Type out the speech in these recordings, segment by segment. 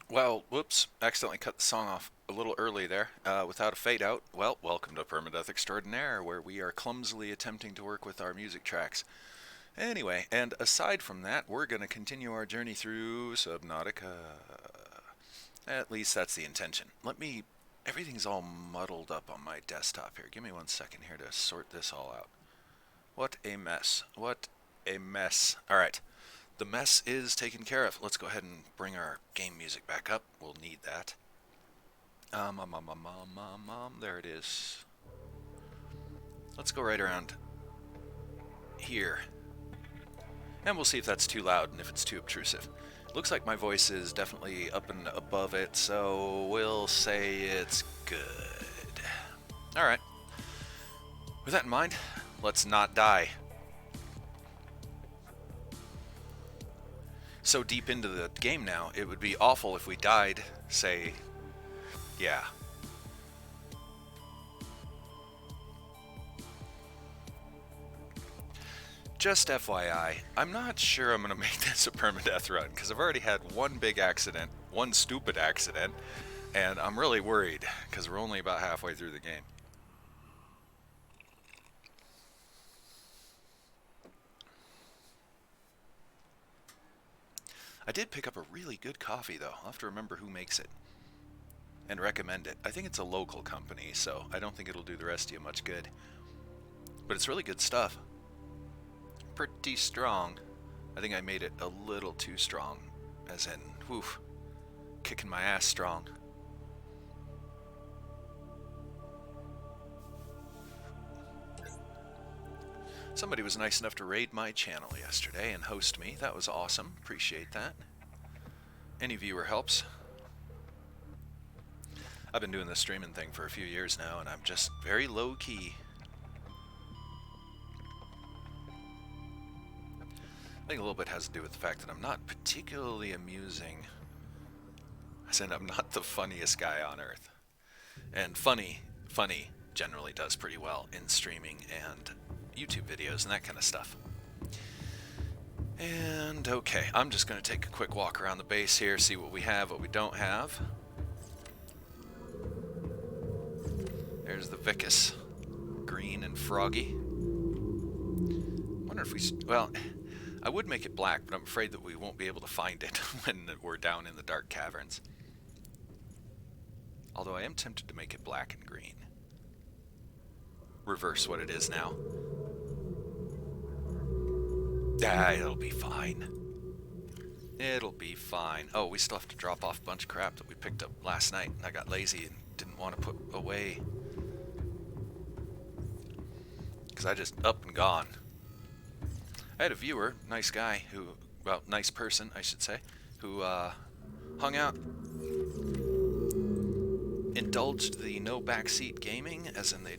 Well, whoops, accidentally cut the song off a little early there, without a fade out. Well, welcome to Permadeath Extraordinaire, where we are clumsily attempting to work with our music tracks. Anyway, and aside from that, we're going to continue our journey through Subnautica. At least that's the intention. Everything's all muddled up on my desktop here. Give me 1 second here to sort this all out. What a mess. What a mess. Alright, the mess is taken care of. Let's go ahead and bring our game music back up. We'll need that. There it is. Let's go right around here. And we'll see if that's too loud and if it's too obtrusive. Looks like my voice is definitely up and above it, so we'll say it's good. Alright. With that in mind, let's not die. So deep into the game now, it would be awful if we died, say, yeah. Just FYI, I'm not sure I'm going to make this a permadeath run, because I've already had one big accident, one stupid accident, and I'm really worried, because we're only about halfway through the game. I did pick up a really good coffee, though. I'll have to remember who makes it and recommend it. I think it's a local company, so I don't think it'll do the rest of you much good. But it's really good stuff. Pretty strong. I think I made it a little too strong, as in, woof, kicking my ass strong. Somebody was nice enough to raid my channel yesterday and host me. That was awesome. Appreciate that. Any viewer helps. I've been doing this streaming thing for a few years now, and I'm just very low-key. I think a little bit has to do with the fact that I'm not particularly amusing. I said I'm not the funniest guy on earth. And funny generally does pretty well in streaming and YouTube videos and that kind of stuff. And okay, I'm just going to take a quick walk around the base here, see what we have, what we don't have. There's the Vicus, green and froggy. Wonder if we, well, I would make it black, but I'm afraid that we won't be able to find it when we're down in the dark caverns. Although I am tempted to make it black and green. Reverse what it is now. Ah, it'll be fine. It'll be fine. Oh, we still have to drop off a bunch of crap that we picked up last night. I got lazy and didn't want to put away. Because I just up and gone. I had a viewer, nice guy, who, well, nice person, I should say, who hung out, indulged the no backseat gaming, as in they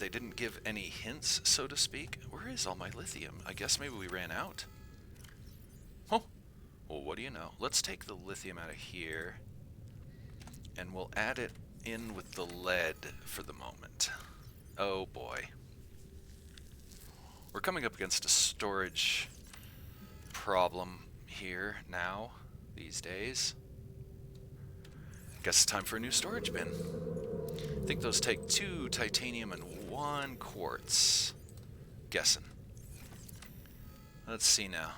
didn't give any hints, so to speak. Where is all my lithium? I guess maybe we ran out. Oh, well, what do you know? Let's take the lithium out of here, and we'll add it in with the lead for the moment. Oh boy. We're coming up against a storage problem here now, these days. Guess it's time for a new storage bin. I think those take 2 titanium and 1 quartz. Guessing. Let's see now.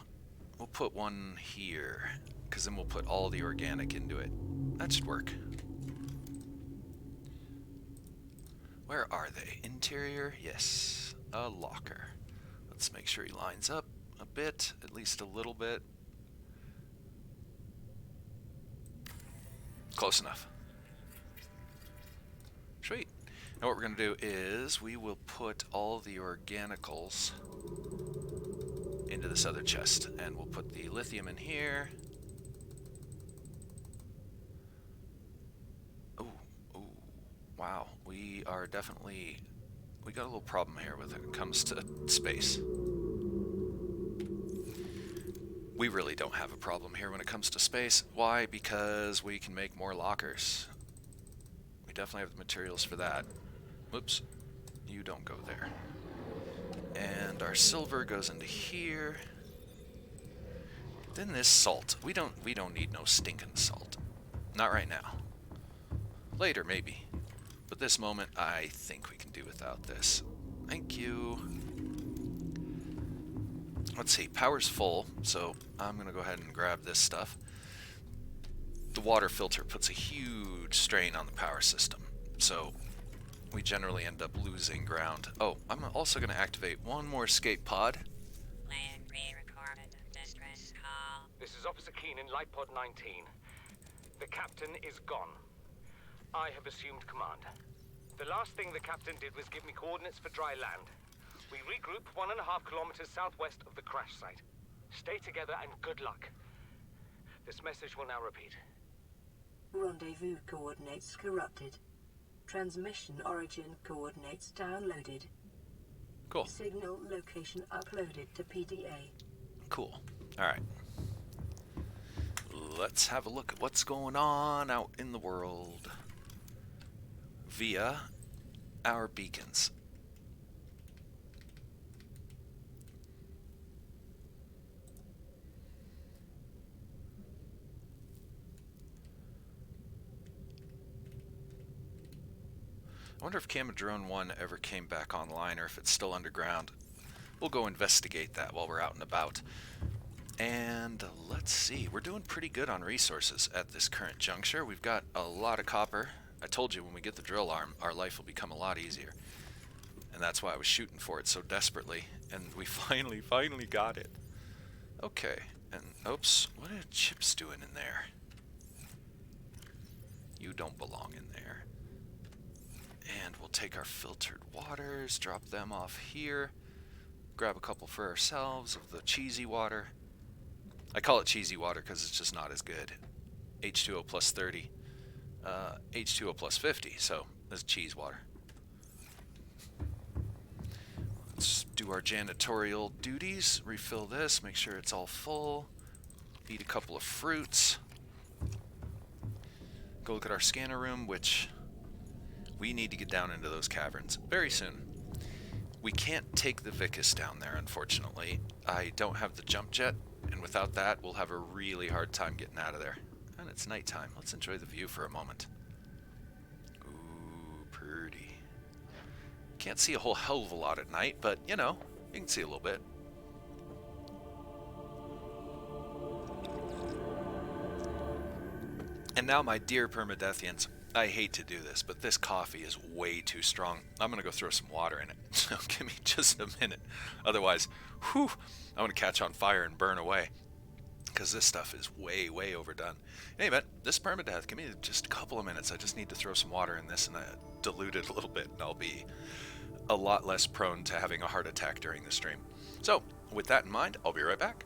We'll put one here, because then we'll put all the organic into it. That should work. Where are they? Interior? Yes. A locker. Let's make sure he lines up a bit, at least a little bit. Close enough. Sweet. Now what we're going to do is we will put all the organicals into this other chest, and we'll put the lithium in here. Oh, wow. We got a little problem here when it comes to space. We really don't have a problem here when it comes to space. Why? Because we can make more lockers. We definitely have the materials for that. Whoops. You don't go there. And our silver goes into here. Then this salt. We don't need no stinking salt. Not right now. Later, maybe. But this moment, I think we can do without this. Thank you. Let's see, power's full, so I'm going to go ahead and grab this stuff. The water filter puts a huge strain on the power system, so we generally end up losing ground. Oh, I'm also going to activate one more escape pod. Land re-recorded distress call. This is Officer Keen in Light Pod 19. The captain is gone. I have assumed command. The last thing the captain did was give me coordinates for dry land. We regroup 1.5 kilometers southwest of the crash site. Stay together and good luck. This message will now repeat. Rendezvous coordinates corrupted. Transmission origin coordinates downloaded. Cool. Signal location uploaded to PDA. Cool. Alright. Let's have a look at what's going on out in the world via our beacons. I wonder if Camadrone 1 ever came back online or if it's still underground. We'll go investigate that while we're out and about. And let's see, we're doing pretty good on resources at this current juncture. We've got a lot of copper. I told you when we get the drill arm, our life will become a lot easier. And that's why I was shooting for it so desperately. And we finally got it. Okay, and oops, what are Chips doing in there? You don't belong in there. And we'll take our filtered waters, drop them off here. Grab a couple for ourselves of the cheesy water. I call it cheesy water because it's just not as good. H2O plus 30. H2O plus 50, so that's cheese water. Let's do our janitorial duties. Refill this, make sure it's all full. Eat a couple of fruits. Go look at our scanner room, which we need to get down into those caverns very soon. We can't take the Vicus down there, unfortunately. I don't have the jump jet, and without that, we'll have a really hard time getting out of there. And it's nighttime. Let's enjoy the view for a moment. Ooh, pretty. Can't see a whole hell of a lot at night, but, you know, you can see a little bit. And now, my dear Permadeathians, I hate to do this, but this coffee is way too strong. I'm going to go throw some water in it. So give me just a minute. Otherwise, whew, I'm going to catch on fire and burn away. Because this stuff is way overdone. In any event, this Permadeath, give me just a couple of minutes. I just need to throw some water in this and dilute it a little bit, and I'll be a lot less prone to having a heart attack during the stream. So, with that in mind, I'll be right back.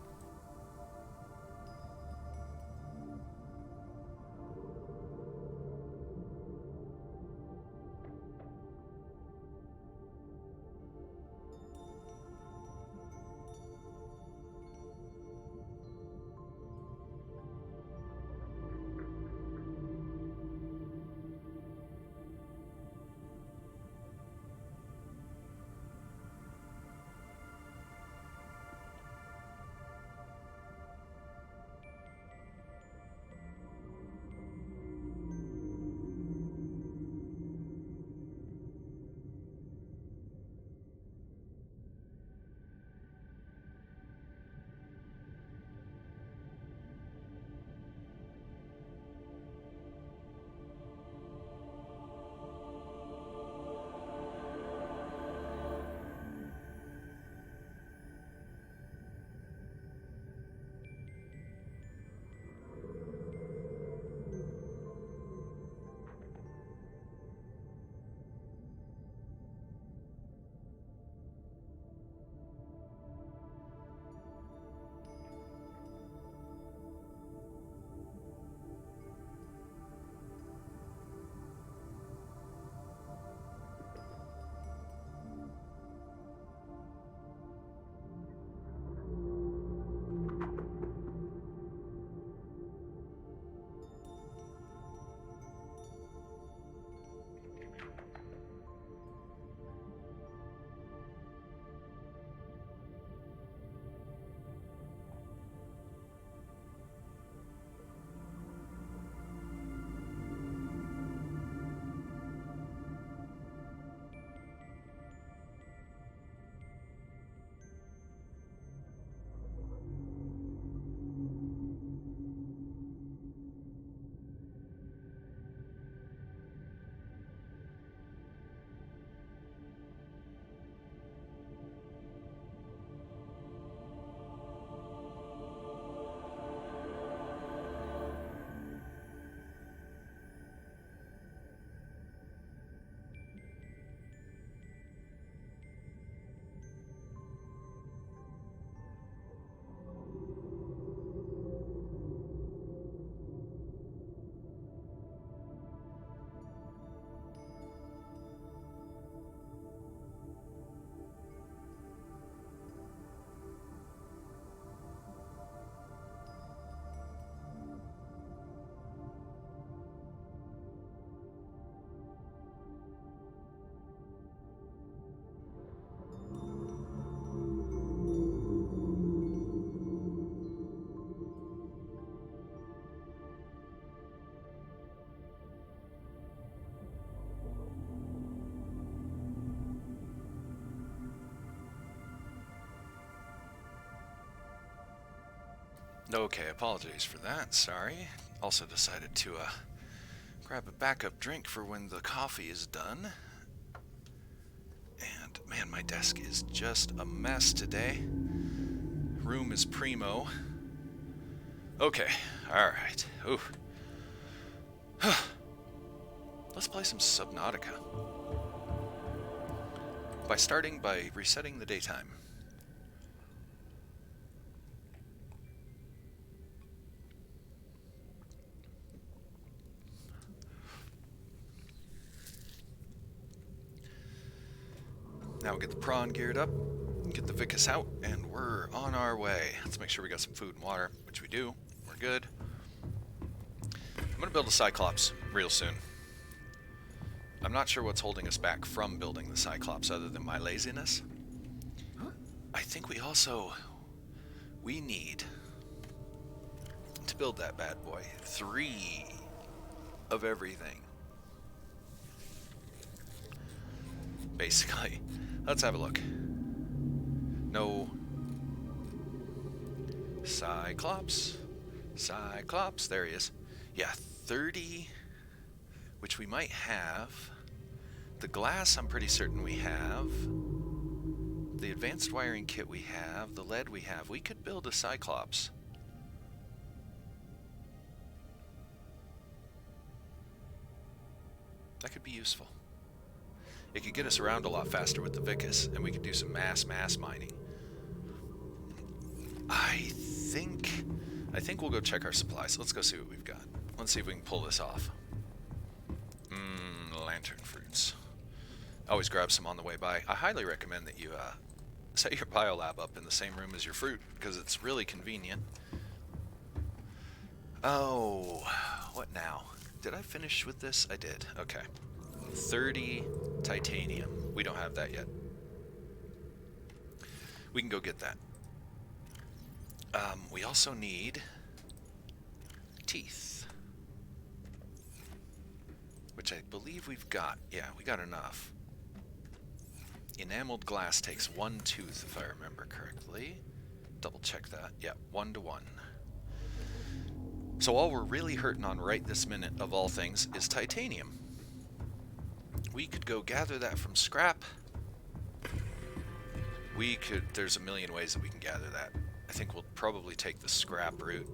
Okay, apologies for that. Sorry. Also decided to grab a backup drink for when the coffee is done. And man, my desk is just a mess today. Room is primo. Okay, alright. Ooh. Let's play some Subnautica. Starting by resetting the daytime. Now we'll get the prawn geared up, get the Vicus out, and we're on our way. Let's make sure we got some food and water, which we do. We're good. I'm going to build a Cyclops real soon. I'm not sure what's holding us back from building the Cyclops other than my laziness. I think we need to build that bad boy. 3 of everything. Basically. Let's have a look. No. Cyclops. Cyclops. There he is. Yeah, 30, which we might have. The glass, I'm pretty certain we have. The advanced wiring kit we have. The lead we have. We could build a Cyclops. That could be useful. It could get us around a lot faster with the Vicus, and we could do some mass mining. I think we'll go check our supplies. Let's go see what we've got. Let's see if we can pull this off. Lantern fruits. Always grab some on the way by. I highly recommend that you set your biolab up in the same room as your fruit, because it's really convenient. Oh, what now? Did I finish with this? I did. Okay. 30 titanium. We don't have that yet. We can go get that. We also need teeth, which I believe we've got. Yeah, we got enough. Enameled glass takes 1 tooth, if I remember correctly. Double check that. Yeah, 1 to 1. So all we're really hurting on right this minute, of all things, is titanium. We could go gather that from scrap. There's a million ways that we can gather that. I think we'll probably take the scrap route.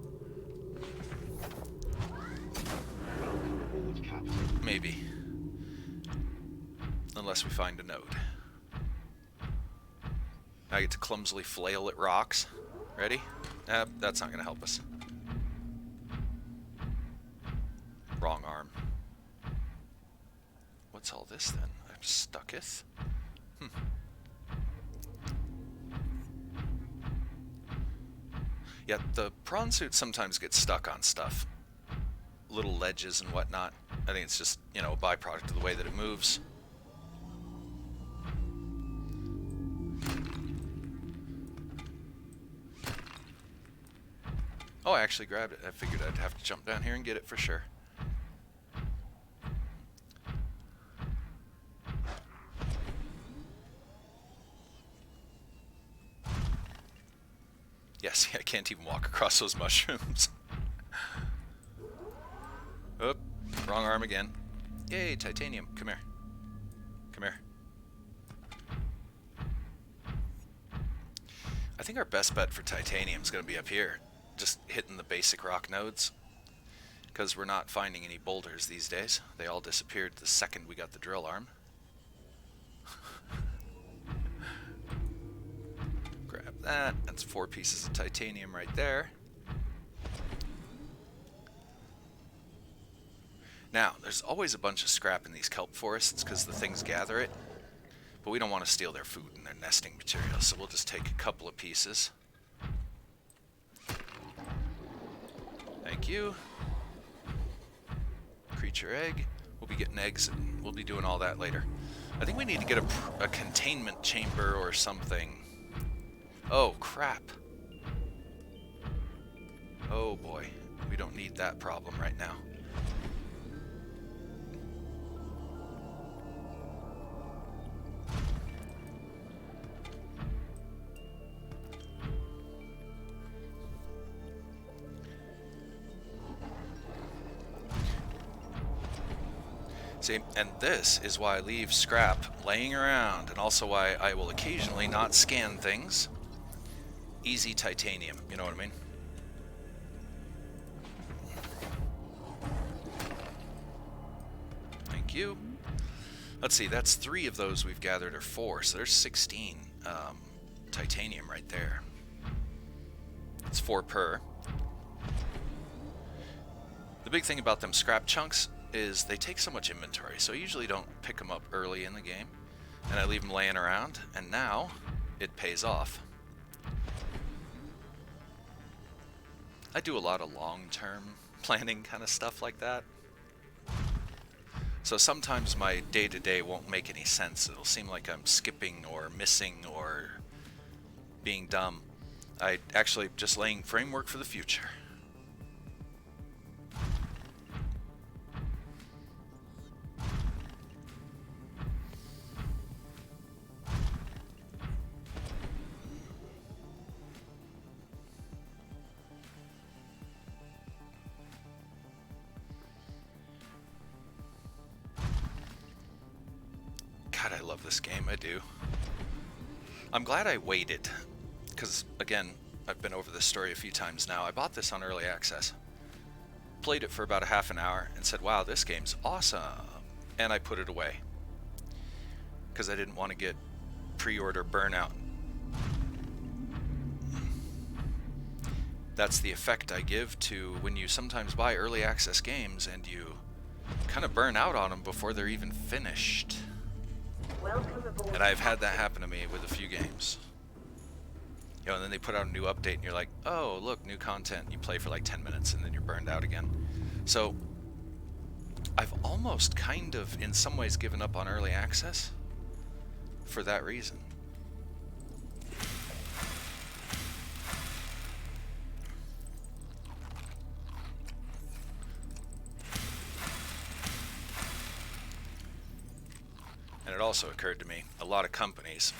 Maybe. Unless we find a node. I get to clumsily flail at rocks. Ready? That's not going to help us. Wrong arm. What's all this then? I'm stucketh? Yeah, the prawn suit sometimes gets stuck on stuff. Little ledges and whatnot. I think it's just, a byproduct of the way that it moves. Oh, I actually grabbed it. I figured I'd have to jump down here and get it for sure. Yes, I can't even walk across those mushrooms. Oop, wrong arm again. Yay, titanium. Come here. Come here. I think our best bet for titanium is going to be up here. Just hitting the basic rock nodes. Because we're not finding any boulders these days. They all disappeared the second we got the drill arm. Grab that. That's 4 pieces of titanium right there. Now, there's always a bunch of scrap in these kelp forests because the things gather it. But we don't want to steal their food and their nesting materials, so we'll just take a couple of pieces. Thank you. Creature egg. We'll be getting eggs and we'll be doing all that later. I think we need to get a containment chamber or something. Oh, crap. Oh boy. We don't need that problem right now. See, and this is why I leave scrap laying around, and also why I will occasionally not scan things. Easy titanium, you know what I mean? Thank you. Let's see, that's 3 of those we've gathered, or 4, so there's 16 titanium right there. It's 4 per. The big thing about them scrap chunks is they take so much inventory, so I usually don't pick them up early in the game, and I leave them laying around, and now it pays off. I do a lot of long-term planning kind of stuff like that. So sometimes my day-to-day won't make any sense. It'll seem like I'm skipping or missing or being dumb. I actually just laying framework for the future. God, I love this game, I do. I'm glad I waited, because again, I've been over this story a few times now. I bought this on early access, played it for about a half an hour, and said, wow, this game's awesome, and I put it away, because I didn't want to get pre-order burnout. That's the effect I give to when you sometimes buy early access games and you kind of burn out on them before they're even finished. And I've had that happen to me with a few games. You know, and then they put out a new update and you're like, oh, look, new content. You play for like 10 minutes and then you're burned out again. So I've almost kind of, in some ways, given up on early access for that reason. And it also occurred to me, a lot of companies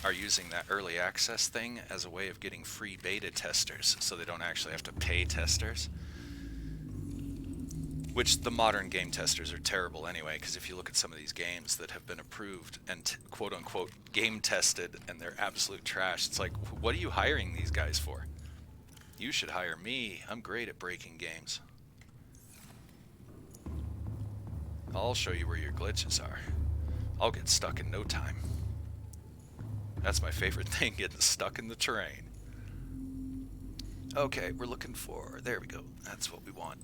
are using that early access thing as a way of getting free beta testers, so they don't actually have to pay testers. Which the modern game testers are terrible anyway, because if you look at some of these games that have been approved and quote-unquote game tested and they're absolute trash, it's like, what are you hiring these guys for? You should hire me. I'm great at breaking games. I'll show you where your glitches are. I'll get stuck in no time. That's my favorite thing, getting stuck in the terrain. Okay, we're looking for... There we go. That's what we want.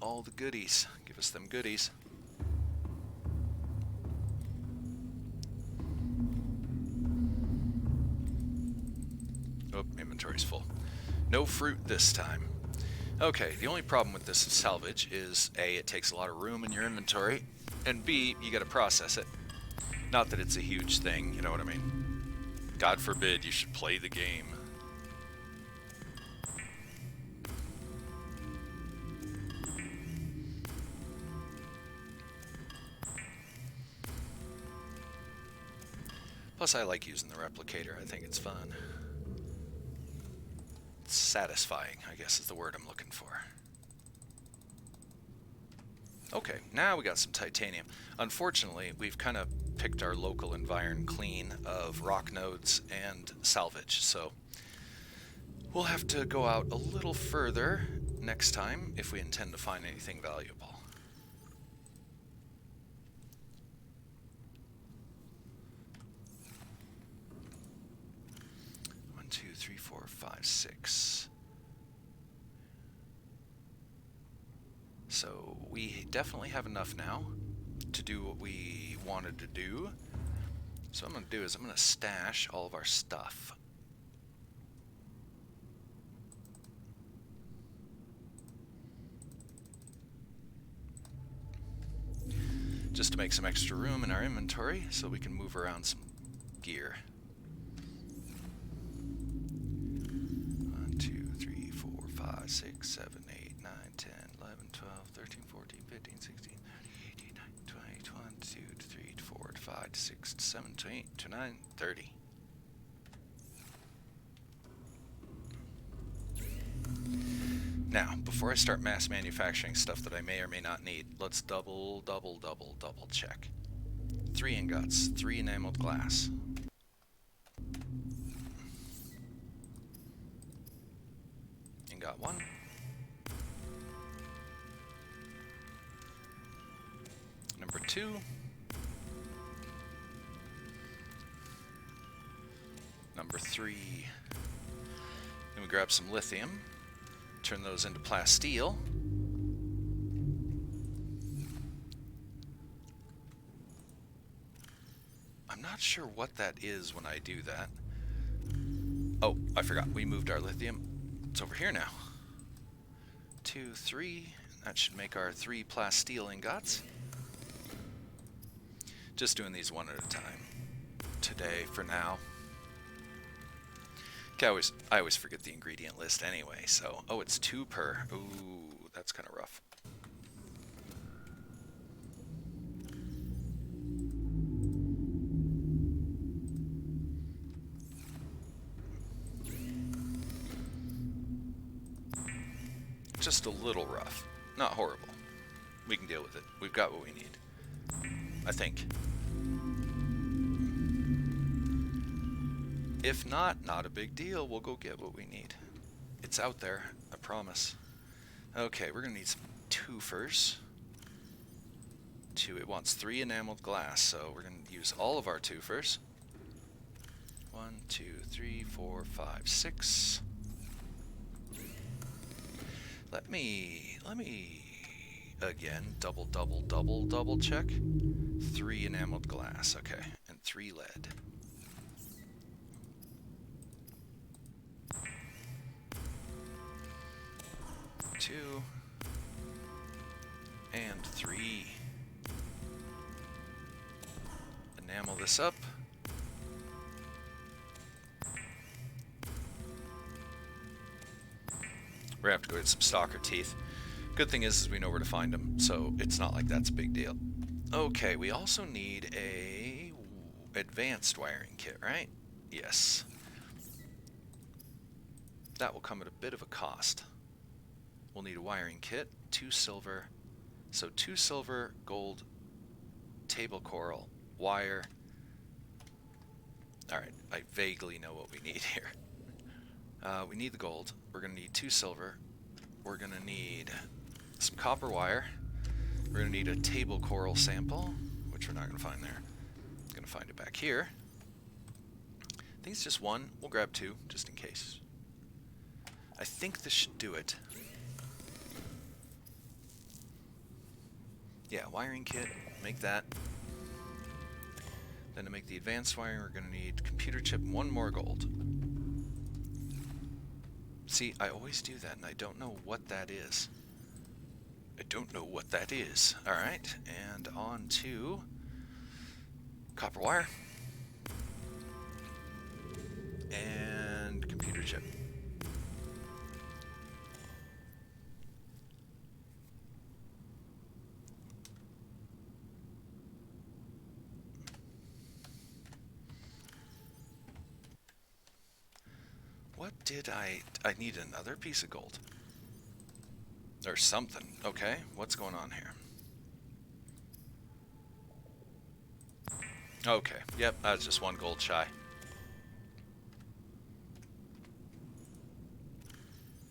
All the goodies. Give us them goodies. Oh, inventory's full. No fruit this time. Okay, the only problem with this salvage is A, it takes a lot of room in your inventory, and B, you gotta process it. Not that it's a huge thing, you know what I mean? God forbid you should play the game. Plus, I like using the replicator. I think it's fun. It's satisfying, I guess is the word I'm looking for. Okay, now we got some titanium. Unfortunately, we've kind of picked our local environ clean of rock nodes and salvage, so we'll have to go out a little further next time if we intend to find anything valuable. 1, 2, 3, 4, 5, 6. So we definitely have enough now to do what we wanted to do. So what I'm going to do is I'm going to stash all of our stuff. Just to make some extra room in our inventory so we can move around some gear. 1, 2, 3, 4, 5, 6, 7, 8, 9, 10, 11, 12, 13, 14, 15, 16, 17, 18, 19, 20, 21, 2, 3, 4, 5, 6, 7, 8, 9, 30. Now, before I start mass manufacturing stuff that I may or may not need, let's double check. 3 ingots, 3 enameled glass. Ingot 1. Number 2. Number 3. Then we grab some lithium, turn those into plasteel. I'm not sure what that is when I do that. Oh, I forgot. We moved our lithium. It's over here now. 2, 3. That should make our 3 plasteel ingots. Just doing these one at a time. Today, for now. I always forget the ingredient list anyway, so... Oh, it's 2 per. Ooh, that's kind of rough. Just a little rough. Not horrible. We can deal with it. We've got what we need. I think. If not, not a big deal. We'll go get what we need. It's out there, I promise. Okay, we're gonna need some twofers. It wants 3 enameled glass, so we're gonna use all of our twofers. 1, 2, 3, 4, 5, 6. Let me again double check. 3 enameled glass, okay, and 3 lead. Two and 3. Enamel this up. We're gonna have to go get some stalker teeth. Good thing is we know where to find them, so it's not like that's a big deal. Okay, we also need a advanced wiring kit, right? Yes. That will come at a bit of a cost. We'll need a wiring kit, 2 silver. So 2 silver, gold, table coral, wire. Alright, I vaguely know what we need here. We need the gold. We're going to need 2 silver. We're going to need some copper wire. We're going to need a table coral sample, which we're not going to find there. Going to find it back here. I think it's just 1. We'll grab 2, just in case. I think this should do it. Yeah, wiring kit, make that. Then to make the advanced wiring, we're going to need computer chip and 1 more gold. See, I always do that, and I don't know what that is. I don't know what that is. Alright, and on to copper wire. And computer chip. What did I need another piece of gold. Or something. Okay, what's going on here? Okay, yep, that's just 1 gold shy.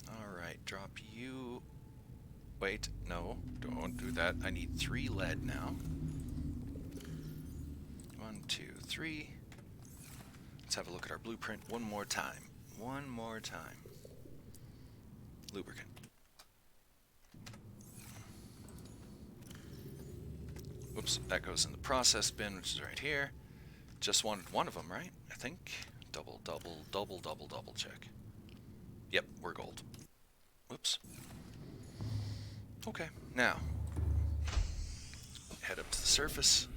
Alright, drop you... Wait, no, don't do that. I need 3 lead now. 1, 2, 3. Let's have a look at our blueprint one more time. One more time. Lubricant. Whoops, that goes in the process bin, which is right here. Just wanted 1 of them, right? I think. Double check. Yep, we're gold. Whoops. Okay, now. Head up to the surface.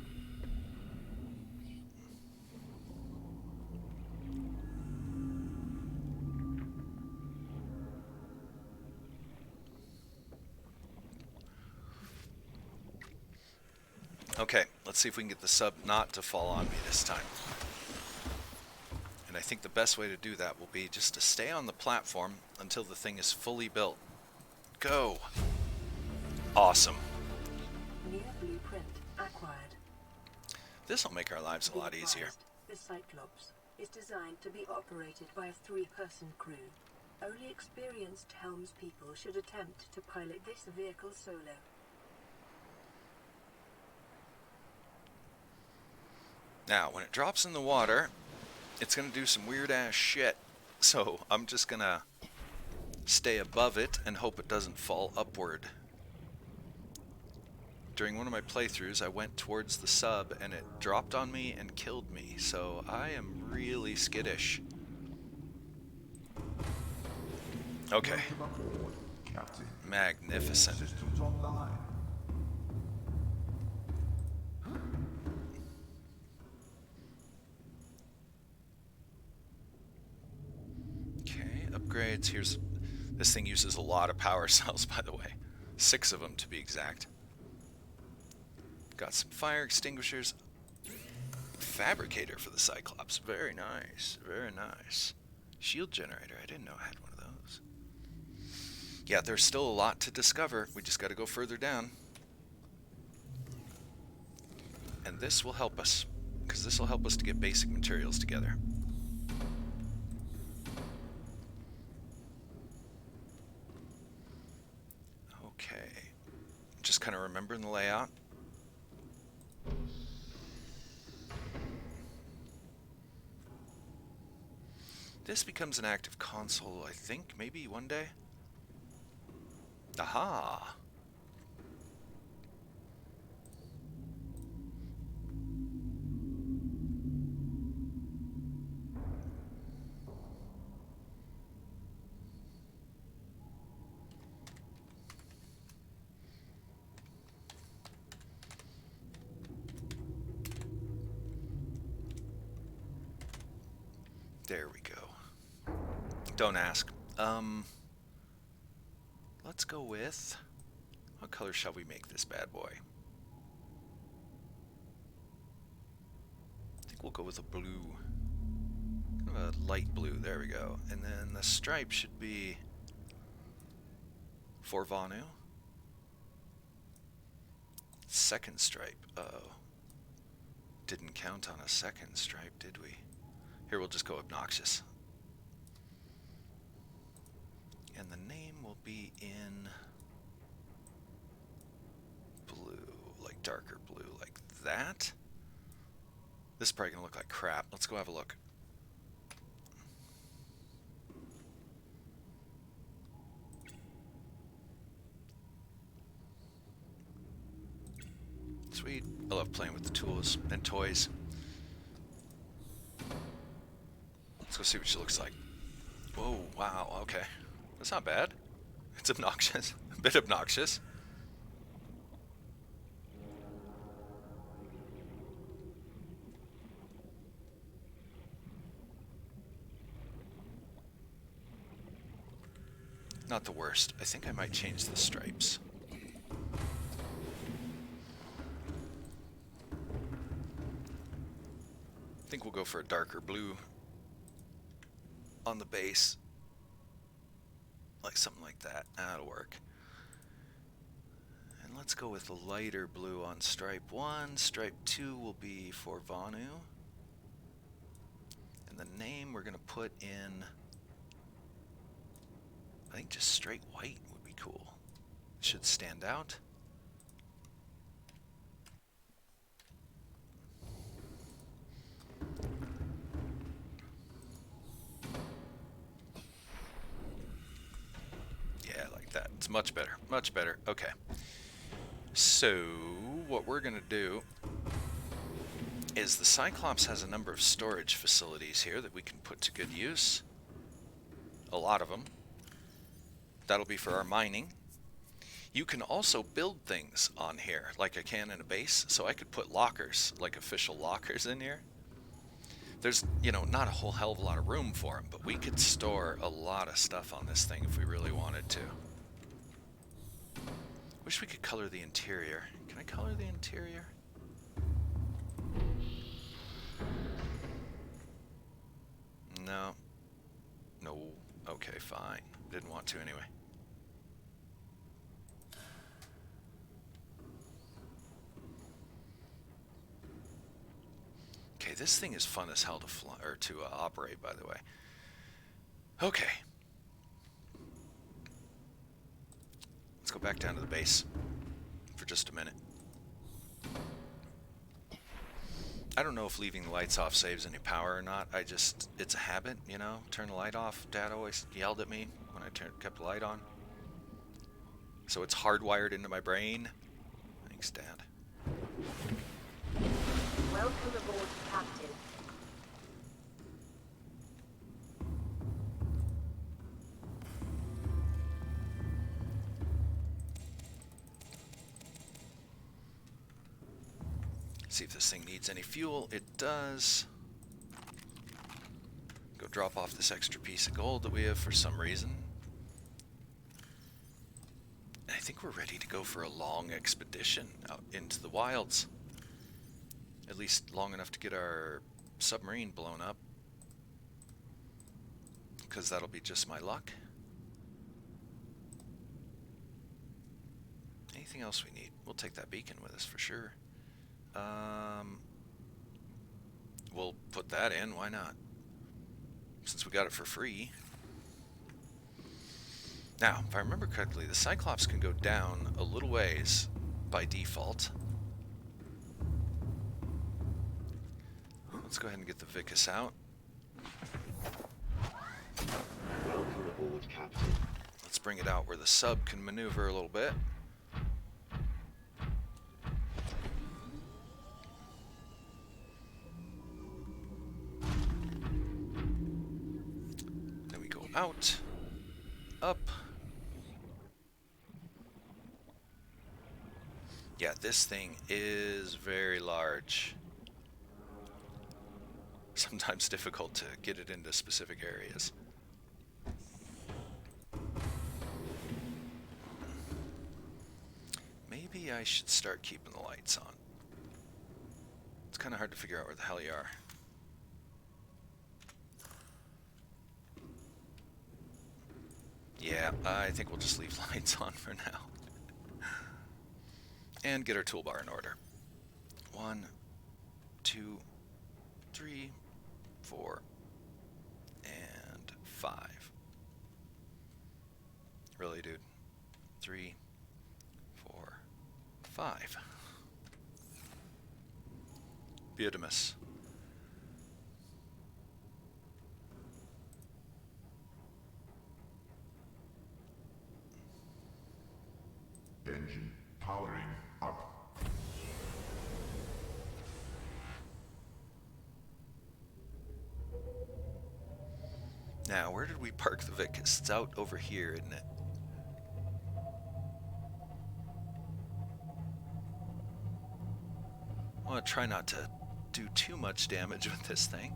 Okay, let's see if we can get the sub not to fall on me this time. And I think the best way to do that will be just to stay on the platform until the thing is fully built. go. Awesome. New blueprint acquired. This will make our lives a Be lot easier. advised, the Cyclops is designed to be operated by a 3-person crew. Only experienced helmspeople should attempt to pilot this vehicle solo. Now, when it drops in the water, it's going to do some weird-ass shit. So I'm just going to stay above it and hope it doesn't fall upward. During one of my playthroughs, I went towards the sub and it dropped on me and killed me. So I am really skittish. Okay. Magnificent. Okay, upgrades. Here's... This thing uses a lot of power cells, by the way. 6 of them, to be exact. Got some fire extinguishers. Fabricator for the Cyclops. Very nice. Very nice. Shield generator. I didn't know I had one of those. Yeah, there's still a lot to discover. We just got to go further down. And this will help us, because this will help us to get basic materials together. Okay. Just kind of remembering the layout. This becomes an active console, I think, maybe one day. Aha! There we go. Don't ask. Let's go with... What color shall we make this bad boy? I think we'll go with a blue. Kind of a light blue. There we go. And then the stripe should be... for Vanu. Second stripe. Uh-oh. Didn't count on a second stripe, did we? Here, we'll just go obnoxious. And the name will be in blue, like darker blue, like that. This is probably going to look like crap. Let's go have a look. Sweet. I love playing with the tools and toys. Let's go see what she looks like. Whoa, wow, okay. That's not bad. It's obnoxious. A bit obnoxious. Not the worst. I think I might change the stripes. I think we'll go for a darker blue on the base. Like something like that. That'll work. And let's go with a lighter blue on stripe 1. Stripe 2 will be for Vanu. And the name we're going to put in... I think just straight white would be cool. It should stand out. Yeah, like that. It's much better. Much better. Okay. So, what we're going to do is the Cyclops has a number of storage facilities here that we can put to good use. A lot of them. That'll be for our mining. You can also build things on here, like I can in a base. So I could put lockers, like official lockers in here. There's, you know, not a whole hell of a lot of room for them, but we could store a lot of stuff on this thing if we really wanted to. Wish we could color the interior. Can I color the interior? No. No. Okay, fine. Didn't want to anyway. this thing is fun as hell to fly or to operate, by the way. Okay. Let's go back down to the base for just a minute. I don't know if leaving the lights off saves any power or not. It's a habit, you know? Turn the light off. Dad always yelled at me when I kept the light on. So it's hardwired into my brain. Thanks, Dad. Welcome aboard, Captain. See if this thing needs any fuel. It does. Go drop off this extra piece of gold that we have for some reason. And I think we're ready to go for a long expedition out into the wilds. At least long enough to get our submarine blown up. Because that'll be just my luck. Anything else we need? We'll take that beacon with us for sure. We'll put that in, why not? Since we got it for free. Now, if I remember correctly, the Cyclops can go down a little ways by default. Let's go ahead and get the Vicus out. Welcome aboard, Captain. Let's bring it out where the sub can maneuver a little bit. Out, up. Yeah, this thing is very large. Sometimes difficult to get it into specific areas. Maybe I should start keeping the lights on. It's kind of hard to figure out where the hell you are. Yeah, I think we'll just leave lights on for now. And get our toolbar in order. 1, 2, 3, 4, and 5. Really, dude? 3, 4, 5. Beautimus. Engine powering up. Now, where did we park the Vicus? It's out over here, isn't it? I want to try not to do too much damage with this thing.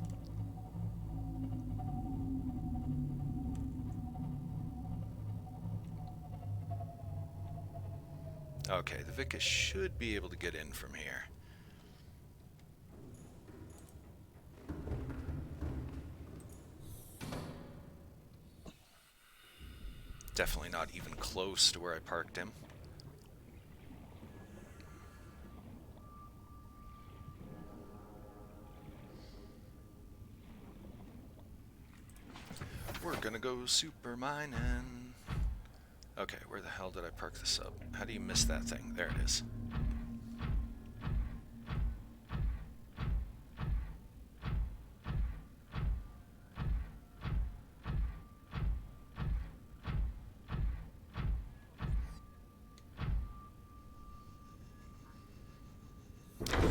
Okay, the Vicus should be able to get in from here. Definitely not even close to where I parked him. We're gonna go super mining. Okay, where the hell did I park the sub? How do you miss that thing? There it is.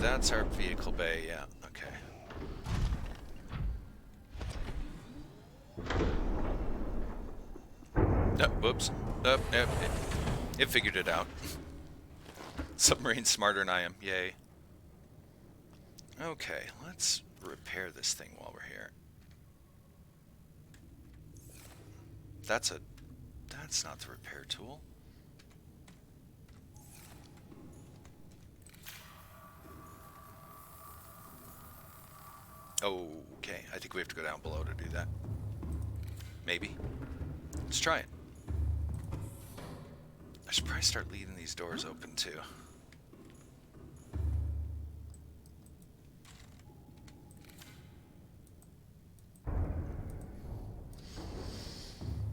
That's our vehicle bay, yeah, okay. Oh, whoops. Oh, it figured it out. Submarine's smarter than I am, yay. Okay, let's repair this thing while we're here. That's not the repair tool. Okay, I think we have to go down below to do that. Maybe. Let's try it. I should probably start leaving these doors open too.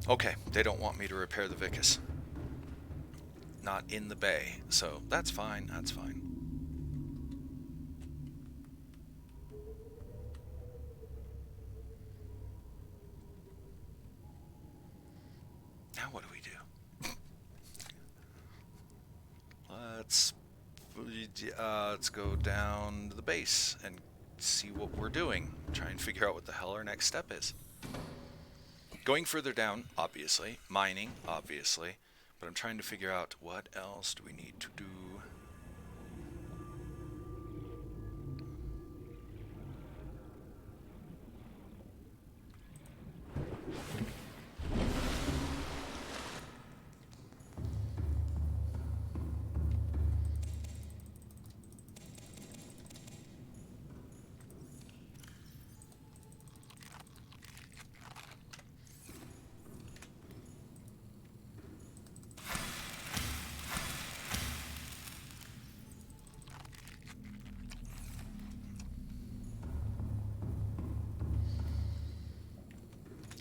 Okay, they don't want me to repair the Vicus. Not in the bay, so that's fine, that's fine. Now what do we do? Let's let's go down to the base and see what we're doing. Try and figure out what the hell our next step is. Going further down, obviously. Mining, obviously. But I'm trying to figure out what else do we need to do.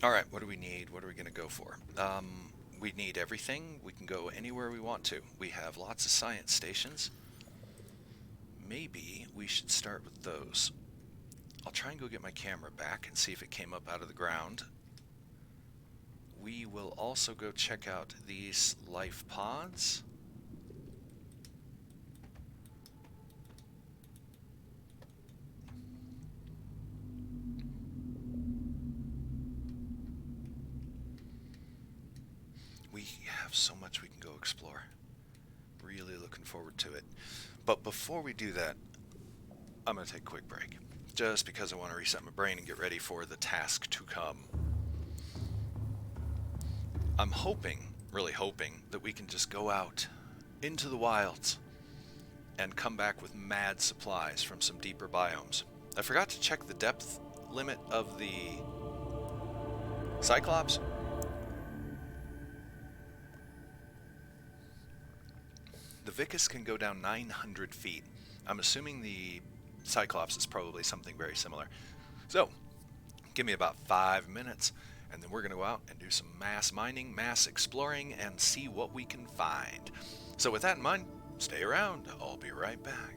Alright, what do we need? What are we going to go for? We need everything. We can go anywhere we want to. We have lots of science stations. Maybe we should start with those. I'll try and go get my camera back and see if it came up out of the ground. We will also go check out these life pods. We have so much we can go explore. Really looking forward to it. But before we do that, I'm going to take a quick break. Just because I want to reset my brain and get ready for the task to come. I'm hoping, really hoping, that we can just go out into the wilds and come back with mad supplies from some deeper biomes. I forgot to check the depth limit of the Cyclops. The Vicus can go down 900 feet. I'm assuming the Cyclops is probably something very similar. So, give me about 5 minutes, and then we're going to go out and do some mass mining, mass exploring, and see what we can find. So with that in mind, stay around. I'll be right back.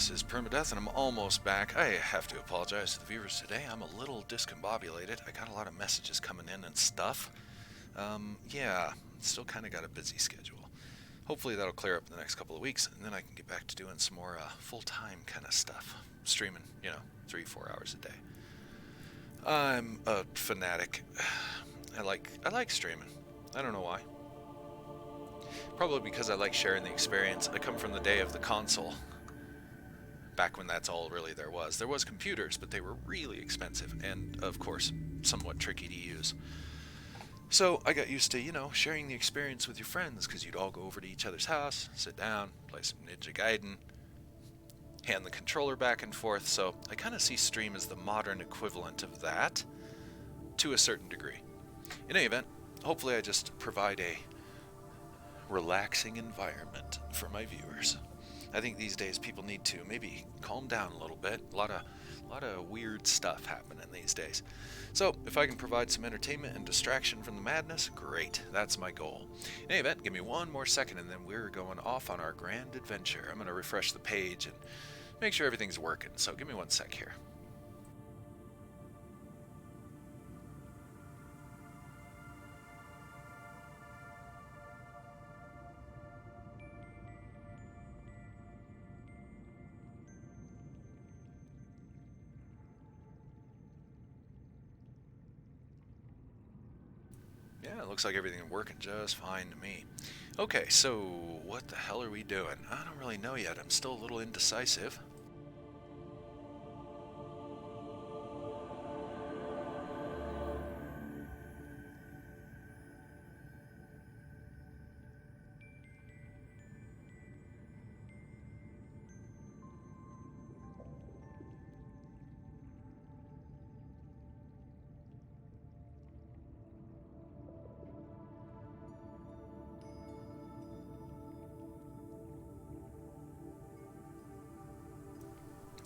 this is Permadeath, and I'm almost back. I have to apologize to the viewers today. I'm a little discombobulated. I got a lot of messages coming in and stuff. Yeah, still kind of got a busy schedule. Hopefully that'll clear up in the next couple of weeks, and then I can get back to doing some more full-time kind of stuff. Streaming, 3-4 hours a day. I'm a fanatic. I like streaming. I don't know why. Probably because I like sharing the experience. I come from the day of the console. Back when that's all really there was. There was computers, but they were really expensive and, of course, somewhat tricky to use. So I got used to, sharing the experience with your friends, because you'd all go over to each other's house, sit down, play some Ninja Gaiden, hand the controller back and forth. So I kind of see stream as the modern equivalent of that, to a certain degree. In any event, hopefully I just provide a relaxing environment for my viewers. I think these days people need to maybe calm down a little bit. A lot of weird stuff happening these days. So if I can provide some entertainment and distraction from the madness, great. That's my goal. In any event, give me one more second and then we're going off on our grand adventure. I'm going to refresh the page and make sure everything's working. So give me one sec here. Yeah, it looks like everything is working just fine to me. Okay, so what the hell are we doing? I don't really know yet. I'm still a little indecisive.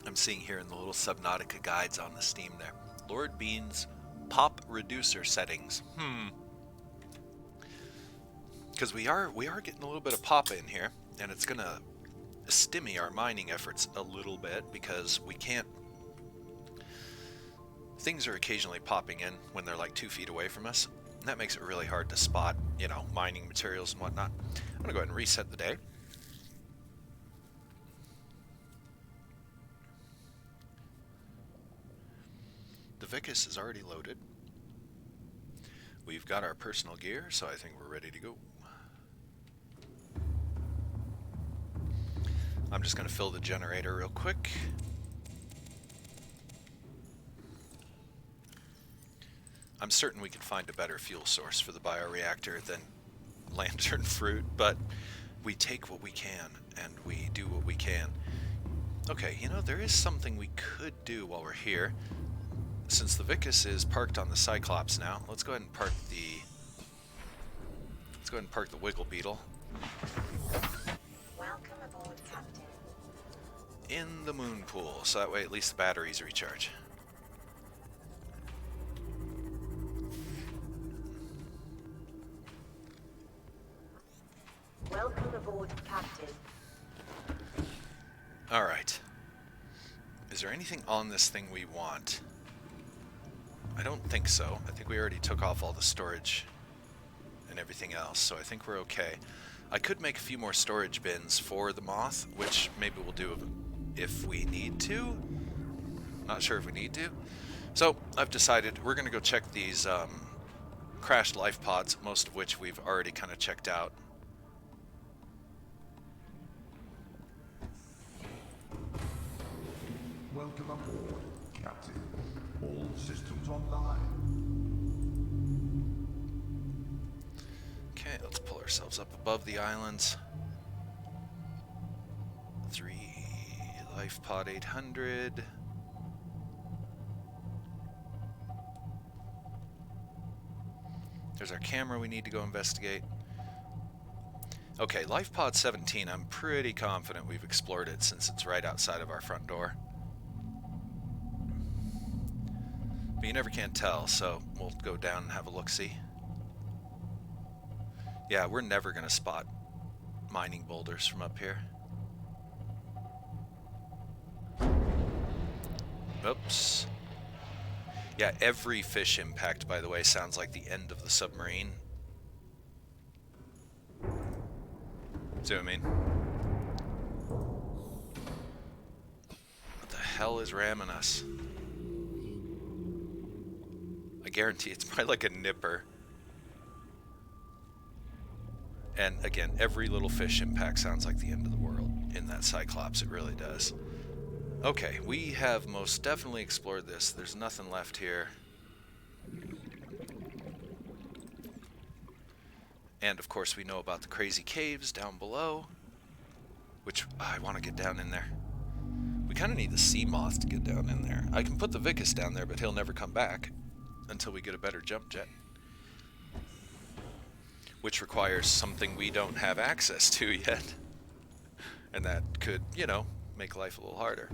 I'm seeing here in the little Subnautica guides on the Steam there. Lord Bean's pop reducer settings. Because we are getting a little bit of pop in here, and it's gonna stymie our mining efforts a little bit because we can't. Things are occasionally popping in when they're like 2 feet away from us, and that makes it really hard to spot, mining materials and whatnot. I'm gonna go ahead and reset the day. The Vicus is already loaded. We've got our personal gear, so I think we're ready to go. I'm just going to fill the generator real quick. I'm certain we can find a better fuel source for the bioreactor than lantern fruit, but we take what we can, and we do what we can. Okay, there is something we could do while we're here. Since the Vicus is parked on the Cyclops now, let's go ahead and park the Wiggle Beetle. Welcome aboard, Captain. In the moon pool, so that way at least the batteries recharge. Welcome aboard, Captain. Alright. Is there anything on this thing we want? I don't think so. I think we already took off all the storage and everything else, so I think we're okay. I could make a few more storage bins for the Moth, which maybe we'll do if we need to. Not sure if we need to. So I've decided we're going to go check these crashed life pods, most of which we've already kind of checked out. Welcome aboard, Captain. All systems online. Okay, let's pull ourselves up above the islands. 3 life pod 800. There's our camera we need to go investigate. Okay, life pod 17, I'm pretty confident we've explored it since it's right outside of our front door. But you never can tell, so we'll go down and have a look-see. Yeah, we're never going to spot mining boulders from up here. Oops. Yeah, every fish impact, by the way, sounds like the end of the submarine. See what I mean? What the hell is ramming us? I guarantee it's probably like a nipper. And again, every little fish impact sounds like the end of the world in that Cyclops. It really does. Okay, we have most definitely explored this. There's nothing left here. And of course we know about the crazy caves down below, which I want to get down in there. We kind of need the sea moth to get down in there. I can put the Vicus down there, but he'll never come back until we get a better jump jet. Which requires something we don't have access to yet. And that could, you know, make life a little harder.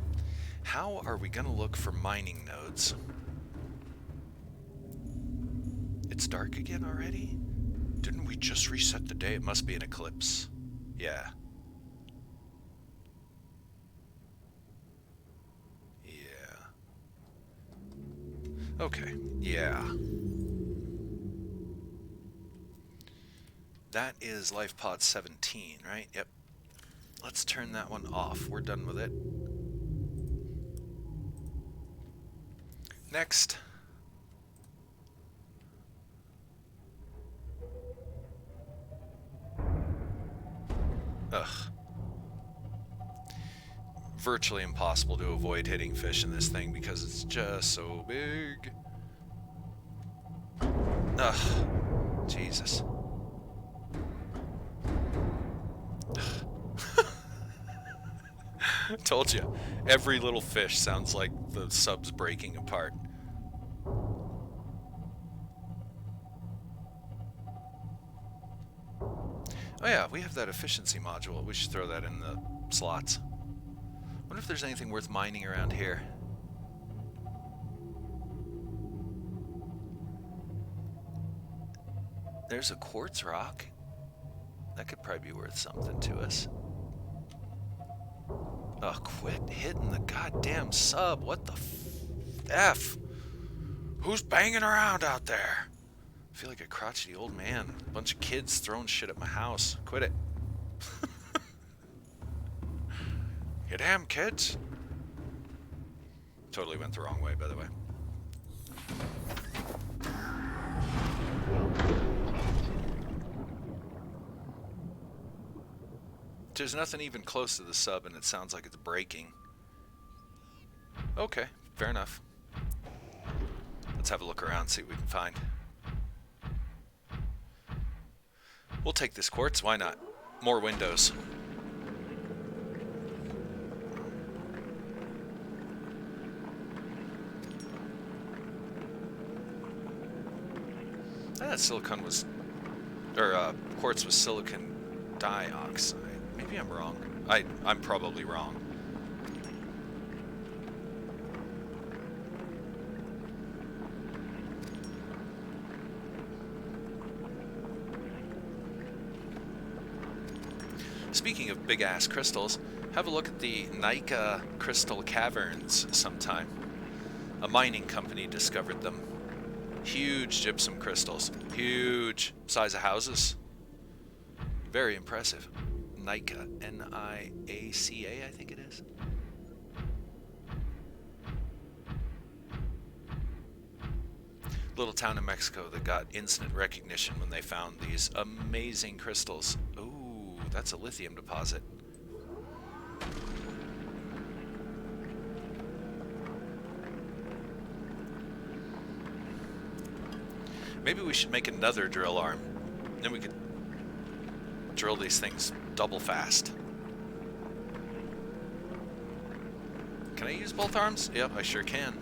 How are we going to look for mining nodes? It's dark again already? Didn't we just reset the day? It must be an eclipse. Yeah. Yeah. Okay. Yeah. That is life pod 17, right? Yep. Let's turn that one off. We're done with it. Next. Ugh. Virtually impossible to avoid hitting fish in this thing because it's just so big. Ugh. Jesus. Told you. Every little fish sounds like the sub's breaking apart. Oh yeah, we have that efficiency module. We should throw that in the slots. Wonder if there's anything worth mining around here. There's a quartz rock. That could probably be worth something to us. Oh, quit hitting the goddamn sub. What the F? Who's banging around out there? I feel like a crotchety old man. A bunch of kids throwing shit at my house. Quit it. You damn kids. Totally went the wrong way, by the way. There's nothing even close to the sub, and it sounds like it's breaking. Okay, fair enough. Let's have a look around, see what we can find. We'll take this quartz, why not? More windows. That silicon was, or quartz was silicon dioxide. Maybe I'm wrong. I'm probably wrong. Speaking of big-ass crystals, have a look at the Nika crystal caverns sometime. A mining company discovered them. Huge gypsum crystals. Huge. Size of houses. Very impressive. Nika. N-I-A-C-A, I think it is. Little town in Mexico that got instant recognition when they found these amazing crystals. Ooh, that's a lithium deposit. Maybe we should make another drill arm. Then we could drill these things double fast. Can I use both arms? Yep, I sure can.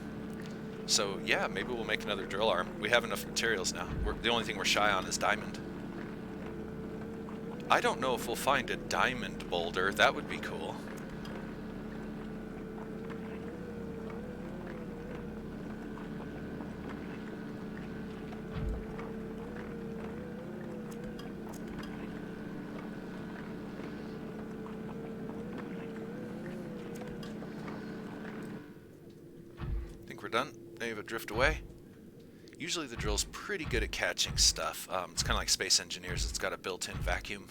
So yeah, maybe we'll make another drill arm. We have enough materials now. The only thing we're shy on is diamond. I don't know if we'll find a diamond boulder. That would be cool. we're done. Ava, drift away. Usually the drill's pretty good at catching stuff. It's kind of like Space Engineers. It's got a built-in vacuum.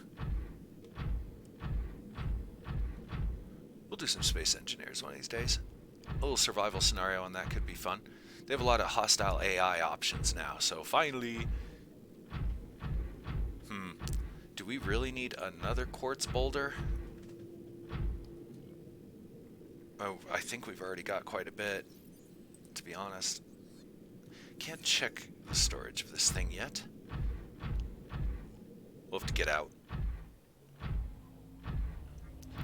We'll do some Space Engineers one of these days. A little survival scenario on that could be fun. They have a lot of hostile AI options now, so finally... Do we really need another quartz boulder? Oh, I think we've already got quite a bit, to be honest. Can't check the storage of this thing yet. We'll have to get out.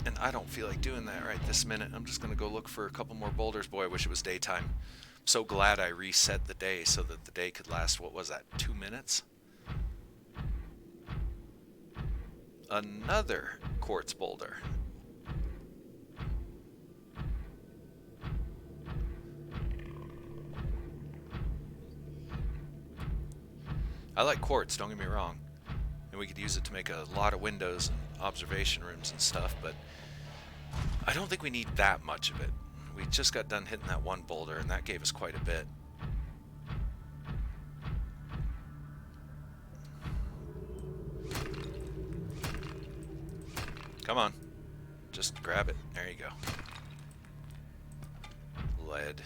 And I don't feel like doing that right this minute. I'm just going to go look for a couple more boulders. Boy, I wish it was daytime. I'm so glad I reset the day so that the day could last, what was that, 2 minutes? Another quartz boulder. I like quartz, don't get me wrong. And we could use it to make a lot of windows and observation rooms and stuff, but I don't think we need that much of it. We just got done hitting that one boulder, and that gave us quite a bit. Come on. Just grab it. There you go. Lead.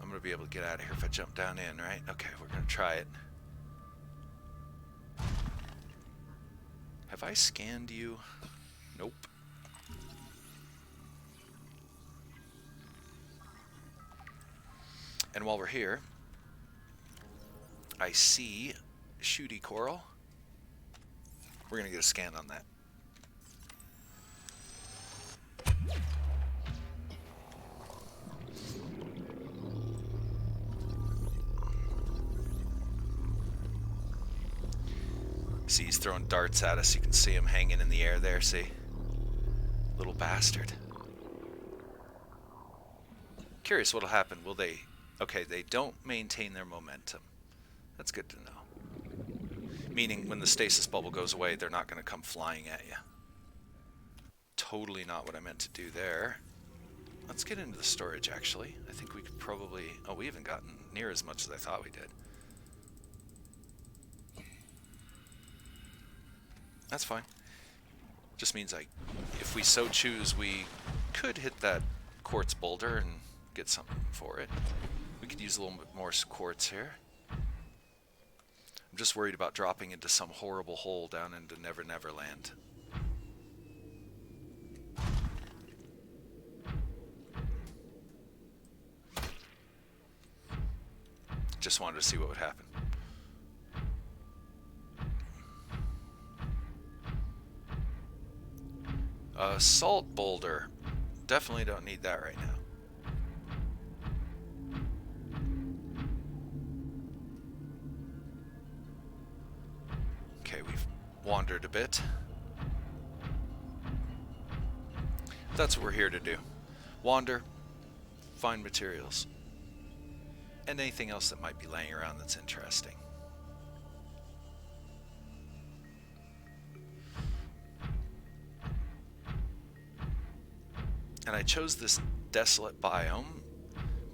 I'm going to be able to get out of here if I jump down in, right? Okay, we're going to try it. Have I scanned you? Nope. And while we're here, I see shooty coral. We're going to get a scan on that. See, he's throwing darts at us. You can see him hanging in the air there, see? Little bastard. Curious what'll happen. Will they... Okay, they don't maintain their momentum. That's good to know. Meaning, when the stasis bubble goes away, they're not going to come flying at you. Totally not what I meant to do there. Let's get into the storage, actually. I think we could probably... Oh, we haven't gotten near as much as I thought we did. That's fine. Just means if we so choose, we could hit that quartz boulder and get something for it. We could use a little bit more quartz here. I'm just worried about dropping into some horrible hole down into Never Never Land. Just wanted to see what would happen. Salt boulder. Definitely don't need that right now. Okay, we've wandered a bit. That's what we're here to do. Wander, find materials, and anything else that might be laying around that's interesting. And I chose this desolate biome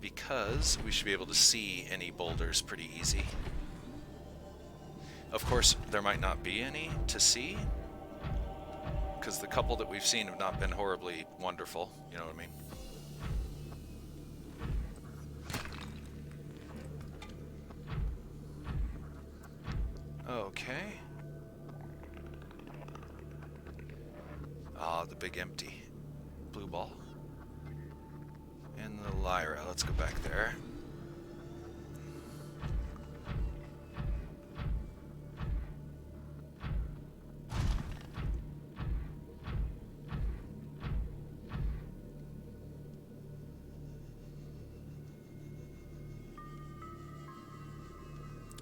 because we should be able to see any boulders pretty easy. Of course, there might not be any to see, because the couple that we've seen have not been horribly wonderful, you know what I mean? Okay. Ah, the big empty blue ball. And the Lyra. Let's go back there.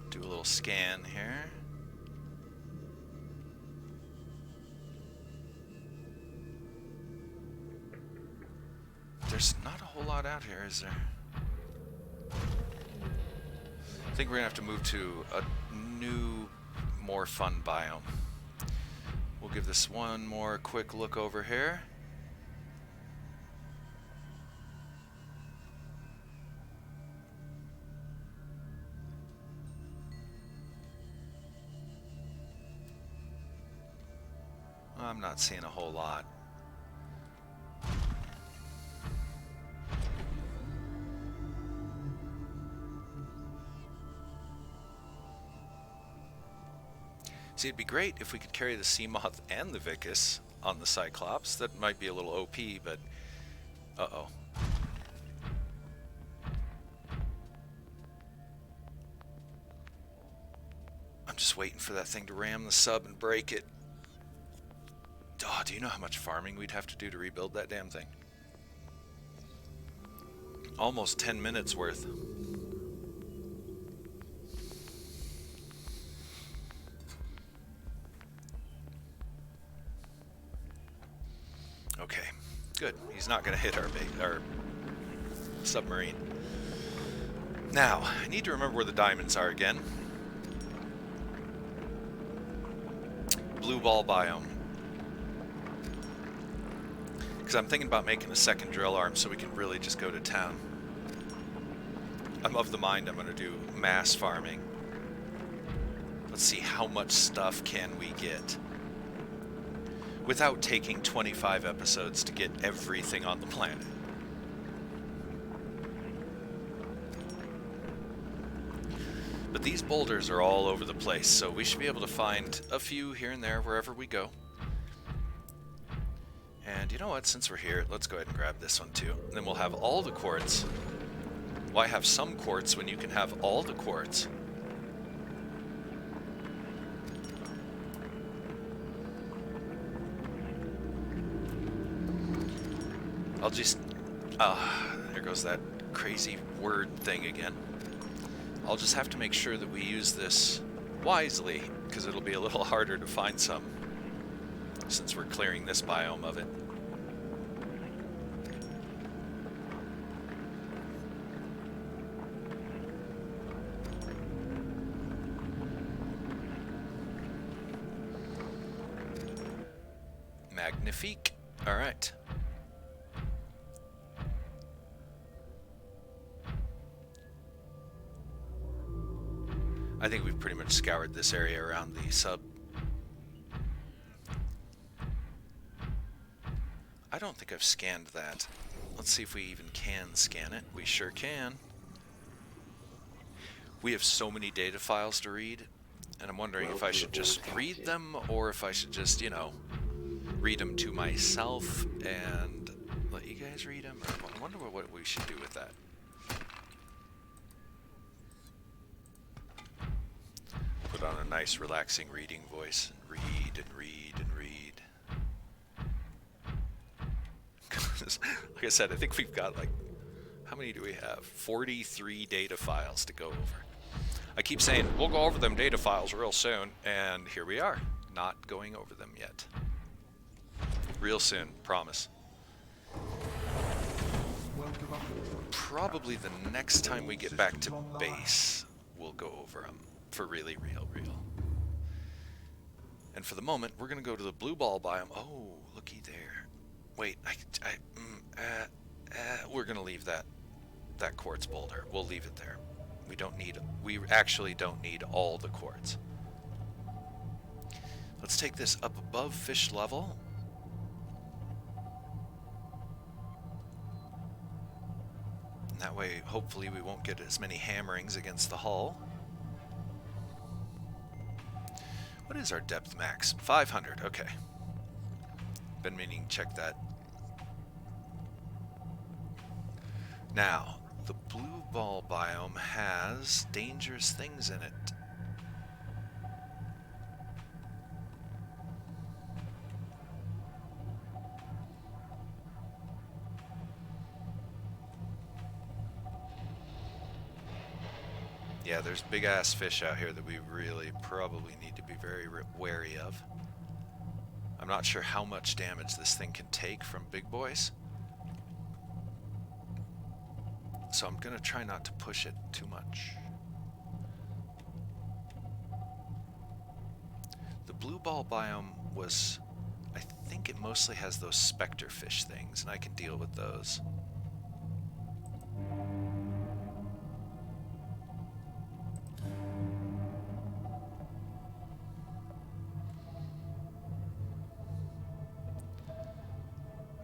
Do a little scan here. There's not a whole lot out here, is there? I think we're gonna have to move to a new, more fun biome. We'll give this one more quick look over here. I'm not seeing a whole lot. See, it'd be great if we could carry the Seamoth and the Vicus on the Cyclops. That might be a little OP, but... Uh-oh. I'm just waiting for that thing to ram the sub and break it. Oh, do you know how much farming we'd have to do to rebuild that damn thing? Almost 10 minutes worth. Okay, good. He's not going to hit our submarine. Now, I need to remember where the diamonds are again. Blue ball biome. Because I'm thinking about making a second drill arm so we can really just go to town. I'm of the mind I'm going to do mass farming. Let's see, how much stuff can we get without taking 25 episodes to get everything on the planet. But these boulders are all over the place, so we should be able to find a few here and there wherever we go. And you know what, since we're here, let's go ahead and grab this one too. And then we'll have all the quartz. Why have some quartz when you can have all the quartz? I'll just... there goes that crazy word thing again. I'll just have to make sure that we use this wisely, because it'll be a little harder to find some, since we're clearing this biome of it. Magnifique. All right. I think we've pretty much scoured this area around the sub. I don't think I've scanned that. Let's see if we even can scan it. We sure can. We have so many data files to read, and I'm wondering if I should just read them or if I should just, you know, read them to myself and let you guys read them. I wonder what we should do with that. Put on a nice relaxing reading voice and read and read and read. Like I said, I think we've got like, how many do we have? 43 data files to go over. I keep saying we'll go over them data files real soon, and here we are, not going over them yet. Real soon, promise. Probably the next time we get back to base, we'll go over them for really real. And for the moment, we're going to go to the blue ball biome. Oh, looky there. Wait, we're going to leave that quartz boulder. We'll leave it there. We actually don't need all the quartz. Let's take this up above fish level. And that way, hopefully, we won't get as many hammerings against the hull. What is our depth max? 500, okay. Been meaning to check that. Now, the blue ball biome has dangerous things in it. Yeah, there's big ass fish out here that we really probably need to be very wary of. I'm not sure how much damage this thing can take from big boys. So I'm gonna try not to push it too much. The blue ball biome was... I think it mostly has those specter fish things, and I can deal with those.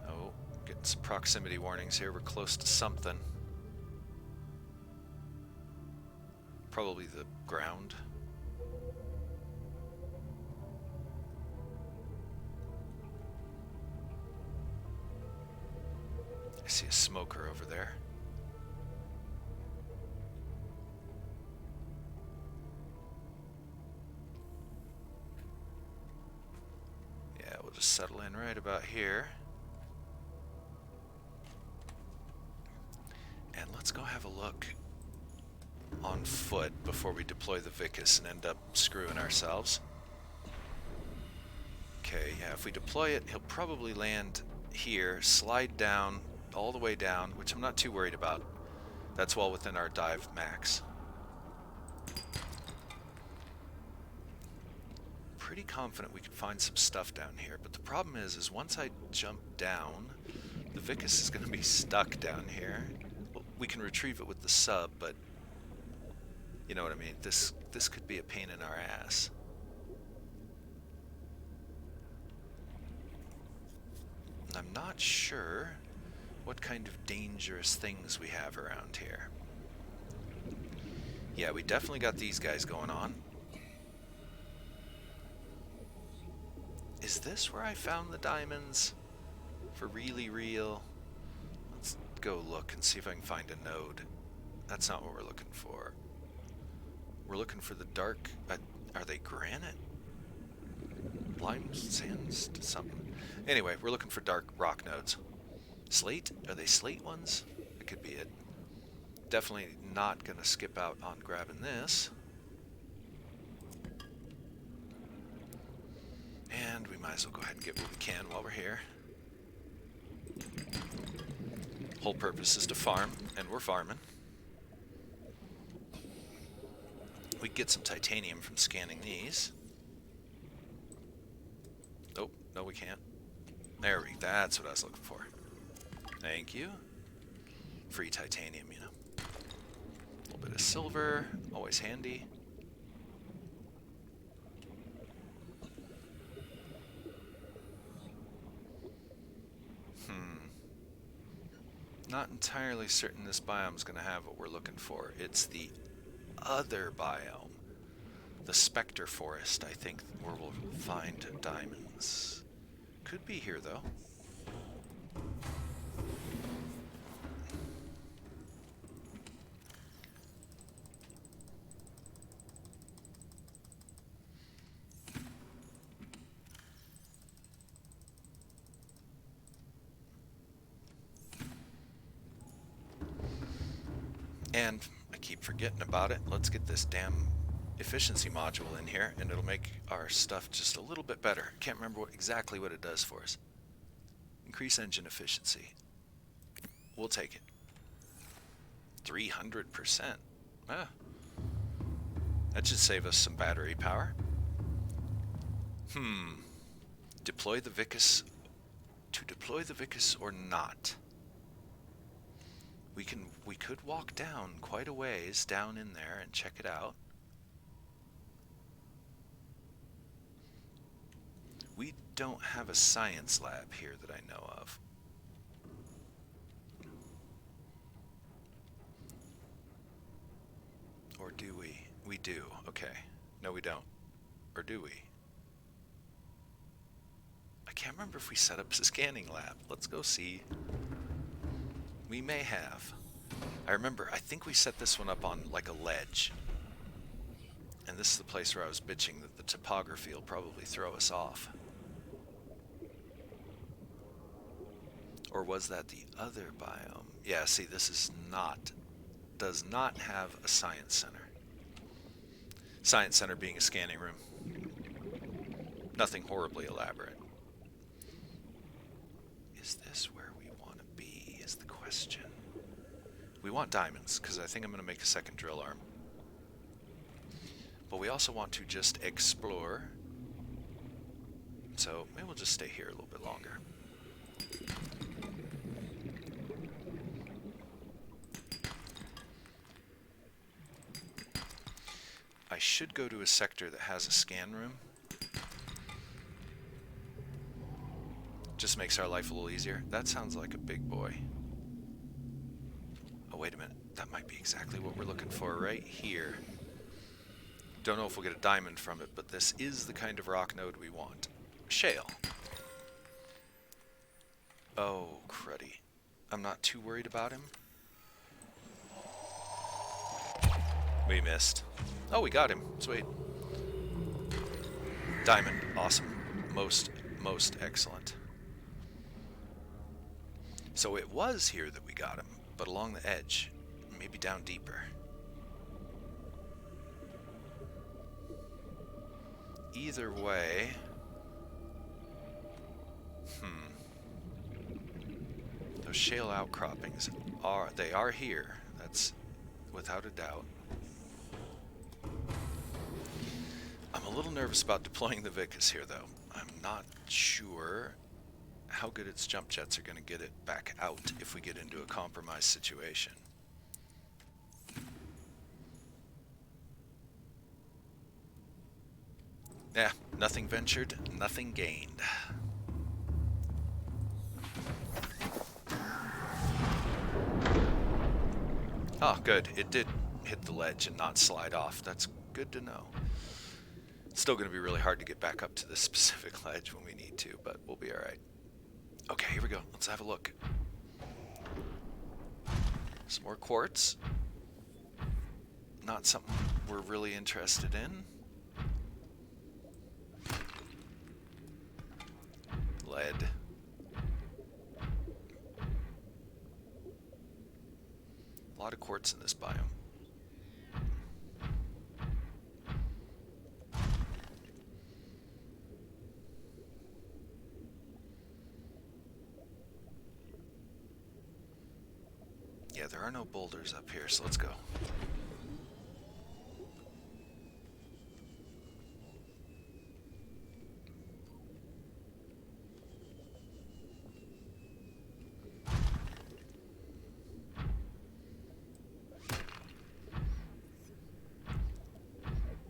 Oh, getting some proximity warnings here. We're close to something. Probably the ground. I see a smoker over there. Yeah, we'll just settle in right about here. And let's go have a look on foot before we deploy the Vicus and end up screwing ourselves. Okay, yeah, if we deploy it, he'll probably land here, slide down, all the way down, which I'm not too worried about. That's well within our dive max. Pretty confident we can find some stuff down here, but the problem is once I jump down, the Vicus is going to be stuck down here. Well, we can retrieve it with the sub, but you know what I mean. This could be a pain in our ass. And I'm not sure what kind of dangerous things we have around here. Yeah, we definitely got these guys going on. Is this where I found the diamonds? For really real? Let's go look and see if I can find a node. That's not what we're looking for. We're looking for the dark... are they granite? Lime sands? Something. Anyway, we're looking for dark rock nodes. Slate? Are they slate ones? That could be it. Definitely not going to skip out on grabbing this. And we might as well go ahead and get what we can while we're here. Whole purpose is to farm, and we're farming. We get some titanium from scanning these. Oh, no we can't. That's what I was looking for. Thank you. Free titanium, you know. A little bit of silver, always handy. Not entirely certain this biome's going to have what we're looking for. It's the other biome. The Spectre Forest, I think, where we'll find diamonds. Could be here, though. And I keep forgetting about it. Let's get this damn efficiency module in here, and it'll make our stuff just a little bit better. Can't remember exactly what it does for us. Increase engine efficiency. We'll take it. 300%. Ah. That should save us some battery power. Deploy the Vicus. To deploy the Vicus or not? We could walk down quite a ways down in there and check it out. We don't have a science lab here that I know of. Or do we? We do. Okay. No, we don't. Or do we? I can't remember if we set up a scanning lab. Let's go see. We may have. I remember, I think we set this one up on like a ledge. And this is the place where I was bitching that the topography will probably throw us off. Or was that the other biome? Yeah, see, this is does not have a science center. Science center being a scanning room. Nothing horribly elaborate. Is this where we want to be, is the question. We want diamonds, because I think I'm going to make a second drill arm. But we also want to just explore So maybe we'll just stay here a little bit longer. I should go to a sector that has a scan room. Just makes our life a little easier. That sounds like a big boy. Oh, wait a minute. That might be exactly what we're looking for right here. Don't know if we'll get a diamond from it, but this is the kind of rock node we want. Shale. Oh, cruddy. I'm not too worried about him. We missed. Oh, we got him. Sweet. Diamond. Awesome. Most excellent. So it was here that we got him, but along the edge. Maybe down deeper. Either way... Those shale outcroppings are here. That's without a doubt. I'm a little nervous about deploying the Vicus here, though. I'm not sure how good its jump jets are going to get it back out if we get into a compromised situation. Yeah, nothing ventured, nothing gained. Oh, good. It did hit the ledge and not slide off. That's good to know. It's still going to be really hard to get back up to this specific ledge when we need to, but we'll be alright. Okay, here we go. Let's have a look. Some more quartz. Not something we're really interested in. Lead. A lot of quartz in this biome. Yeah, there are no boulders up here, so let's go.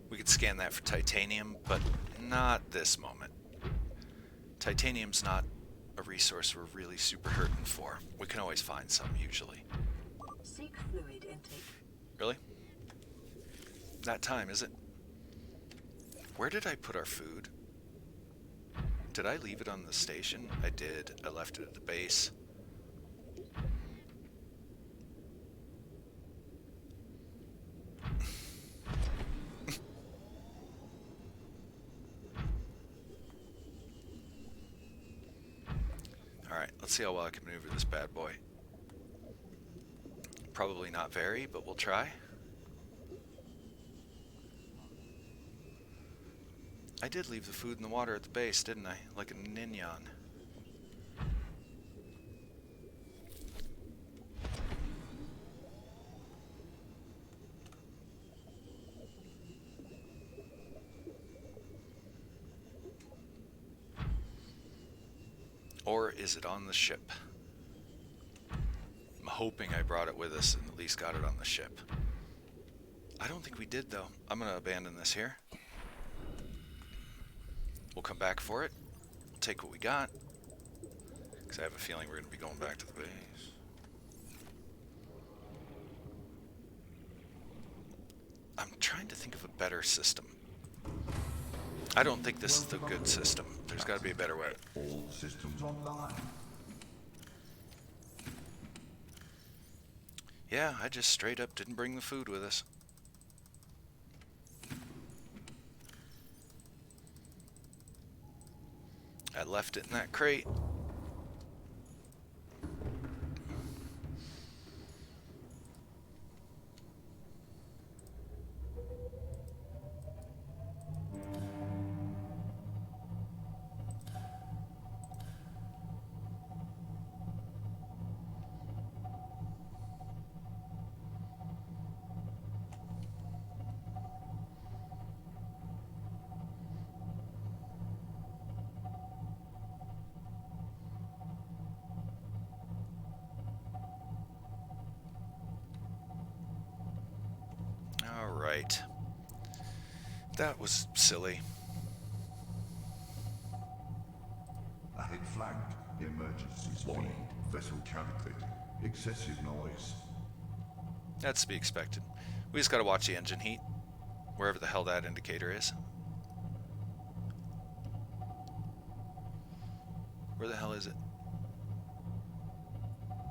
We could scan that for titanium, but not this moment. Titanium's not a resource we're really super hurting for. We can always find some, usually. Seek fluid intake. Really? That time, is it? Where did I put our food? Did I leave it on the station? I did. I left it at the base. Alright, let's see how well I can maneuver this bad boy. Probably not very, but we'll try. I did leave the food in the water at the base, didn't I? Like a ninjan. Or is it on the ship? I'm hoping I brought it with us and at least got it on the ship. I don't think we did, though. I'm going to abandon this here. We'll come back for it. We'll take what we got. Because I have a feeling we're going to be going back to the base. I'm trying to think of a better system. I don't think this is the good system. There's got to be a better way. All systems online. Yeah, I just straight up didn't bring the food with us. I left it in that crate. right. That was silly. Ahead flagged. Emergency speed. Vessel calculating. Excessive noise. That's to be expected. We just gotta watch the engine heat, wherever the hell that indicator is. Where the hell is it?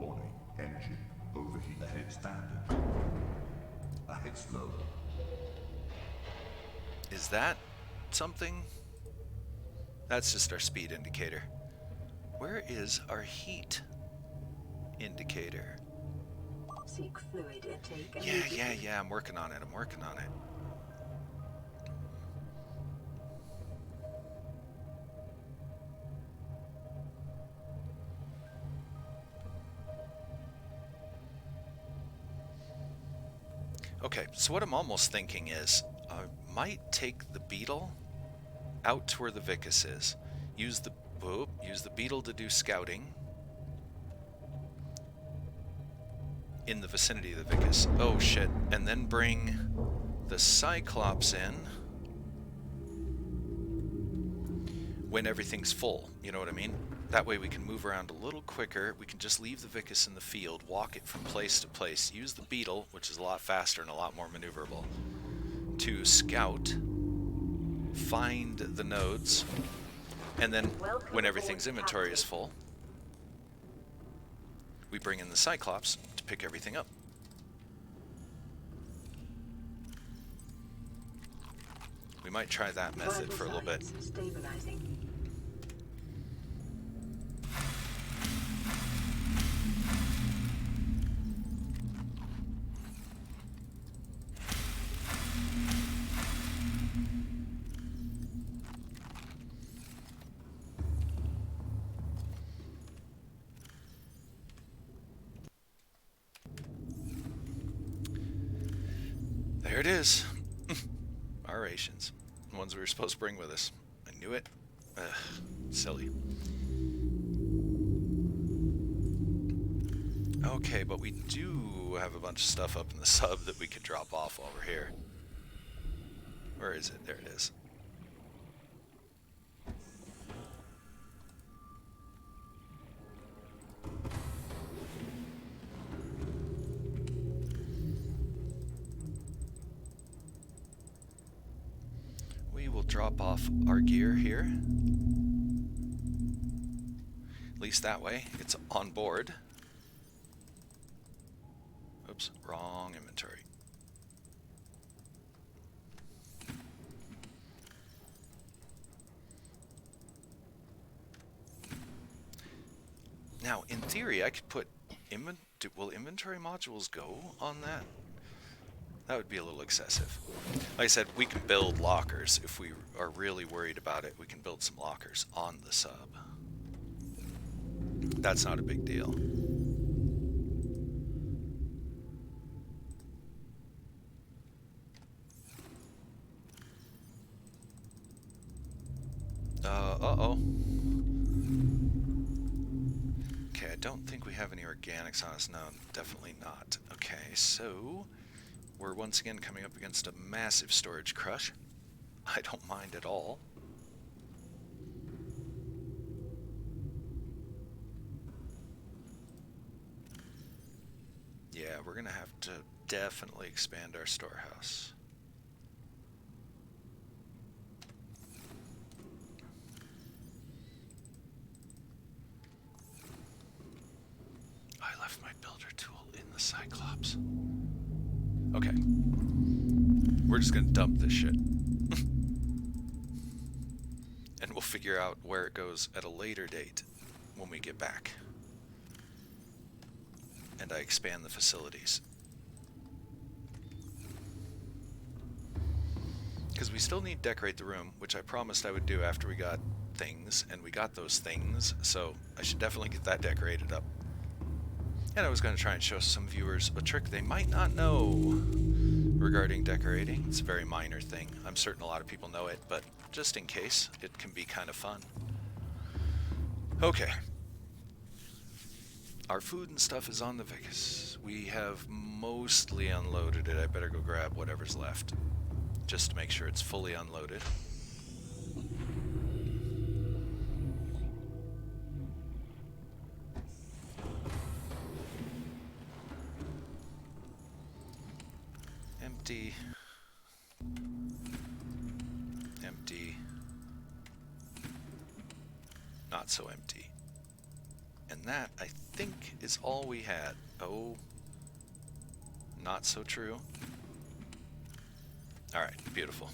Warning. Engine. Overheat. Ahead standard. Ahead slow. Is that something? That's just our speed indicator. Where is our heat indicator? Seek fluid intake Yeah, I'm working on it. Okay, so what I'm almost thinking is I might take the beetle out to where the Vicus is. Use the beetle to do scouting in the vicinity of the Vicus. Oh shit. And then bring the Cyclops in when everything's full. You know what I mean? That way we can move around a little quicker. We can just leave the Vicus in the field, walk it from place to place, use the beetle, which is a lot faster and a lot more maneuverable, to scout, find the nodes, and then when everything's inventory is full, we bring in the Cyclops to pick everything up. We might try that method for a little bit. Stabilizing. There it is. Our rations. The ones we were supposed to bring with us. I knew it. Ugh, silly. Okay, but we do have a bunch of stuff up in the sub that we could drop off while we're here. Where is it? There it is. We will drop off our gear here. At least that way, it's on board. Oops, wrong inventory. Now, in theory, I could put will inventory modules go on that? That would be a little excessive. Like I said, we can build lockers. If we are really worried about it, we can build some lockers on the sub. That's not a big deal. Uh-oh. Okay, I don't think we have any organics on us. No, definitely not. Okay, so we're once again coming up against a massive storage crush. I don't mind at all. Yeah, we're gonna have to definitely expand our storehouse. I left my builder tool in the Cyclops. Okay. We're just gonna dump this shit. And we'll figure out where it goes at a later date when we get back. And I expand the facilities. Because we still need to decorate the room, which I promised I would do after we got things, and we got those things, so I should definitely get that decorated up. And I was going to try and show some viewers a trick they might not know regarding decorating. It's a very minor thing. I'm certain a lot of people know it, but just in case, it can be kind of fun. Okay. Our food and stuff is on the Vicus. We have mostly unloaded it. I better go grab whatever's left, just to make sure it's fully unloaded. Empty. Empty. Not so empty. And that, I think, is all we had. Oh, not so true. Alright, beautiful.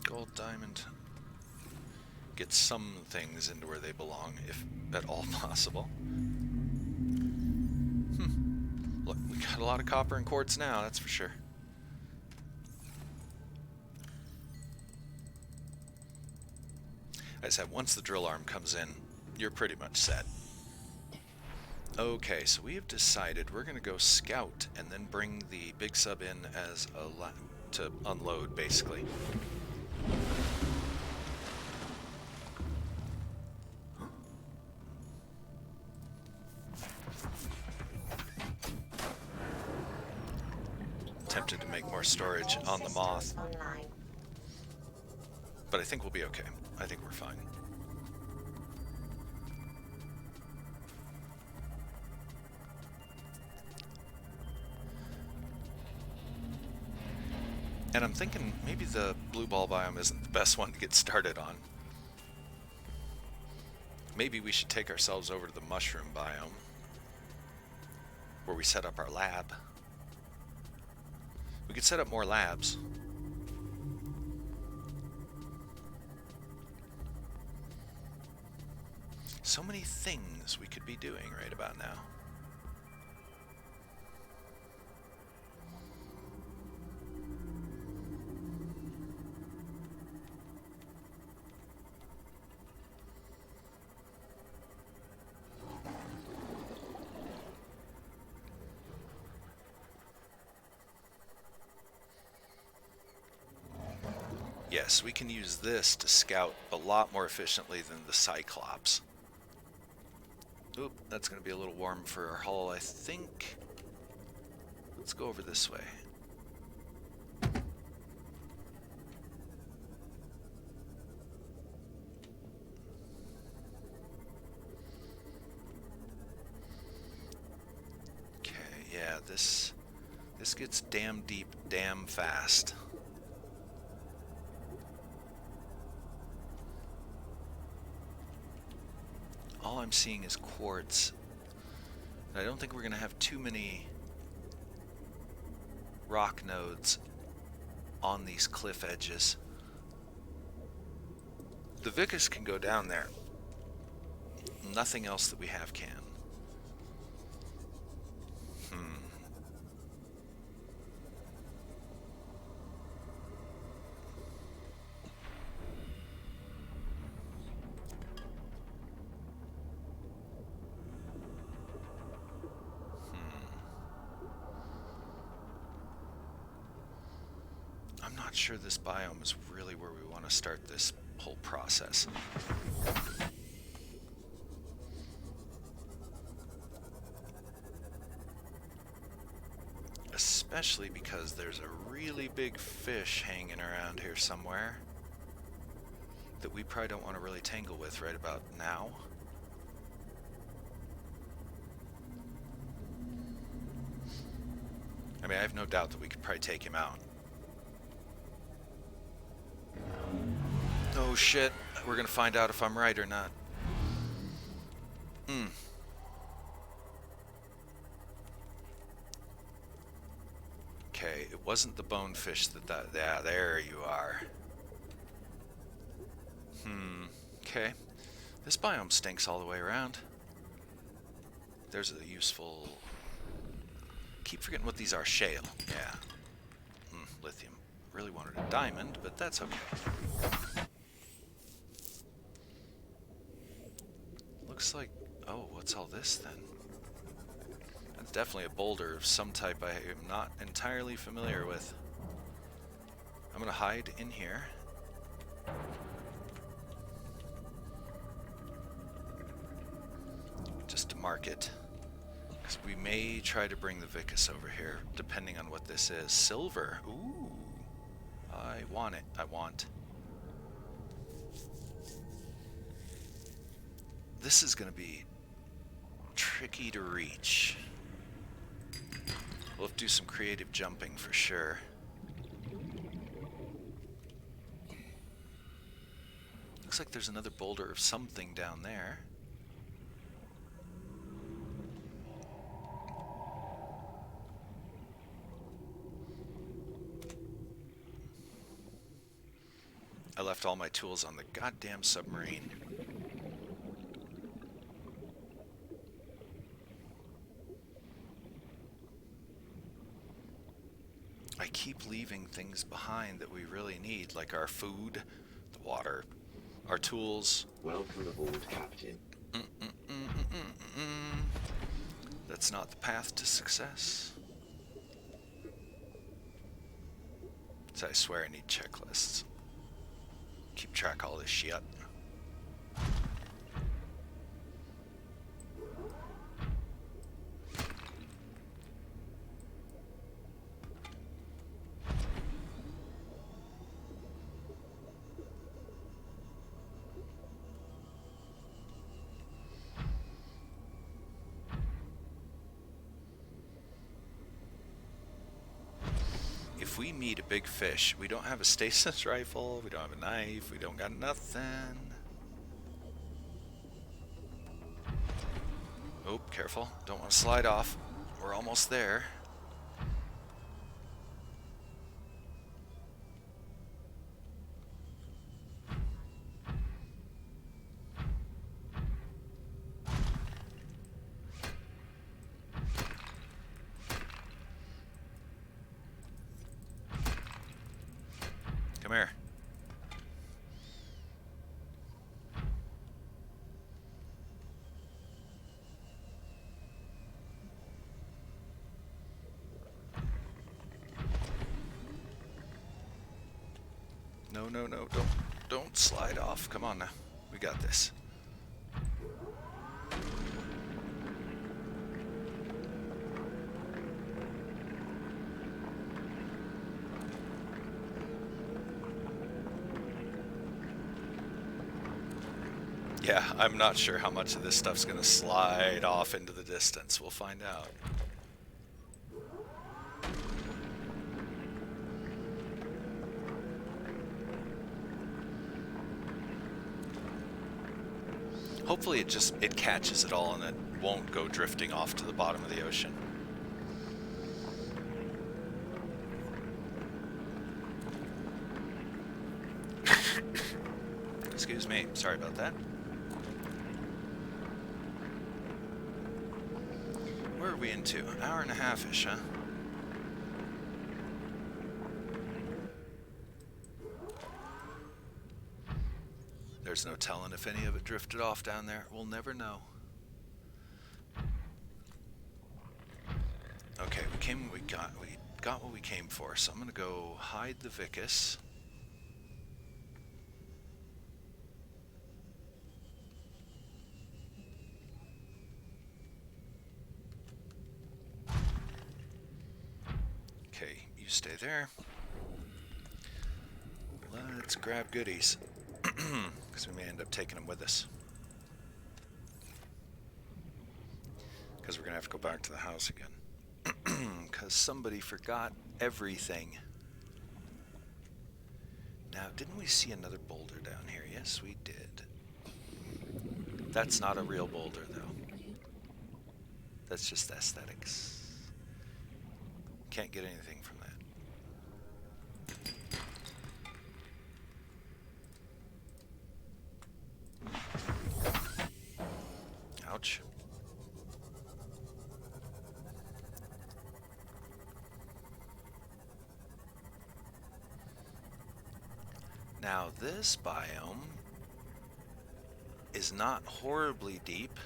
Gold, diamond. Get some things into where they belong, if at all possible. Look, we got a lot of copper and quartz now, that's for sure. As I said, once the drill arm comes in, you're pretty much set. Okay, so we have decided we're going to go scout and then bring the big sub in as a to unload, basically. Tempted to make more storage on the moth, Online. but I think we'll be okay. I think we're fine. And I'm thinking maybe the blue ball biome isn't the best one to get started on. Maybe we should take ourselves over to the mushroom biome, where we set up our lab. We could set up more labs. So many things we could be doing right about now. Yes, we can use this to scout a lot more efficiently than the Cyclops. Oop, that's going to be a little warm for our hull, I think. Let's go over this way. Okay, yeah, this gets damn deep, damn fast. All I'm seeing is quartz. I don't think we're going to have too many rock nodes on these cliff edges. The Vicus can go down there. Nothing else that we have can. I'm not sure this biome is really where we want to start this whole process. Especially because there's a really big fish hanging around here somewhere that we probably don't want to really tangle with right about now. I mean, I have no doubt that we could probably take him out. Oh shit, we're gonna find out if I'm right or not. Okay, it wasn't the bonefish yeah, there you are. Okay. This biome stinks all the way around. There's a useful... Keep forgetting what these are. Shale. Yeah. Lithium. Really wanted a diamond, but that's okay. Looks like... Oh, what's all this then? That's definitely a boulder of some type I am not entirely familiar with. I'm gonna hide in here. Just to mark it. Because we may try to bring the Vicus over here, depending on what this is. Silver. Ooh. I want it. I want. This is going to be tricky to reach. We'll have to do some creative jumping for sure. Looks like there's another boulder of something down there. I left all my tools on the goddamn submarine. I keep leaving things behind that we really need, like our food, the water, our tools. Welcome aboard, Captain. That's not the path to success. So I swear I need checklists. Keep track of all this shit. If we meet a big fish, we don't have a stasis rifle, we don't have a knife, we don't got nothing. Oh, careful. Don't want to slide off. We're almost there. Come here. No, no, no, don't slide off. Come on now. We got this. Yeah, I'm not sure how much of this stuff's gonna slide off into the distance. We'll find out. Hopefully it catches it all and it won't go drifting off to the bottom of the ocean. Excuse me, sorry about that. Where are we into? An hour and a half-ish, huh? There's no telling if any of it drifted off down there. We'll never know. Okay, we got what we came for. So I'm gonna go hide the Vicus. Okay, you stay there. Let's grab goodies. Because we may end up taking them with us. Because we're going to have to go back to the house again. Because somebody forgot everything. Now, didn't we see another boulder down here? Yes, we did. That's not a real boulder, though. That's just aesthetics. Can't get anything from that. Ouch. Now this biome is not horribly deep.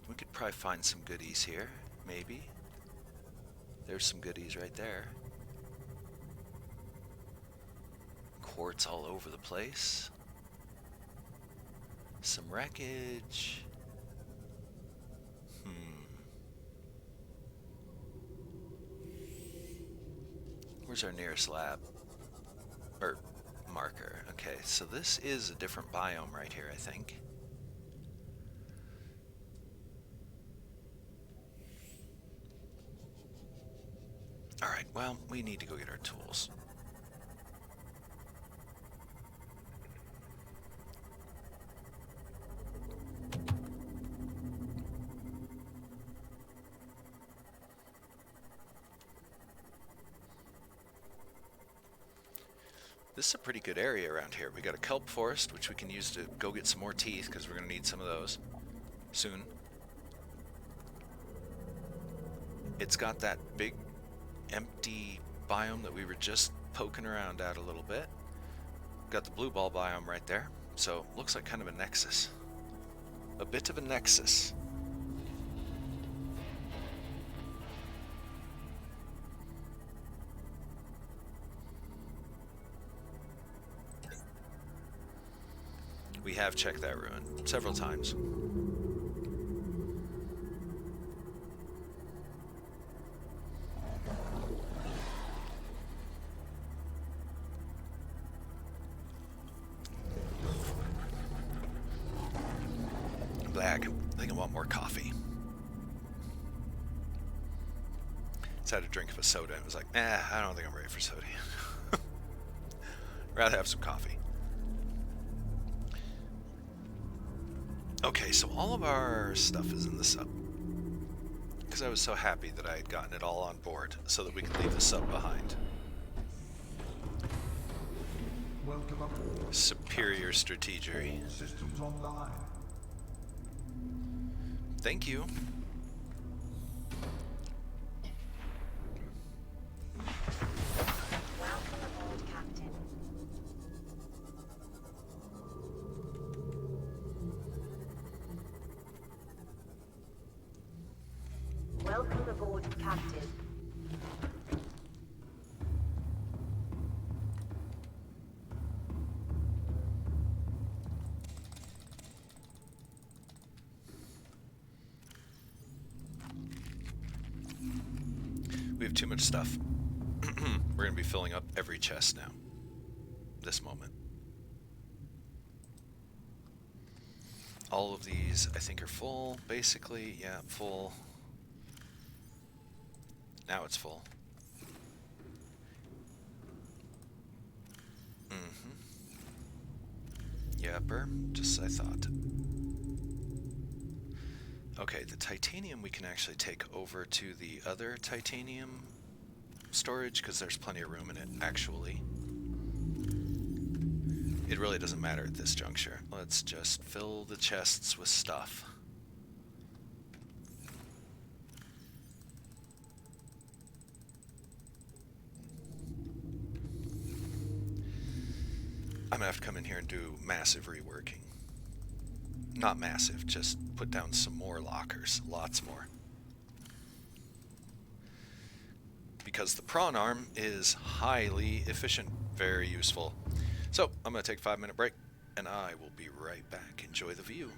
We could probably find some goodies here, maybe. There's some goodies right there. Quartz all over the place. Some wreckage. Where's our nearest lab? Or marker. Okay, so this is a different biome right here, I think. Alright, well, we need to go get our tools. This is a pretty good area around here. We got a kelp forest, which we can use to go get some more teeth, because we're going to need some of those soon. It's got that big empty biome that we were just poking around at a little bit. Got the blue ball biome right there. So looks like kind of a nexus. A bit of a nexus. We have checked that ruin several times. Blag. I think I want more coffee. Just had a drink of a soda and it was like, I don't think I'm ready for soda. Rather have some coffee. Okay, so all of our stuff is in the sub. Because I was so happy that I had gotten it all on board so that we could leave the sub behind. Welcome aboard. Superior strategy. Systems online. Thank you. Welcome aboard, Captain. Welcome aboard, Captain. We have too much stuff. We're going to be filling up every chest now. This moment. All of these, I think, are full, basically. Yeah, full. Now it's full. Yepper, just as I thought. Okay, the titanium we can actually take over to the other titanium storage because there's plenty of room in it, actually. It really doesn't matter at this juncture. Let's just fill the chests with stuff. I'm gonna have to come in here and do massive reworking. Not massive, just put down some more lockers, lots more. Because the prawn arm is highly efficient, very useful. So, I'm gonna take a 5-minute break, and I will be right back. Enjoy the view.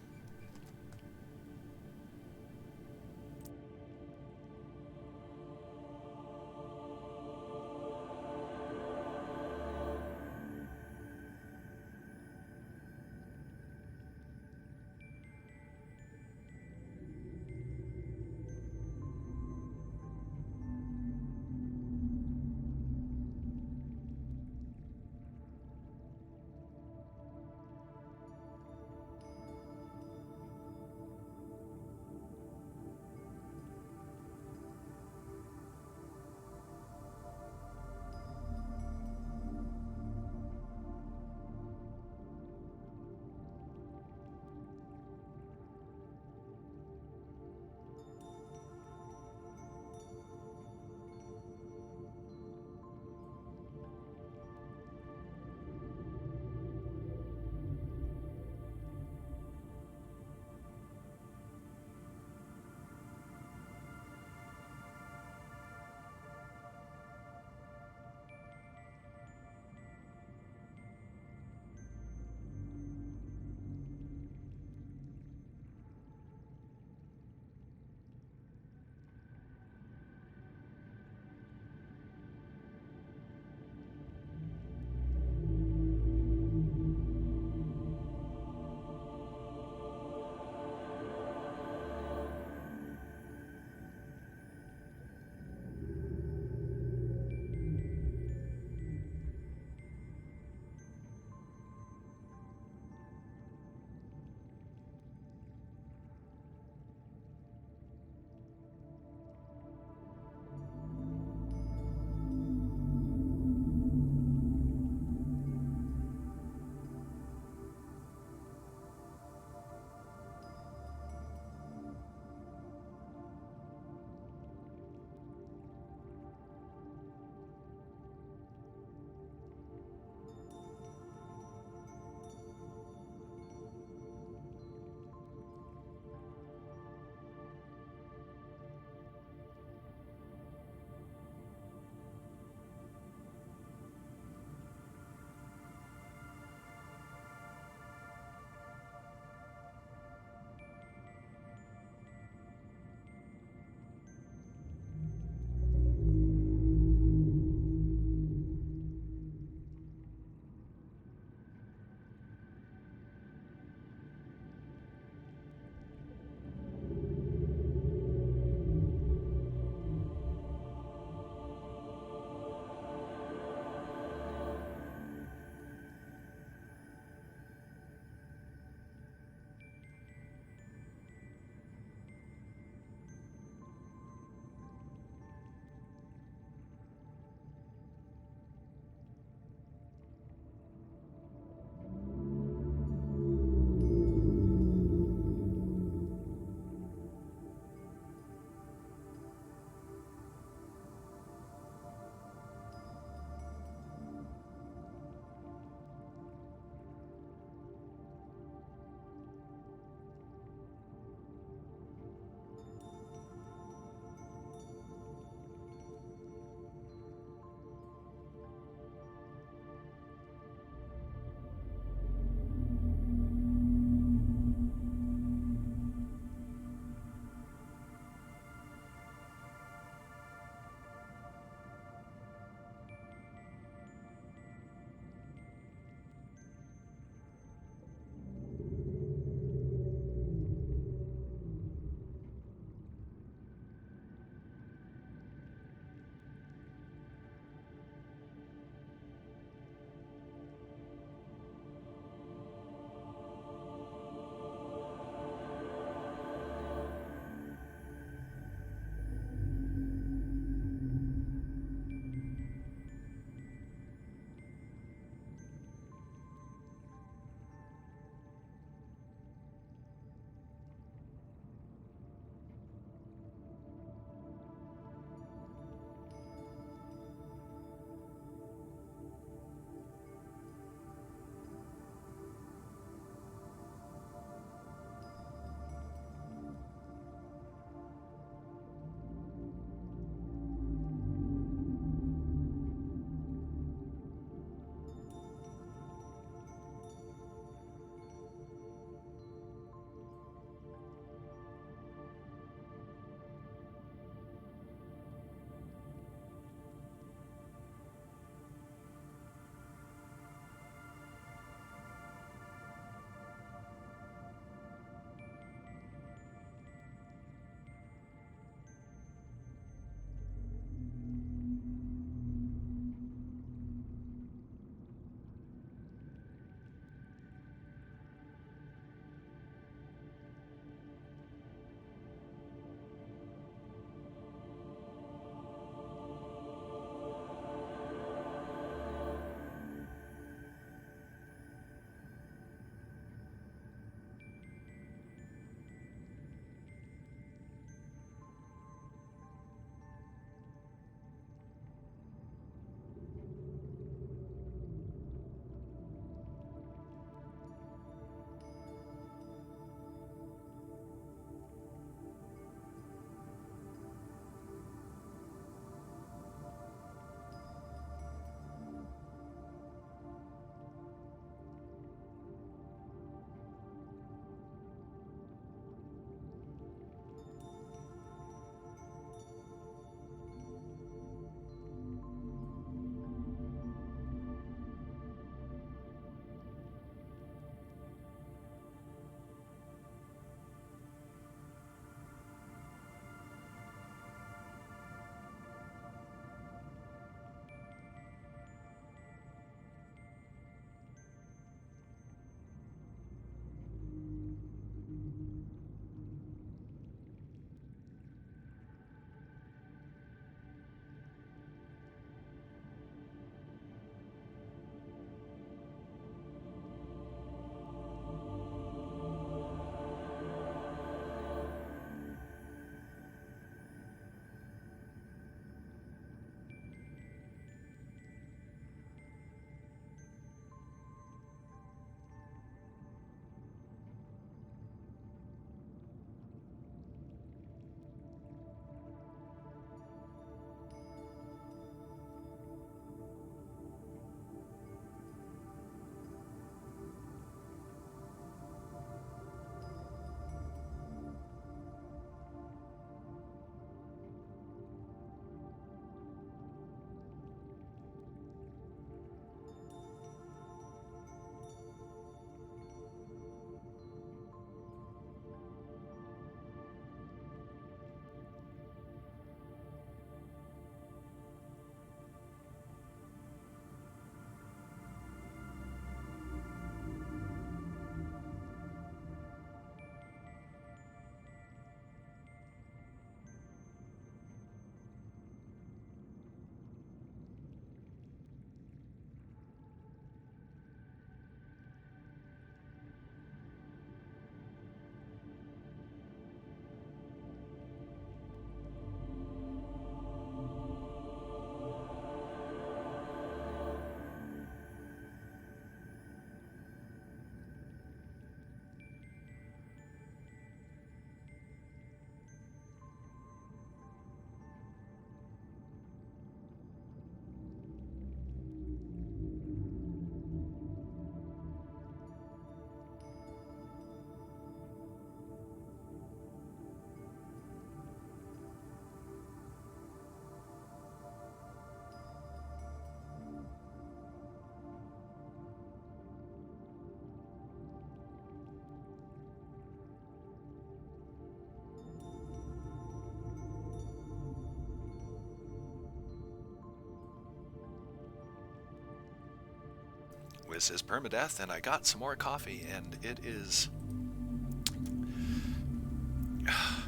This is Permadeath, and I got some more coffee, and it is...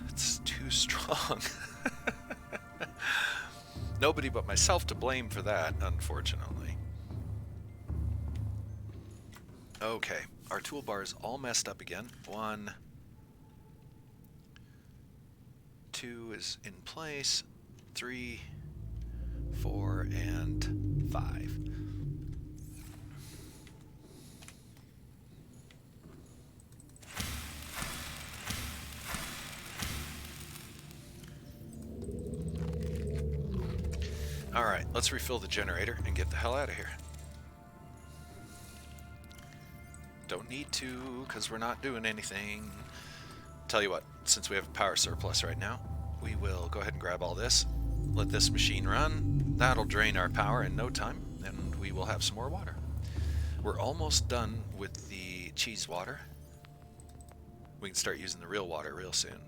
it's too strong. Nobody but myself to blame for that, unfortunately. Okay, our toolbar is all messed up again. 1, 2 is in place. 3, 4, and 5. Alright, let's refill the generator and get the hell out of here. Don't need to, because we're not doing anything. Tell you what, since we have a power surplus right now, we will go ahead and grab all this, let this machine run. That'll drain our power in no time, and we will have some more water. We're almost done with the cheese water. We can start using the real water real soon.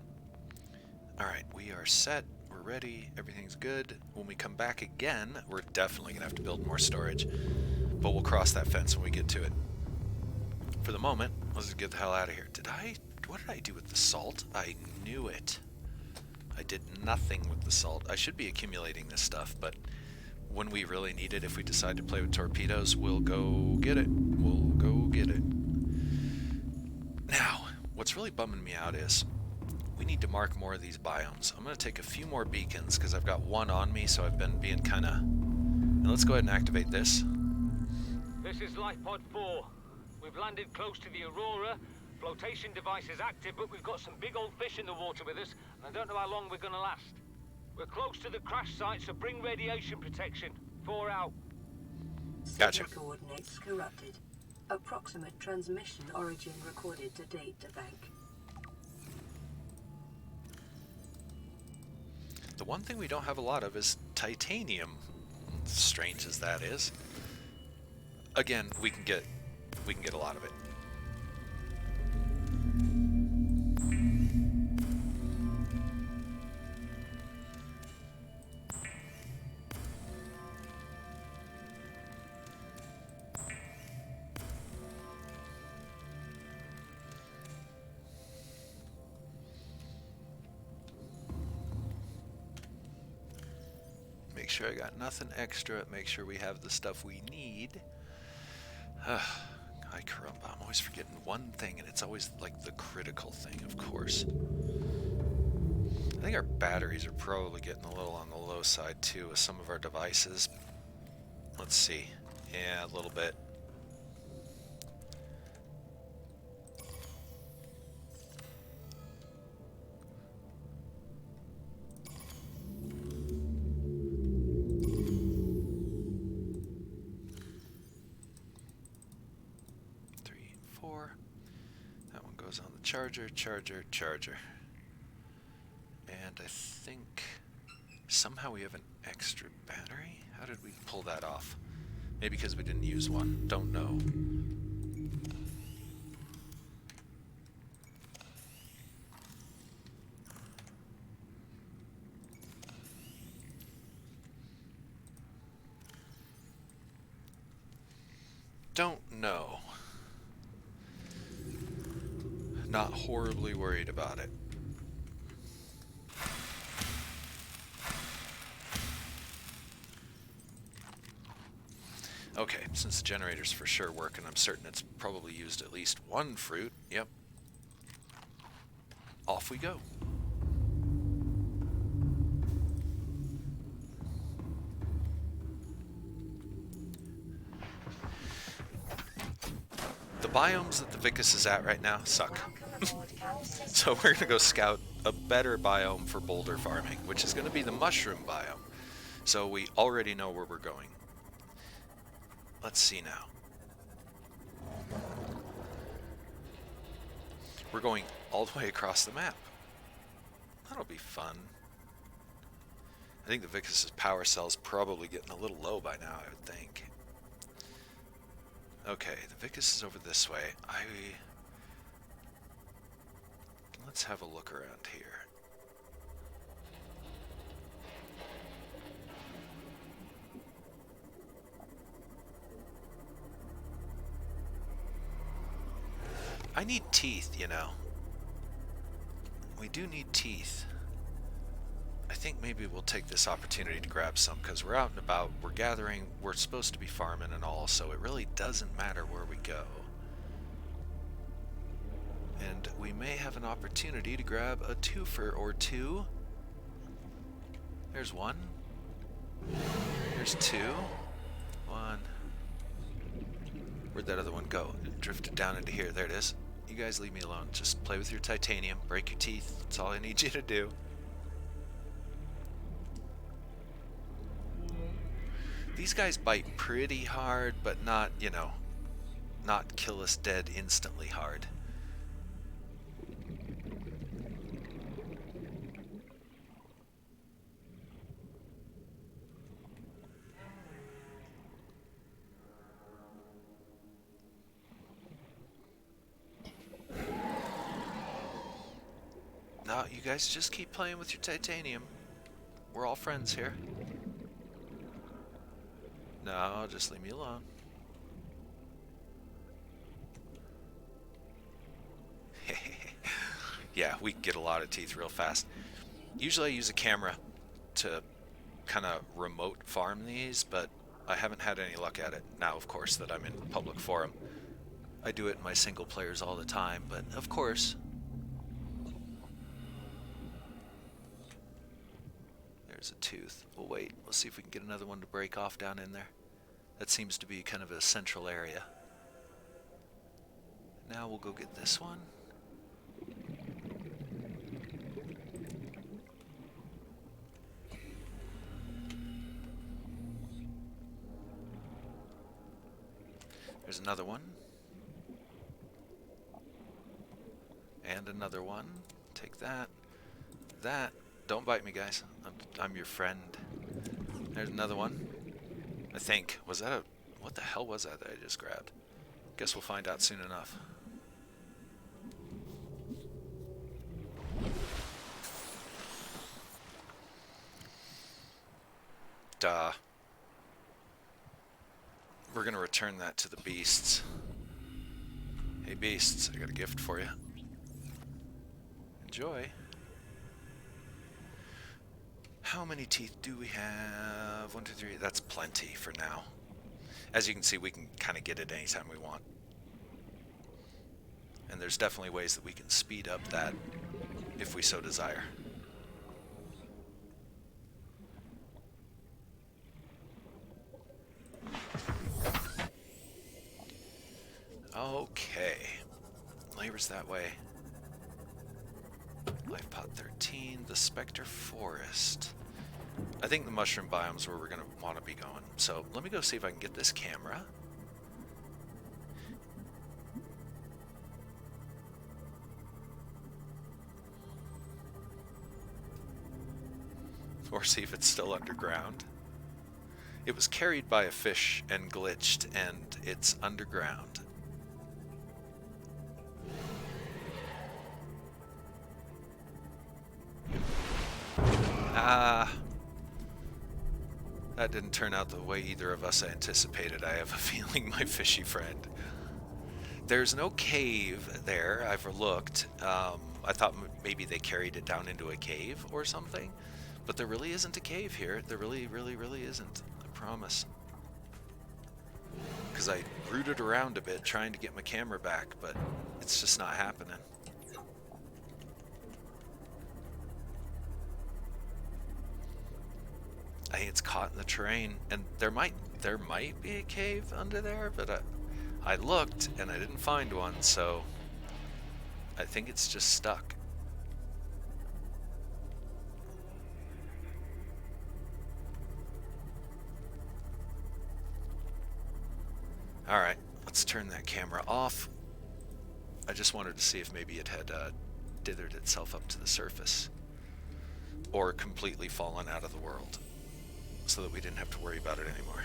Alright, we are set. We're ready. Everything's good. When we come back again, we're definitely going to have to build more storage. But we'll cross that fence when we get to it. For the moment, let's just get the hell out of here. What did I do with the salt? I knew it. I did nothing with the salt. I should be accumulating this stuff, but when we really need it, if we decide to play with torpedoes, we'll go get it. We'll go get it. Now, what's really bumming me out is we need to mark more of these biomes. I'm going to take a few more beacons because I've got one on me, so I've been being kind of... And let's go ahead and activate this. This is LifePod 4. We've landed close to the Aurora. Flotation device is active, but we've got some big old fish in the water with us, and I don't know how long we're going to last. We're close to the crash site, so bring radiation protection. 4 out. Gotcha. Signal coordinates corrupted. Approximate transmission origin recorded to data bank. The one thing we don't have a lot of is titanium. Strange as that is. Again, we can get a lot of it. Make sure I got nothing extra. Make sure we have the stuff we need. I caramba, I'm always forgetting one thing, and it's always like the critical thing, of course. I think our batteries are probably getting a little on the low side too with some of our devices. Let's see. Yeah, a little bit. Charger. And I think somehow we have an extra battery? How did we pull that off? Maybe because we didn't use one. Don't know. Don't know. Not horribly worried about it. Okay, since the generator's for sure working, I'm certain it's probably used at least one fruit. Yep. Off we go. The biomes that the Vicus is at right now suck. So we're going to go scout a better biome for boulder farming, which is going to be the mushroom biome. So we already know where we're going. Let's see now. We're going all the way across the map. That'll be fun. I think the Vicus's power cell's probably getting a little low by now, I would think. Okay, the Vicus is over this way. Let's have a look around here. I need teeth, you know. We do need teeth. I think maybe we'll take this opportunity to grab some, because we're out and about, we're gathering, we're supposed to be farming and all, so it really doesn't matter where we go. And we may have an opportunity to grab a twofer or two. There's one. There's two. One. Where'd that other one go? It drifted down into here. There it is. You guys leave me alone. Just play with your titanium. Break your teeth. That's all I need you to do. These guys bite pretty hard, but not, you know, not kill us dead instantly hard. No, you guys just keep playing with your titanium. We're all friends here. No, just leave me alone. Yeah, we can get a lot of teeth real fast. Usually I use a camera to kind of remote farm these, but I haven't had any luck at it. Now, of course, that I'm in public forum. I do it in my single players all the time, but of course... There's a tooth. We'll wait. We'll see if we can get another one to break off down in there. That seems to be kind of a central area. Now we'll go get this one. There's another one. And another one. Take that. That. Don't bite me, guys. I'm your friend. There's another one. I think. Was that a... What the hell was that I just grabbed? Guess we'll find out soon enough. Duh. We're gonna return that to the beasts. Hey beasts, I got a gift for you. Enjoy. How many teeth do we have? 1, 2, 3. That's plenty for now. As you can see, we can kind of get it anytime we want. And there's definitely ways that we can speed up that if we so desire. Okay. Labor's that way. Life Pod 13, the Spectre Forest. I think the mushroom biome's where we're going to want to be going. So let me go see if I can get this camera. Or see if it's still underground. It was carried by a fish and glitched, and it's underground. That didn't turn out the way either of us anticipated. I have a feeling, my fishy friend. There's no cave there. I've looked. I thought maybe they carried it down into a cave or something. But there really isn't a cave here. There really, really, really isn't. I promise. Because I rooted around a bit trying to get my camera back, but it's just not happening. I think it's caught in the terrain, and there might be a cave under there, but I looked and I didn't find one, so I think it's just stuck. Alright, let's turn that camera off. I just wanted to see if maybe it had dithered itself up to the surface. Or completely fallen out of the world. So that we didn't have to worry about it anymore.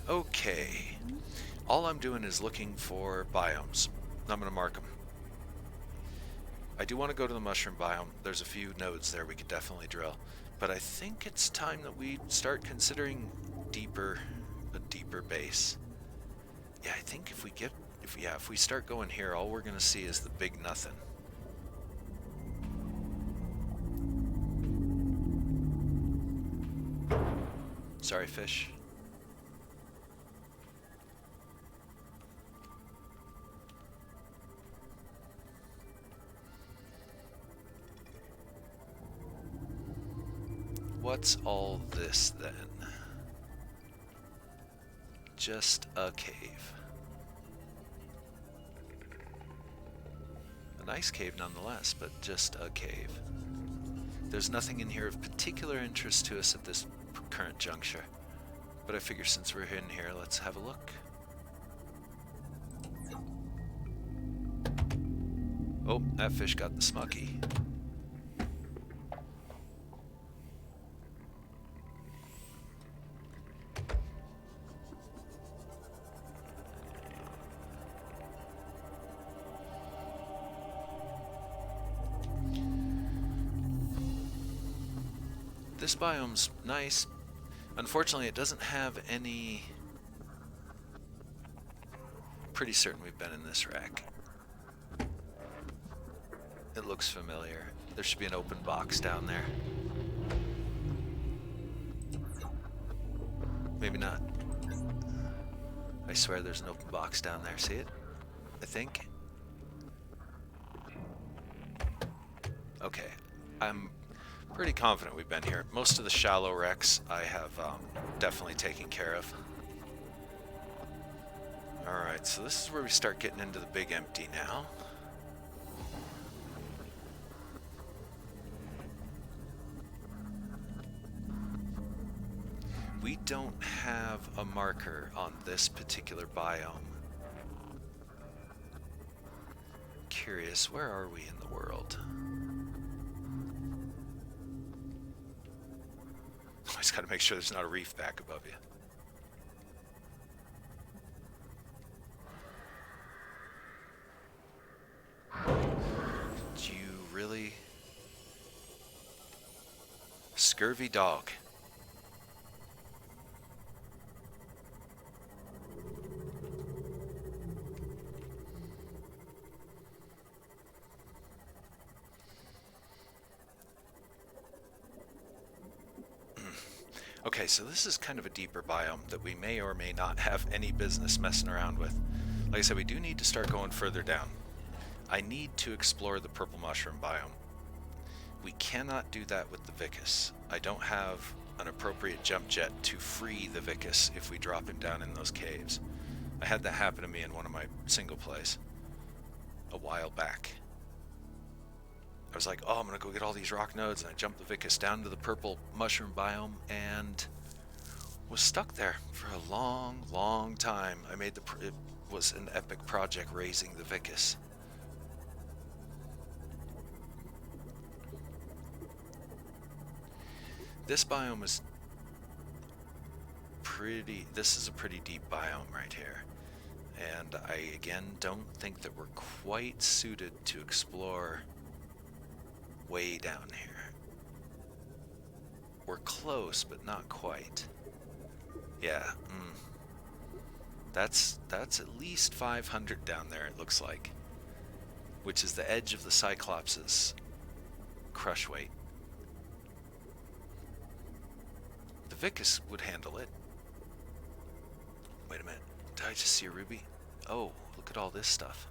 Okay. All I'm doing is looking for biomes. I'm going to mark them. I do want to go to the mushroom biome. There's a few nodes there we could definitely drill. But I think it's time that we start considering a deeper base. Yeah, I think if if we start going here, all we're gonna see is the big nothing. Sorry, fish. What's all this then? Just a cave. A nice cave nonetheless, but just a cave. There's nothing in here of particular interest to us at this current juncture, but I figure since we're in here, let's have a look. Oh, that fish got the smucky. This biome's nice. Unfortunately, it doesn't have any... Pretty certain we've been in this rack. It looks familiar. There should be an open box down there. Maybe not. I swear there's an open box down there. See it? I think. Okay. I'm pretty confident we've been here. Most of the shallow wrecks I have definitely taken care of. Alright, so this is where we start getting into the big empty now. We don't have a marker on this particular biome. Curious, where are we in the world? Always got to make sure there's not a reef back above you. Do you really? Scurvy dog. Okay, so this is kind of a deeper biome that we may or may not have any business messing around with. Like I said, we do need to start going further down. I need to explore the purple mushroom biome. We cannot do that with the Vicus. I don't have an appropriate jump jet to free the Vicus if we drop him down in those caves. I had that happen to me in one of my single plays a while back. I was like, oh, I'm gonna go get all these rock nodes, and I jumped the Vicus down to the purple mushroom biome and was stuck there for a long, long time. It was an epic project raising the Vicus. This biome is this is a pretty deep biome right here. And I, again, don't think that we're quite suited to explore way down here. We're close, but not quite. Yeah, that's at least 500 down there, it looks like. Which is the edge of the Cyclops' crush weight. The Vicus would handle it. Wait a minute, did I just see a ruby? Oh, look at all this stuff.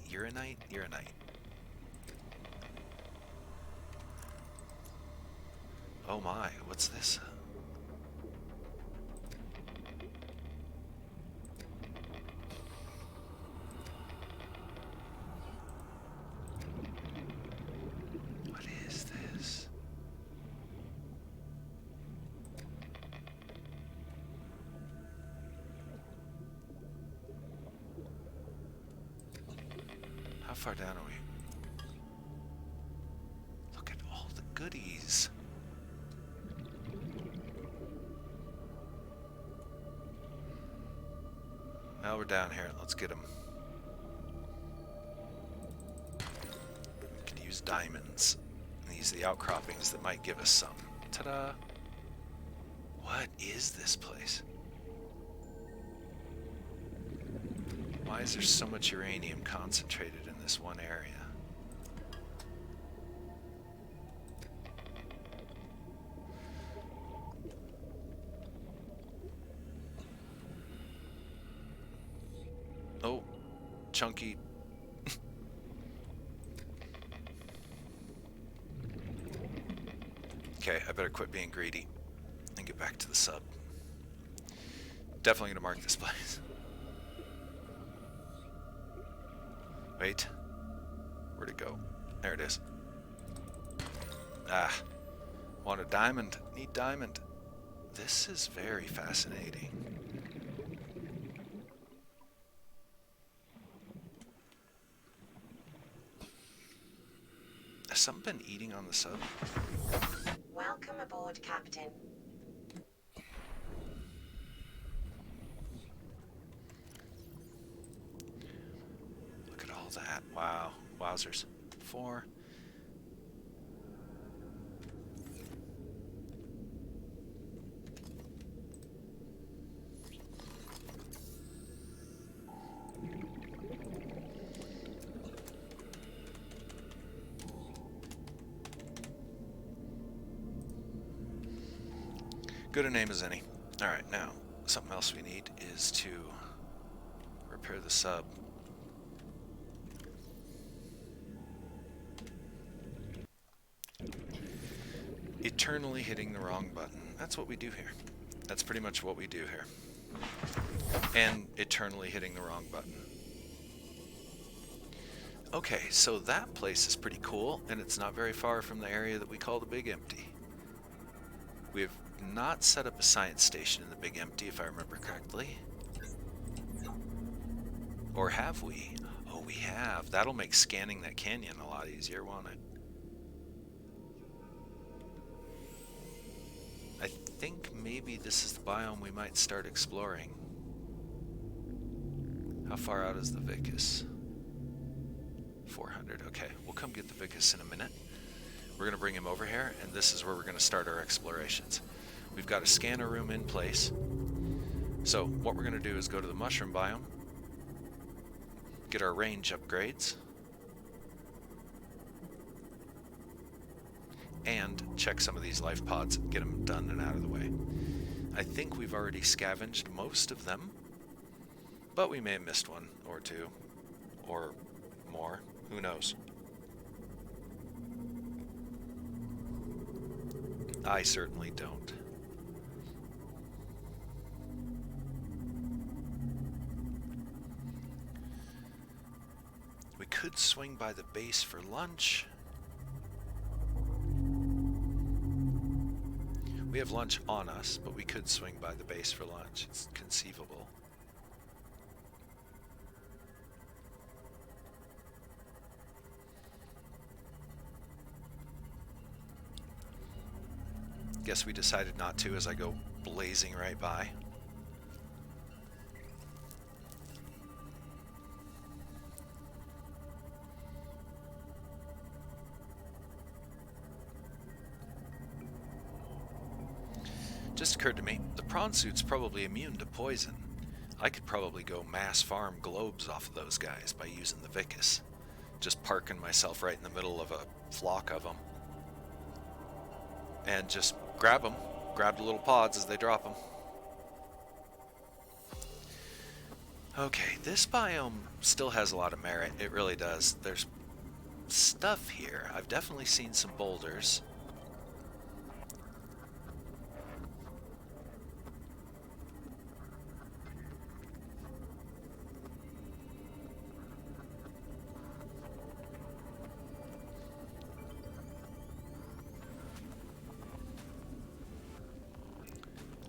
Uranite. Oh my, what's this? What is this? How far down are we? Look at all the goodies. Now we're down here. Let's get them. We can use diamonds. And use the outcroppings that might give us some. Ta-da! What is this place? Why is there so much uranium concentrated in this one area? Oh, chunky. Okay, I better quit being greedy and get back to the sub. Definitely gonna mark this place. Wait. Where'd it go? There it is. Ah. Want a diamond. Need diamond. This is very fascinating. Has something been eating on the sub? Welcome aboard, Captain. Look at all that. Wow. Wowzers. 4. Good a name as any. Alright, now, something else we need is to repair the sub. Eternally hitting the wrong button. That's what we do here. That's pretty much what we do here. And eternally hitting the wrong button. Okay, so that place is pretty cool, and it's not very far from the area that we call the Big Empty. We have not set up a science station in the Big Empty, if I remember correctly. Or have we? Oh, we have. That'll make scanning that canyon a lot easier, won't it? I think maybe this is the biome we might start exploring. How far out is the Vicus? 400. Okay, we'll come get the Vicus in a minute. We're going to bring him over here, and this is where we're going to start our explorations. We've got a scanner room in place. So what we're going to do is go to the mushroom biome, get our range upgrades, and check some of these life pods, get them done and out of the way. I think we've already scavenged most of them, but we may have missed one or two, or more. Who knows? I certainly don't. We could swing by the base for lunch. We have lunch on us, but we could swing by the base for lunch. It's conceivable. Guess we decided not to as I go blazing right by. Just occurred to me, the prawn suit's probably immune to poison. I could probably go mass farm globes off of those guys by using the Vicus. Just parking myself right in the middle of a flock of them. And just grab them. Grab the little pods as they drop them. Okay, this biome still has a lot of merit. It really does. There's stuff here. I've definitely seen some boulders.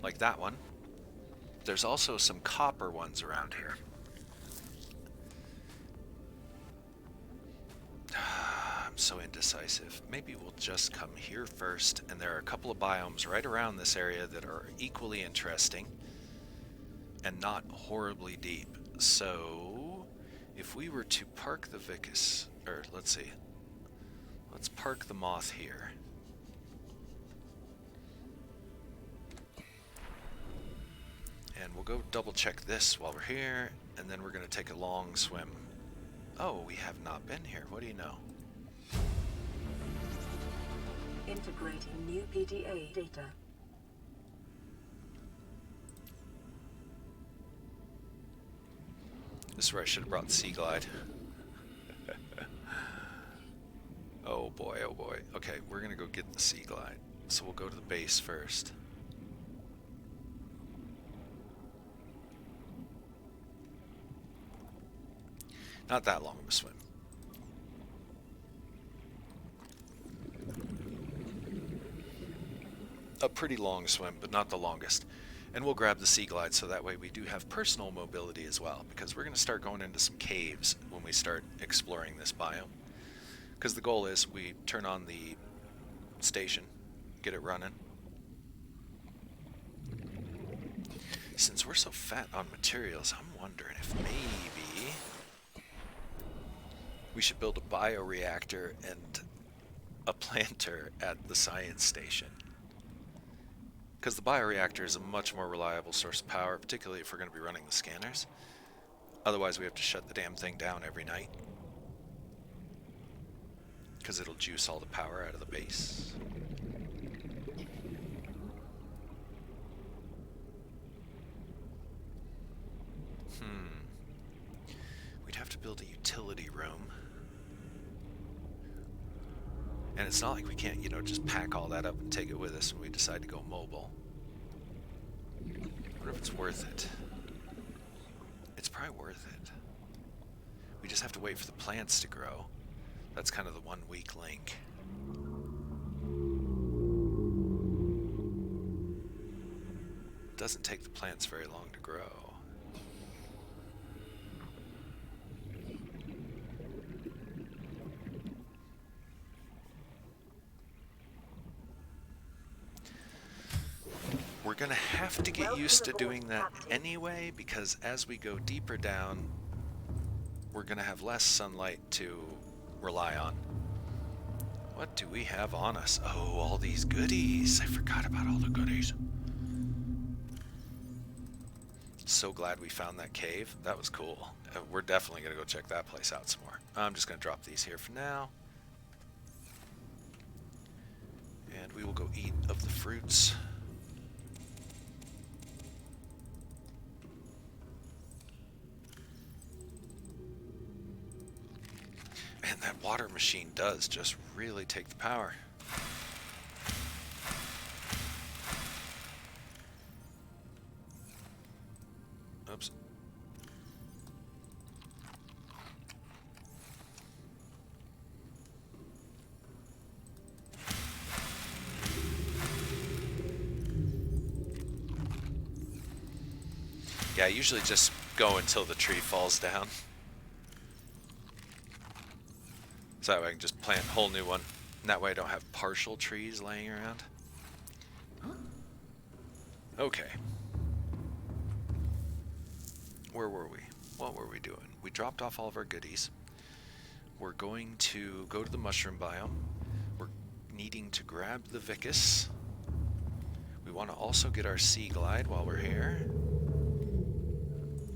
Like that one. There's also some copper ones around here. I'm so indecisive. Maybe we'll just come here first, and there are a couple of biomes right around this area that are equally interesting and not horribly deep. So, if we were to park the Vicus, or let's see, let's park the moth here. And we'll go double check this while we're here, and then we're going to take a long swim. Oh, we have not been here. What do you know? Integrating new PDA data. This is where I should have brought the Sea Glide. Oh boy, oh boy. Okay, we're going to go get the Sea Glide. So we'll go to the base first. Not that long of a swim. A pretty long swim, but not the longest. And we'll grab the Sea Glide so that way we do have personal mobility as well, because we're going to start going into some caves when we start exploring this biome. Because the goal is we turn on the station, get it running. Since we're so fat on materials, I'm wondering if maybe we should build a bioreactor and a planter at the science station. Because the bioreactor is a much more reliable source of power, particularly if we're going to be running the scanners. Otherwise, we have to shut the damn thing down every night. Because it'll juice all the power out of the base. We'd have to build a utility room. And it's not like we can't, just pack all that up and take it with us when we decide to go mobile. I wonder if it's worth it. It's probably worth it. We just have to wait for the plants to grow. That's kind of the one weak link. It doesn't take the plants very long to grow. We're going to have to get used to doing that anyway, because as we go deeper down, we're going to have less sunlight to rely on. What do we have on us? Oh, all these goodies. I forgot about all the goodies. So glad we found that cave. That was cool. We're definitely going to go check that place out some more. I'm just going to drop these here for now. And we will go eat of the fruits. And that water machine does just really take the power. Oops. Yeah, I usually just go until the tree falls down. So that way I can just plant a whole new one. And that way I don't have partial trees laying around. Okay. Where were we? What were we doing? We dropped off all of our goodies. We're going to go to the mushroom biome. We're needing to grab the Vicus. We want to also get our Sea Glide while we're here.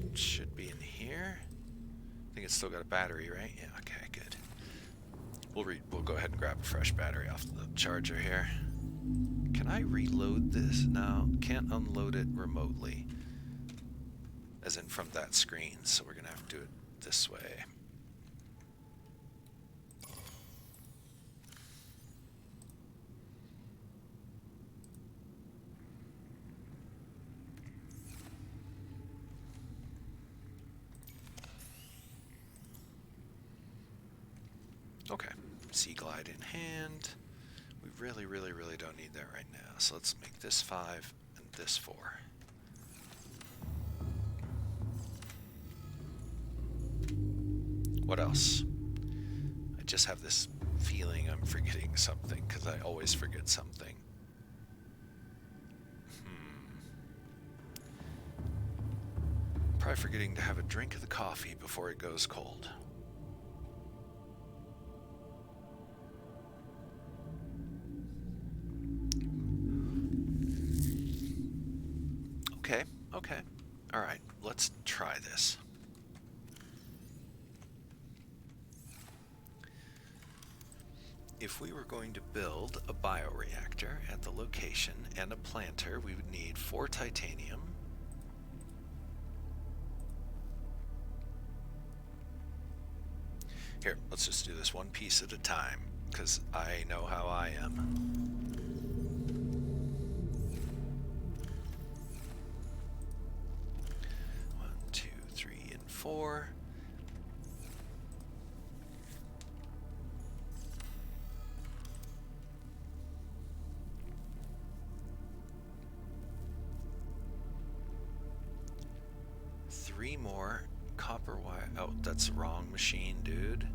It should be in here. I think it's still got a battery, right? Yeah, okay, good. We'll go ahead and grab a fresh battery off the charger here. Can I reload this? No, can't unload it remotely. As in from that screen, so we're gonna have to do it this way. Okay, Sea Glide in hand. We really, really, really don't need that right now. So let's make this 5 and this 4. What else? I just have this feeling I'm forgetting something, because I always forget something. Probably forgetting to have a drink of the coffee before it goes cold. Okay. Alright, let's try this. If we were going to build a bioreactor at the location and a planter, we would need 4 titanium. Here, let's just do this one piece at a time, because I know how I am. 1, 2, 3, and 4. Three more copper wire. Oh, that's the wrong machine, dude.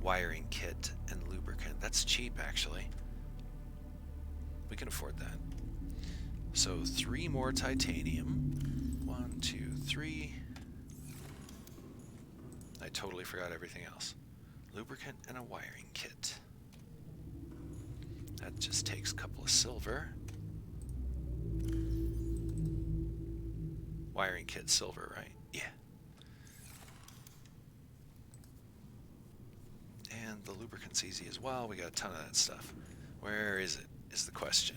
Wiring kit and lubricant. That's cheap, actually. We can afford that. So 3 more titanium. 1, 2, 3. I totally forgot everything else. Lubricant and a wiring kit. That just takes a couple of silver. Wiring kit silver, right? Yeah. And the lubricant's easy as well. We got a ton of that stuff. Where is it, is the question.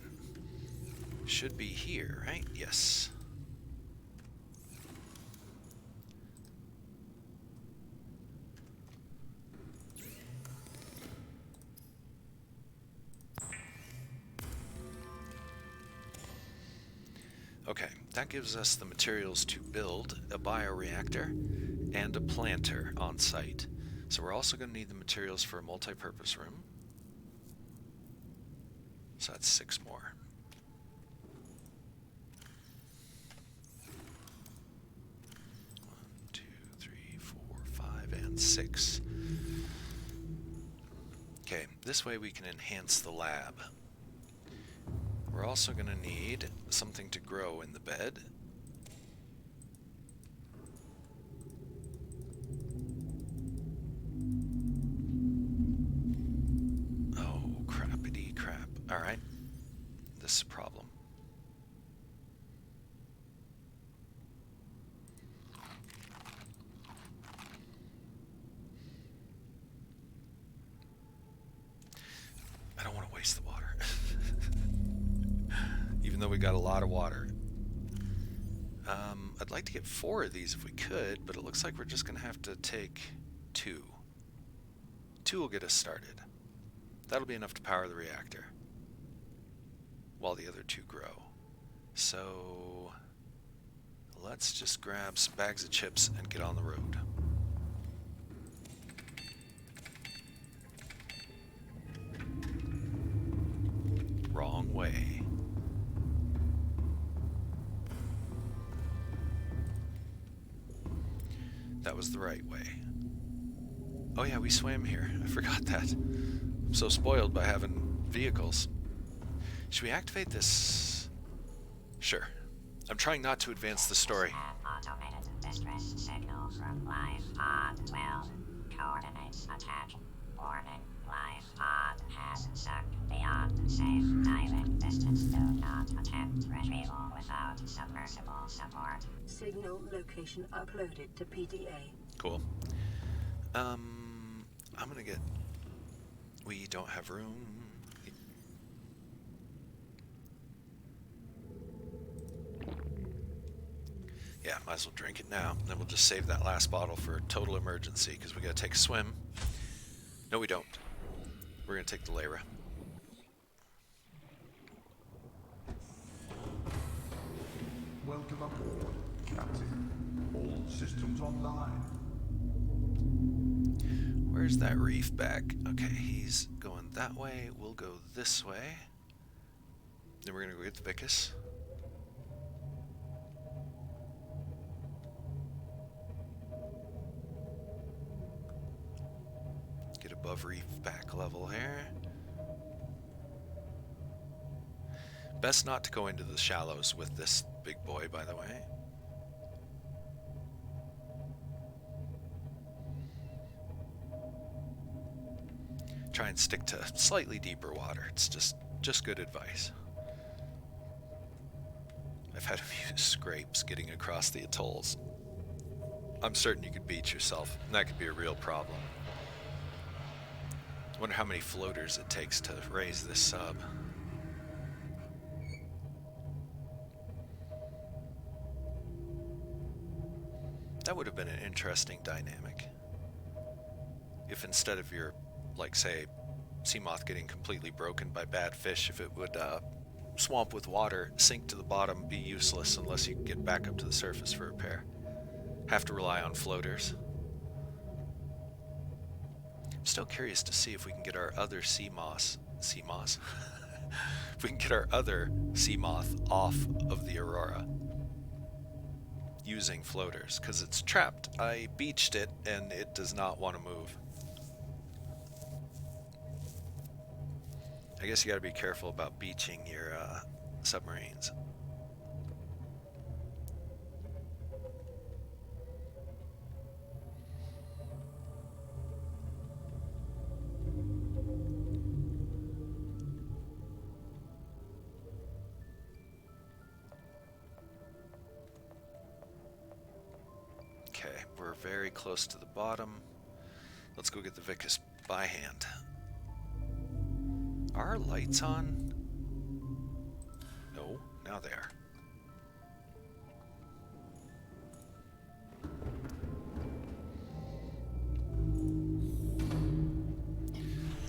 Should be here, right? Yes. Okay, that gives us the materials to build a bioreactor and a planter on site. So we're also going to need the materials for a multi-purpose room. So that's 6 more. One, 2, 3, 4, 5, and 6. Okay, this way we can enhance the lab. We're also going to need something to grow in the bed. Oh, crappity crap. Alright. This is a problem. I don't want to waste the water. Even though we got a lot of water. I'd like to get 4 of these if we could, but it looks like we're just going to have to take 2. 2 will get us started. That'll be enough to power the reactor, while the other 2 grow. So let's just grab some bags of chips and get on the road. Wrong way. That was the right way. Oh yeah, we swam here. I forgot that. I'm so spoiled by having vehicles. Should we activate this? Sure. I'm trying not to advance the story. Automated distress signal from life pod 12. Coordinates attached. Warning. Life pod has sunk beyond safe diving distance. Do not attempt retrieval without submersible support. Signal location uploaded to PDA. Cool. I'm gonna get... We don't have room. Yeah, might as well drink it now. Then we'll just save that last bottle for a total emergency, because we gotta take a swim. No, we don't. We're gonna take the Lyra. Welcome aboard, Captain. All systems online. Where's that reef back? Okay, he's going that way. We'll go this way. Then we're gonna go get the Vicus. Get above reef back level here. Best not to go into the shallows with this big boy, by the way. Try and stick to slightly deeper water. It's just good advice. I've had a few scrapes getting across the atolls. I'm certain you could beach yourself, and that could be a real problem. I wonder how many floaters it takes to raise this sub. That would have been an interesting dynamic. If instead of your, like, say, sea moth getting completely broken by bad fish, if it would swamp with water, sink to the bottom, be useless unless you get back up to the surface for repair. Have to rely on floaters. I'm still curious to see if we can get our other sea moth, if we can get our other sea moth off of the Aurora using floaters, because it's trapped. I beached it and it does not want to move. I guess you gotta be careful about beaching your submarines. Okay, we're very close to the bottom. Let's go get the Vicus by hand. Are our lights on? No, now they are.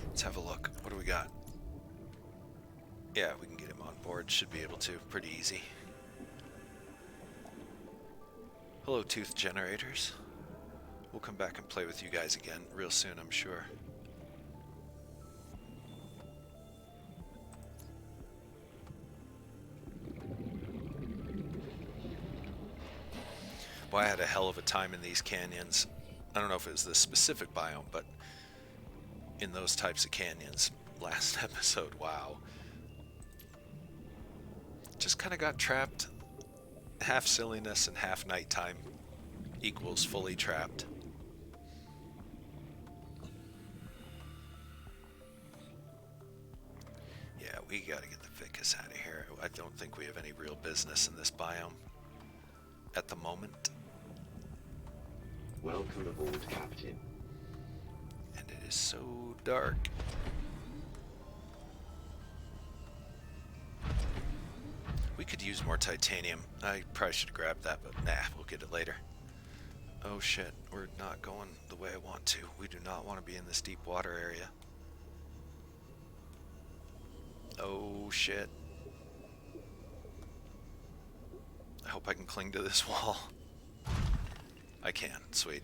Let's have a look. What do we got? Yeah, we can get him on board. Should be able to. Pretty easy. Hello, tooth generators. We'll come back and play with you guys again real soon, I'm sure. Well, I had a hell of a time in these canyons. I don't know if it was this specific biome, but in those types of canyons last episode, wow. Just kind of got trapped. Half silliness and half nighttime equals fully trapped. Yeah, we gotta get the Vicus out of here. I don't think we have any real business in this biome at the moment. Welcome aboard, Captain. And it is so dark. We could use more titanium. I probably should have grabbed that, but nah, we'll get it later. Oh shit, we're not going the way I want to. We do not want to be in this deep water area. Oh shit. I hope I can cling to this wall. I can, sweet.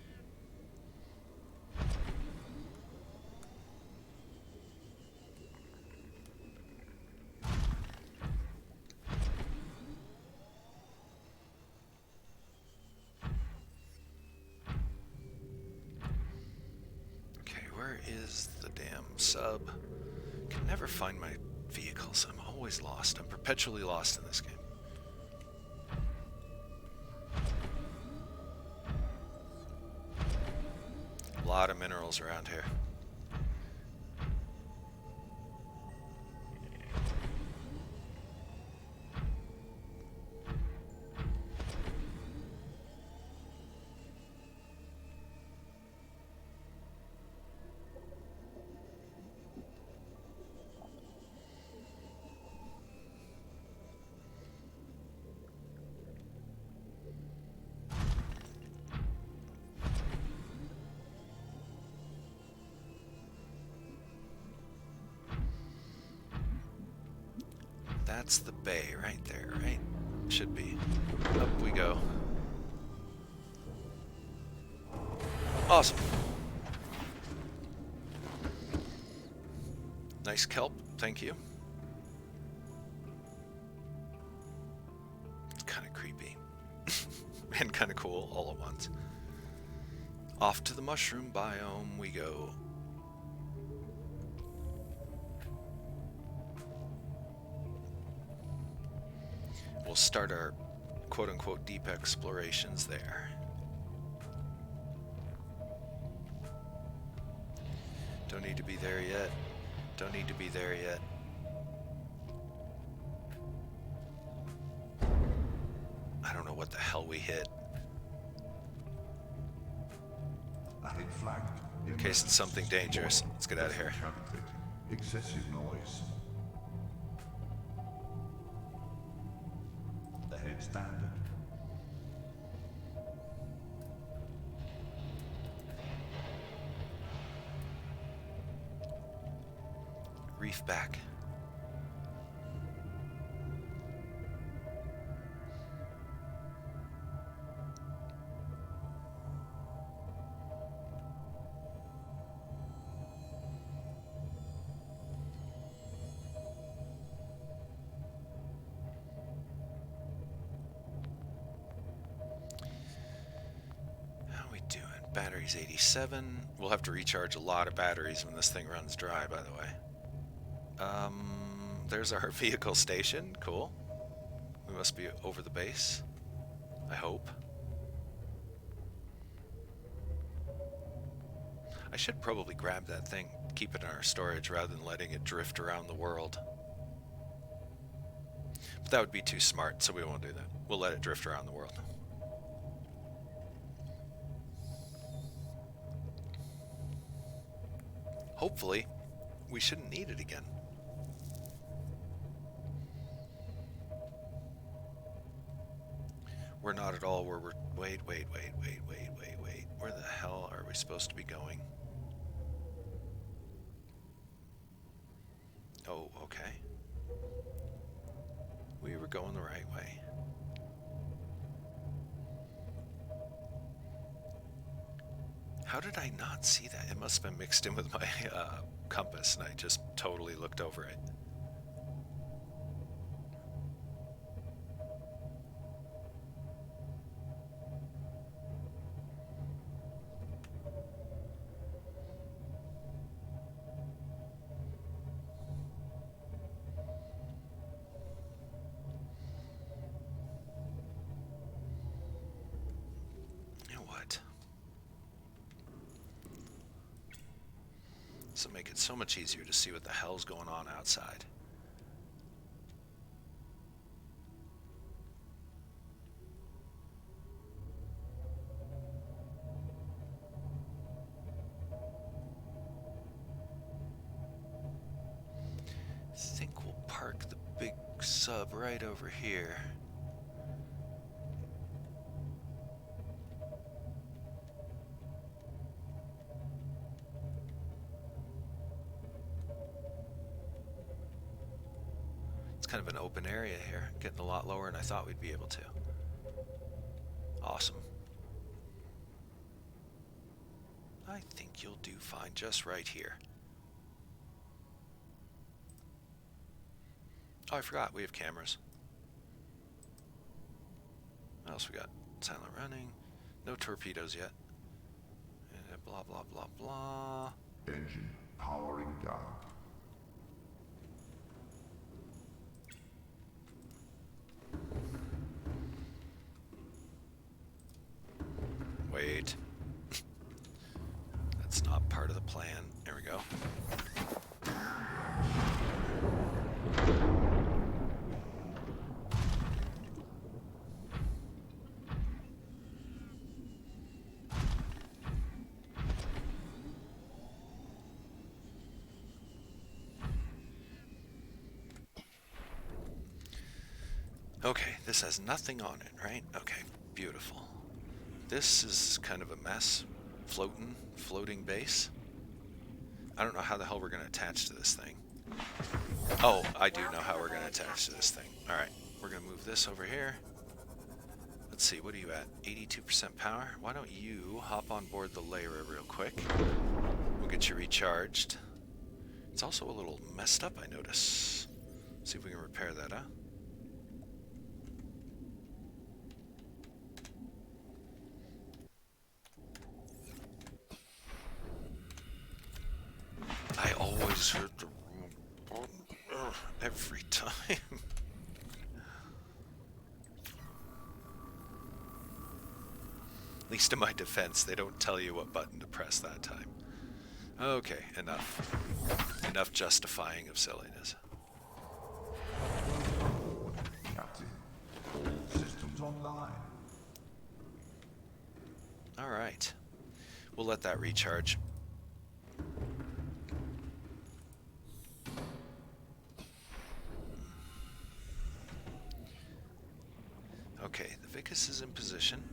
Okay, where is the damn sub? Can never find my vehicles. I'm always lost. I'm perpetually lost in this game. A lot of minerals around here. That's the bay right there, right? Should be. Up we go. Awesome. Nice kelp, thank you. It's kind of creepy. And kind of cool all at once. Off to the mushroom biome we go. We'll start our quote-unquote deep explorations there. Don't need to be there yet. Don't need to be there yet. what the hell we hit. Ahead flag. In case it's something dangerous. Let's get out of here. Excessive noise. Ahead standard. Reef back. Battery's 87. We'll have to recharge a lot of batteries when this thing runs dry, by the way. There's our vehicle station. Cool. We must be over the base. I hope. I should probably grab that thing, keep it in our storage rather than letting it drift around the world. But that would be too smart, so we won't do that. We'll let it drift around the world. Hopefully, we shouldn't need it again. We're not at all where we're... Wait. Where the hell are we supposed to be going? Oh, okay. We were going the right way. How did I not see that? It must have been mixed in with my compass, and I just totally looked over it. This will make it so much easier to see what the hell's going on outside. I think we'll park the big sub right over here. Kind of an open area here, getting a lot lower than I thought we'd be able to. Awesome. I think you'll do fine just right here. Oh, I forgot, we have cameras. What else we got? Silent running. No torpedoes yet. Blah, blah, blah, blah. Engine powering down. Wait. That's not part of the plan. There we go. Okay, this has nothing on it, right? Okay, beautiful. This is kind of a mess. Floating base. I don't know how the hell we're going to attach to this thing. Oh, I do know how we're going to attach to this thing. Alright, we're going to move this over here. Let's see, what are you at? 82% power? Why don't you hop on board the Lyra real quick. We'll get you recharged. It's also a little messed up, I notice. See if we can repair that, huh? I always hit the wrong button every time. At least in my defense, they don't tell you what button to press that time. Okay, enough. Enough justifying of silliness. Captain, all systems online. We'll let that recharge. Okay, the Vicus is in position.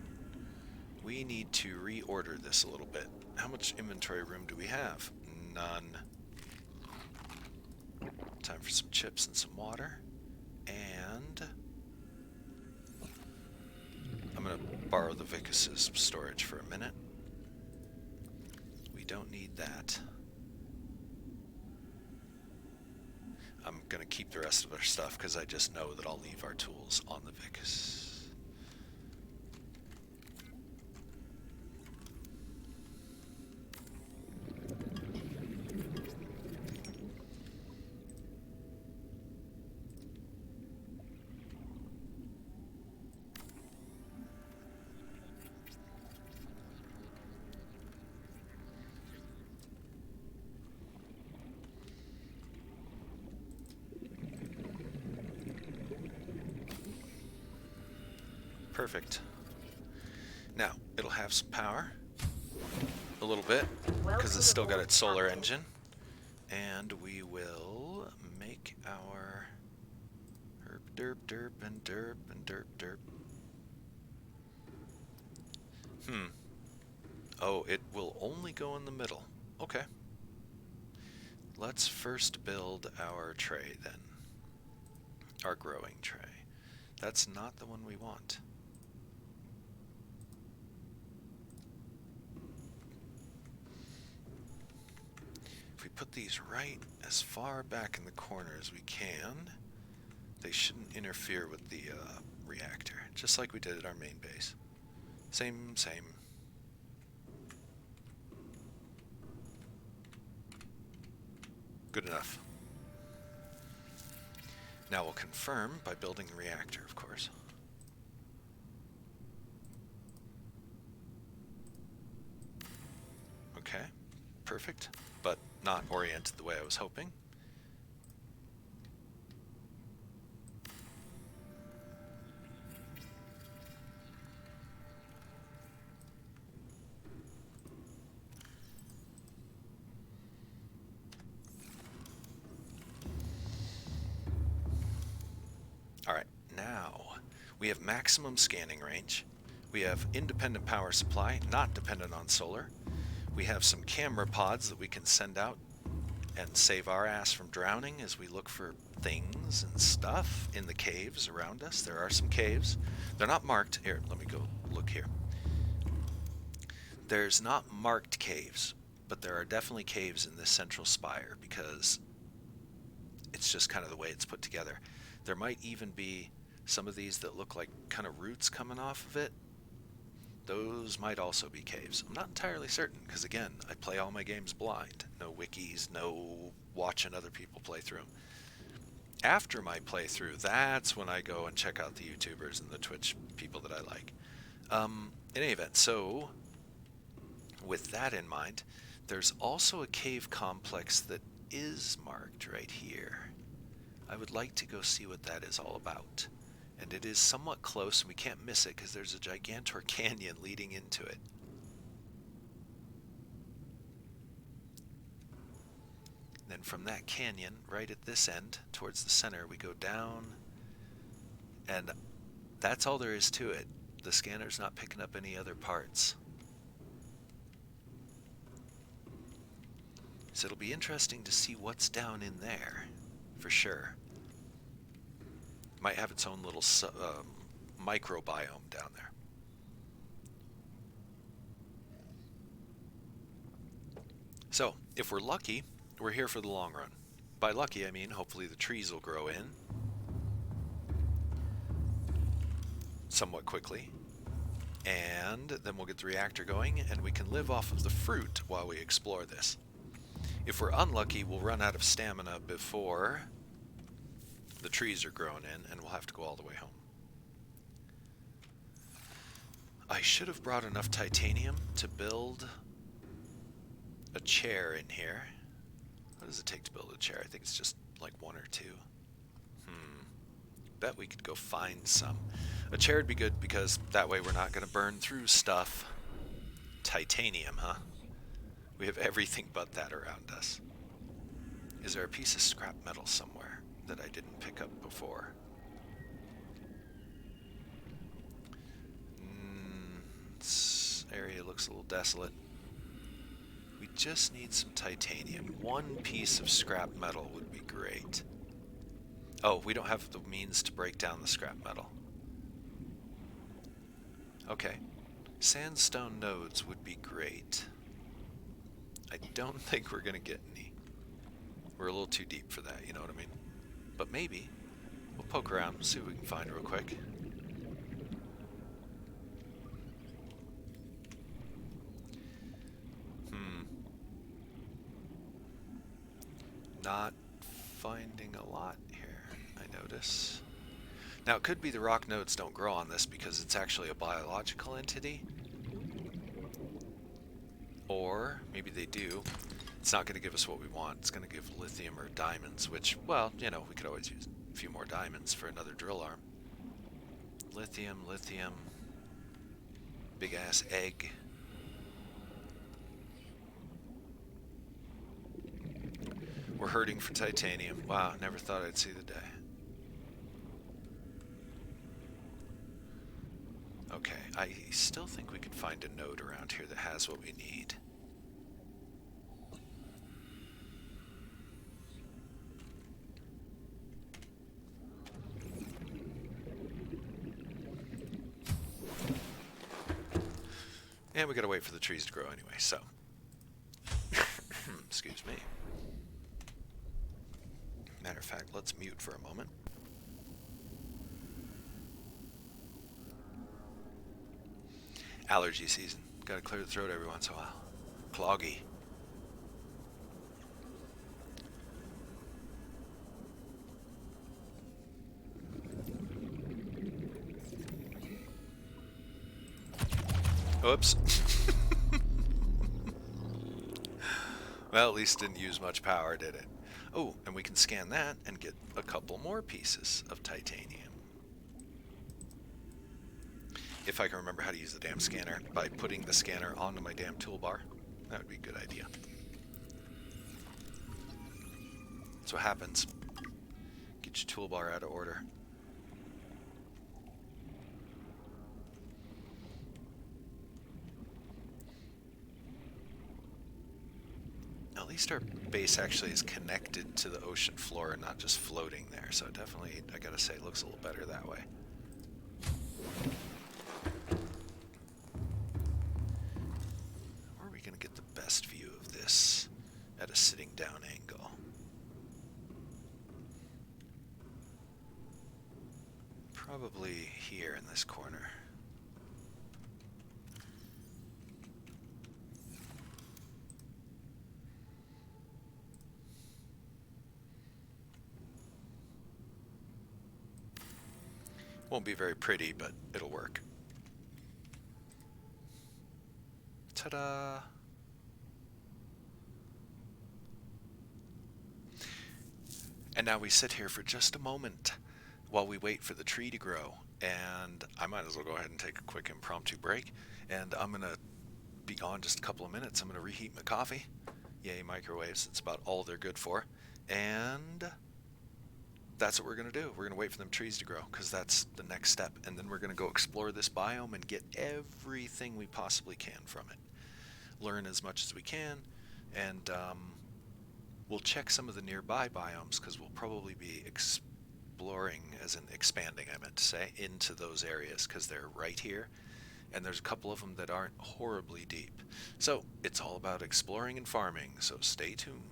We need to reorder this a little bit. How much inventory room do we have? None. Time for some chips and some water. And I'm going to borrow the Vicus's storage for a minute. We don't need that. I'm going to keep the rest of our stuff because I just know that I'll leave our tools on the Vicus. Perfect. Now, it'll have some power. A little bit, because it's still got its solar engine. And we will make our herp, derp, derp, and derp, and derp, derp. Oh, it will only go in the middle. Okay. Let's first build our tray then. Our growing tray. That's not the one we want. If we put these right as far back in the corner as we can, they shouldn't interfere with the reactor, just like we did at our main base. Same. Good enough. Now we'll confirm by building the reactor, of course. Okay, perfect, but not oriented the way I was hoping. Alright, now we have maximum scanning range. We have independent power supply, not dependent on solar. We have some camera pods that we can send out and save our ass from drowning as we look for things and stuff in the caves around us. There are some caves. They're not marked. Here, let me go look here. There's not marked caves, but there are definitely caves in this central spire because it's just kind of the way it's put together. There might even be some of these that look like kind of roots coming off of it. Those might also be caves. I'm not entirely certain because, again, I play all my games blind. No wikis, no watching other people play through them. After my playthrough, that's when I go and check out the YouTubers and the Twitch people that I like. In any event, so with that in mind, there's also a cave complex that is marked right here. I would like to go see what that is all about. And it is somewhat close, and we can't miss it because there's a gigantor canyon leading into it. Then from that canyon, right at this end, towards the center, we go down, and that's all there is to it. The scanner's not picking up any other parts. So it'll be interesting to see what's down in there, for sure. Might have its own little microbiome down there. So, if we're lucky, we're here for the long run. By lucky, I mean hopefully the trees will grow in somewhat quickly, and then we'll get the reactor going, and we can live off of the fruit while we explore this. If we're unlucky, we'll run out of stamina before the trees are grown in, and we'll have to go all the way home. I should have brought enough titanium to build a chair in here. What does it take to build a chair? I think it's just like one or two. Bet we could go find some. A chair would be good because that way we're not going to burn through stuff. Titanium, huh? We have everything but that around us. Is there a piece of scrap metal somewhere that I didn't pick up before? This area looks a little desolate. We just need some titanium. One piece of scrap metal would be great. Oh, we don't have the means to break down the scrap metal. Okay. Sandstone nodes would be great. I don't think we're going to get any. We're a little too deep for that, you know what I mean? But maybe. We'll poke around and see what we can find real quick. Not finding a lot here, I notice. Now, it could be the rock nodes don't grow on this because it's actually a biological entity. Or maybe they do. It's not going to give us what we want. It's going to give lithium or diamonds, which, well, you know, we could always use a few more diamonds for another drill arm. Lithium, lithium. Big ass egg. We're hurting for titanium. Wow, never thought I'd see the day. Okay, I still think we could find a node around here that has what we need. And we gotta wait for the trees to grow anyway, so. Excuse me. Matter of fact, let's mute for a moment. Allergy season. Gotta clear the throat every once in a while. Cloggy. Oops. Well, at least didn't use much power, did it? Oh, and we can scan that and get a couple more pieces of titanium. If I can remember how to use the damn scanner by putting the scanner onto my damn toolbar, that would be a good idea. That's what happens. Get your toolbar out of order. At least our base actually is connected to the ocean floor and not just floating there, so definitely, I gotta say, it looks a little better that way. Where are we gonna get the best view of this at a sitting down angle? Probably here in this corner. Won't be very pretty, but it'll work. Ta-da! And now we sit here for just a moment while we wait for the tree to grow. And I might as well go ahead and take a quick impromptu break. And I'm going to be gone just a couple of minutes. I'm going to reheat my coffee. Yay, microwaves. It's about all they're good for. And that's what we're going to do. We're going to wait for them trees to grow because that's the next step. And then we're going to go explore this biome and get everything we possibly can from it. Learn as much as we can. And we'll check some of the nearby biomes because we'll probably be exploring, as in expanding, I meant to say, into those areas because they're right here. And there's a couple of them that aren't horribly deep. So it's all about exploring and farming, so stay tuned.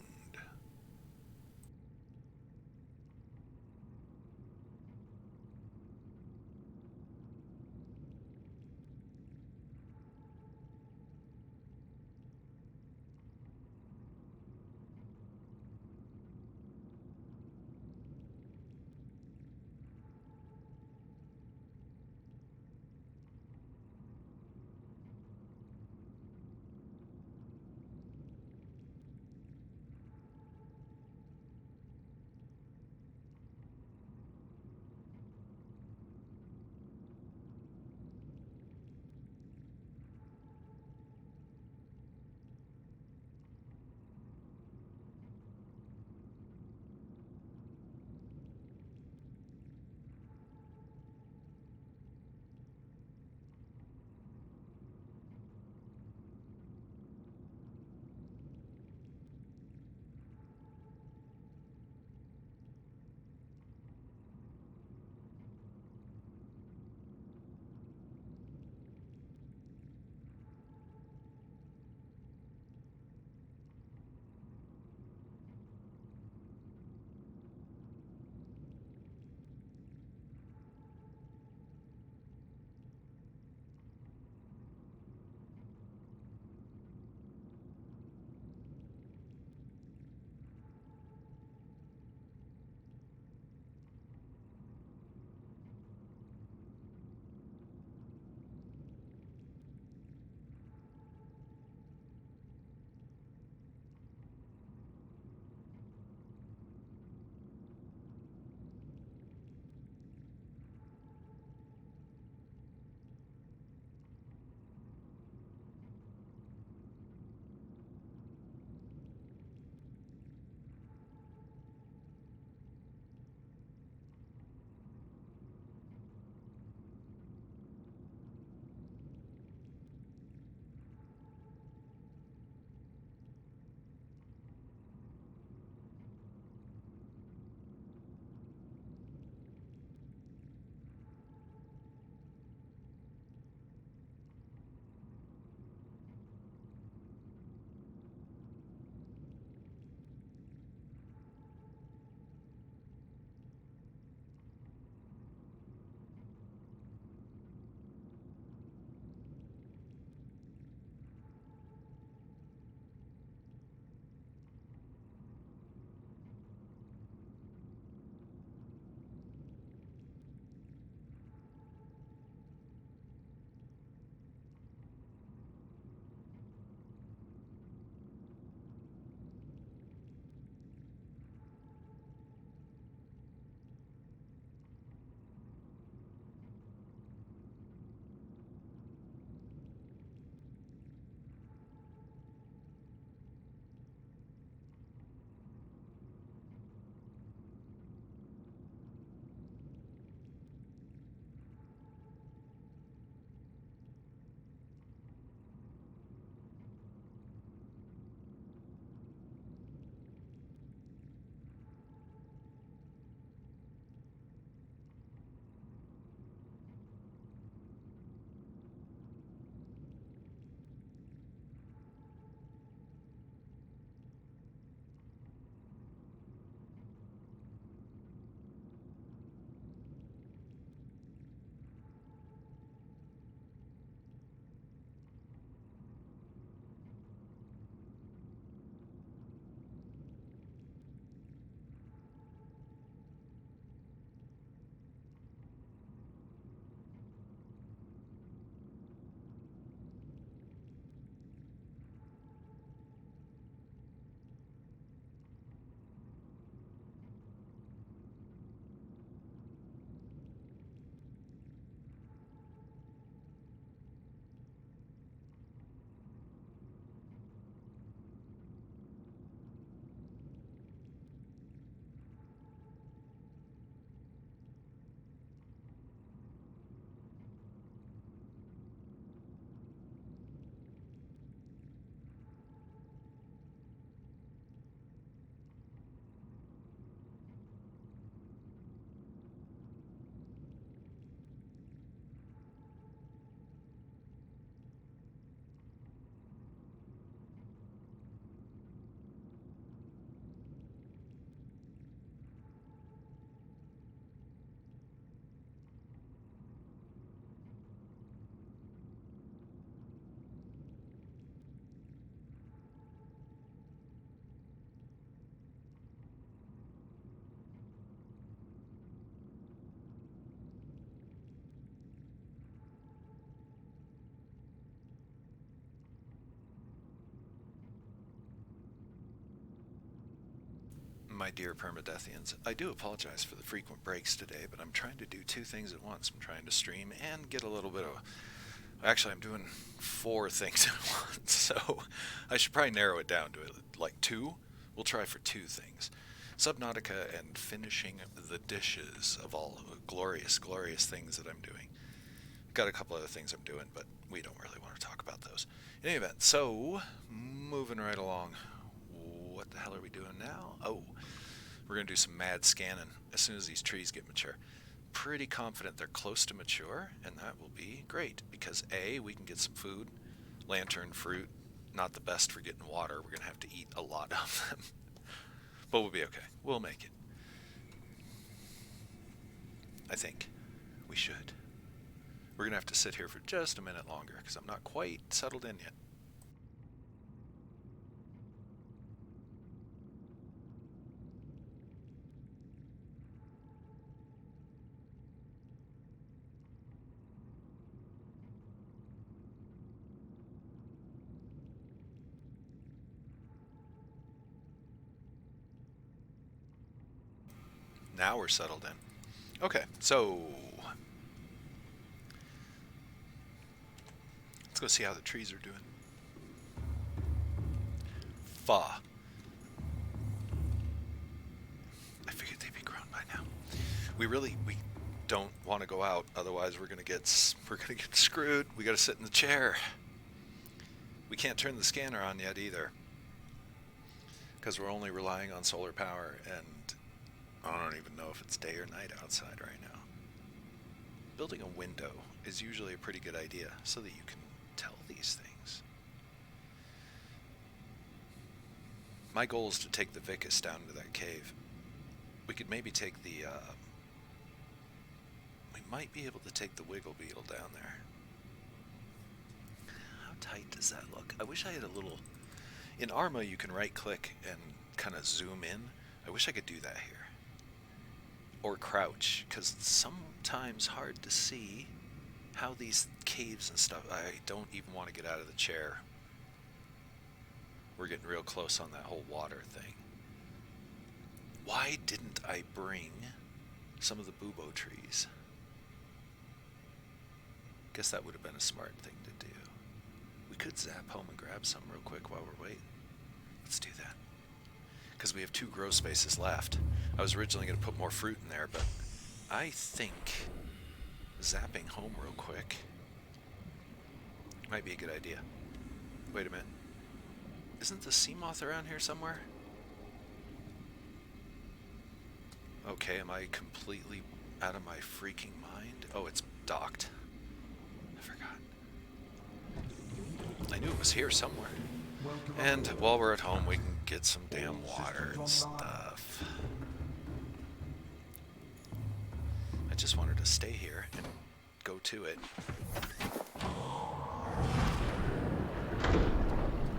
my dear Permadeathians. I do apologize for the frequent breaks today, but I'm trying to do two things at once. I'm trying to stream and get a little bit of... Actually, I'm doing four things at once, so I should probably narrow it down to like two. We'll try for two things. Subnautica and finishing the dishes of all the glorious, glorious things that I'm doing. Got a couple other things I'm doing, but we don't really want to talk about those. In any event, so, moving right along. What the hell are we doing now? Oh, we're going to do some mad scanning as soon as these trees get mature. Pretty confident they're close to mature, and that will be great, because A, we can get some food, lantern fruit, not the best for getting water. We're going to have to eat a lot of them. But we'll be okay. We'll make it. I think we should. We're going to have to sit here for just a minute longer, because I'm not quite settled in yet. Now we're settled in. Okay, so let's go see how the trees are doing. Fa. I figured they'd be grown by now. We don't want to go out, otherwise we're gonna get screwed. We gotta sit in the chair. We can't turn the scanner on yet either, because we're only relying on solar power, and I don't even know if it's day or night outside right now. Building a window is usually a pretty good idea so that you can tell these things. My goal is to take the Vicus down to that cave. We could maybe take the, we might be able to take the Wiggle Beetle down there. How tight does that look? I wish I had a little... In Arma you can right click and kind of zoom in. I wish I could do that here. Or crouch, because it's sometimes hard to see how these caves and stuff... I don't even want to get out of the chair. We're getting real close on that whole water thing. Why didn't I bring some of the bubo trees? Guess that would have been a smart thing to do. We could zap home and grab some real quick while we're waiting. Let's do that. Because we have 2 grow spaces left. I was originally going to put more fruit in there, but I think zapping home real quick might be a good idea. Wait a minute. Isn't the sea moth around here somewhere? Okay, am I completely out of my freaking mind? Oh, it's docked. I forgot. I knew it was here somewhere. And while we're at home, we can get some damn water and stuff. I just wanted to stay here and go to it.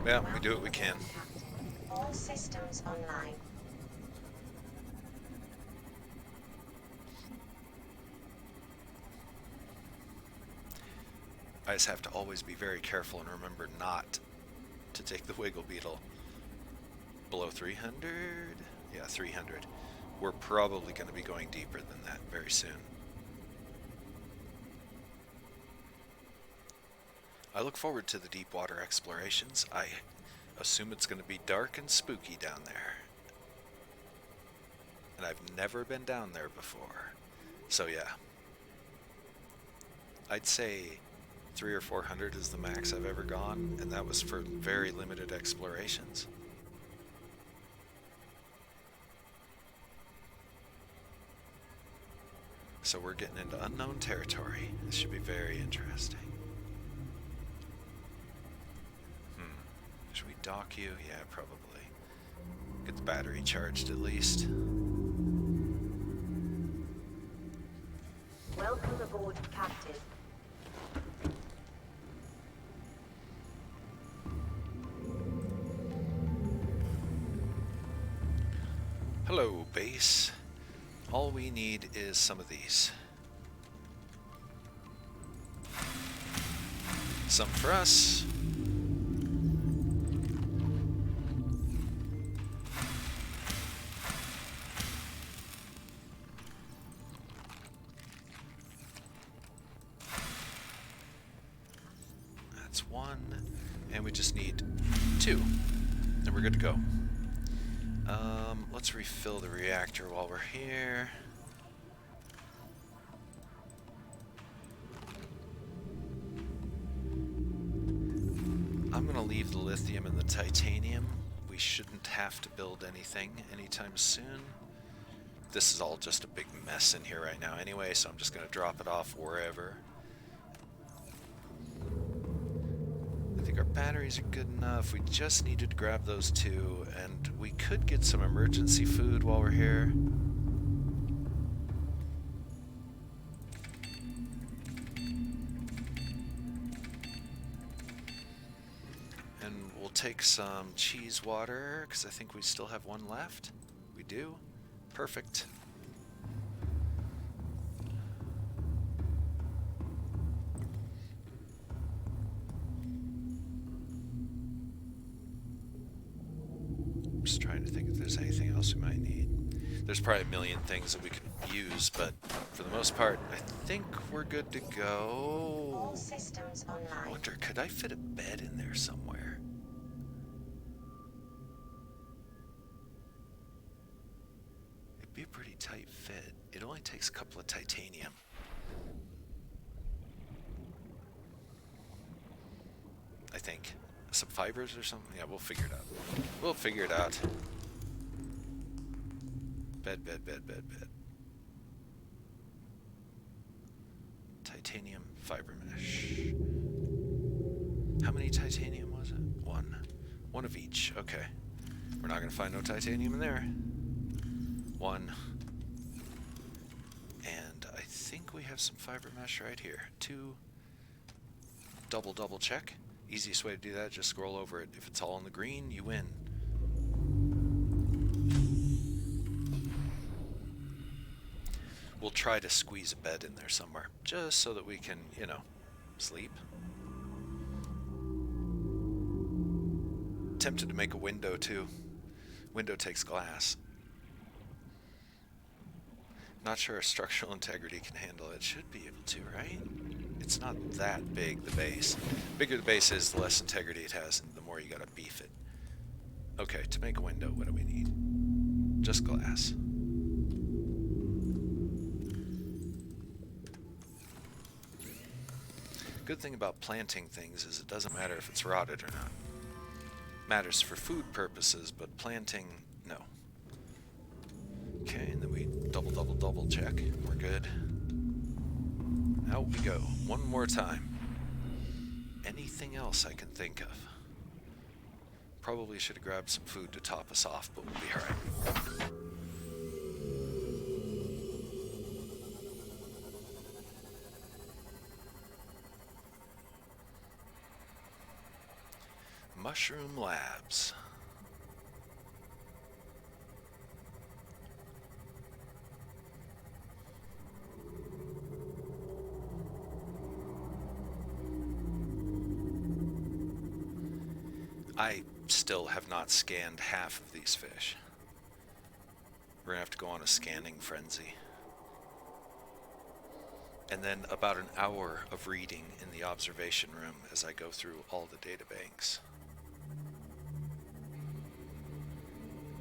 Yeah, we do what we can. All systems online. I just have to always be very careful and remember not to take the Wiggle Beetle below 300. Yeah, 300. We're probably going to be going deeper than that very soon. I look forward to the deep water explorations. I assume it's going to be dark and spooky down there. And I've never been down there before. So yeah. I'd say 300 or 400 is the max I've ever gone, and that was for very limited explorations. So we're getting into unknown territory. This should be very interesting. Should we dock you? Yeah, probably. Get the battery charged at least. Welcome aboard, Captain. Hello, base. All we need is some of these. Some for us. That's 1. And we just need 2. And we're good to go. Let's refill the reactor while we're here. I'm going to leave the lithium and the titanium. We shouldn't have to build anything anytime soon. This is all just a big mess in here right now anyway, so I'm just going to drop it off wherever. I think our batteries are good enough. We just needed to grab those 2, and we could get some emergency food while we're here. And we'll take some cheese water, because I think we still have 1 left. We do. Perfect. Just trying to think if there's anything else we might need. There's probably a million things that we could use, but for the most part, I think we're good to go. All systems I online. wonder, could I fit a bed in there somewhere? It'd be a pretty tight fit. It only takes a couple of titanium. I think. Some fibers or something? Yeah, we'll figure it out. We'll figure it out. Bed, bed, bed, bed, bed. Titanium fiber mesh. How many titanium was it? 1. 1 of each. Okay. We're not going to find no titanium in there. 1. And I think we have some fiber mesh right here. 2. Double check. Easiest way to do that, just scroll over it. If it's all in the green, you win. We'll try to squeeze a bed in there somewhere, just so that we can, you know, sleep. Tempted to make a window, too. Window takes glass. Not sure our structural integrity can handle it. Should be able to, right? It's not that big, the base. The bigger the base is, the less integrity it has, and the more you gotta beef it. Okay, to make a window, what do we need? Just glass. Good thing about planting things is it doesn't matter if it's rotted or not. Matters for food purposes, but planting, no. Okay, and then we double check. We're good. Out we go. One more time. Anything else I can think of? Probably should have grabbed some food to top us off, but we'll be alright. Mushroom Labs. I still have not scanned half of these fish. We're gonna have to go on a scanning frenzy. And then about an hour of reading in the observation room as I go through all the databanks.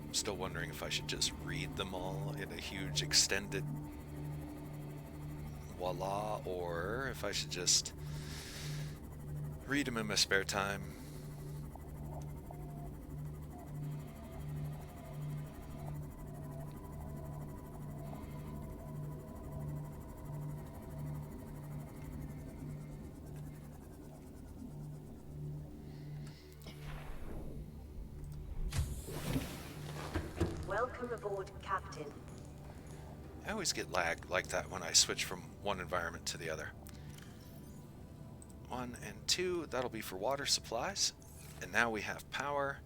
I'm still wondering if I should just read them all in a huge extended voila, or if I should just read them in my spare time. Welcome aboard, Captain. I always get lag like that when I switch from one environment to the other. 1 and 2, that'll be for water supplies. And now we have power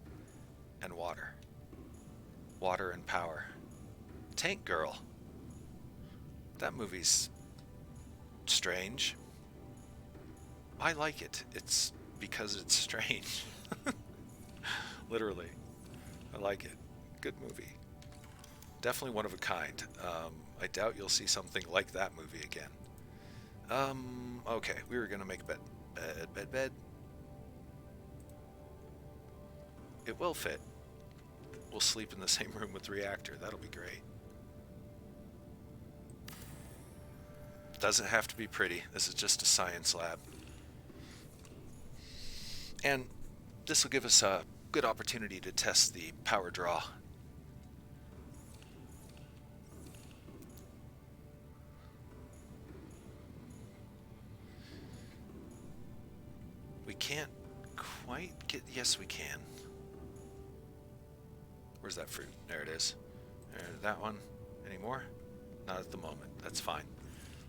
and water. Water and power. Tank Girl. That movie's strange. I like it. It's because it's strange. Literally. I like it. Good movie. Definitely one of a kind. I doubt you'll see something like that movie again. Okay, we were gonna make a bed. Bed. It will fit. We'll sleep in the same room with the reactor. That'll be great. Doesn't have to be pretty. This is just a science lab. And this will give us a good opportunity to test the power draw. We can't quite get... Yes, we can. Where's that fruit? There it is. There, that one. Any more? Not at the moment. That's fine.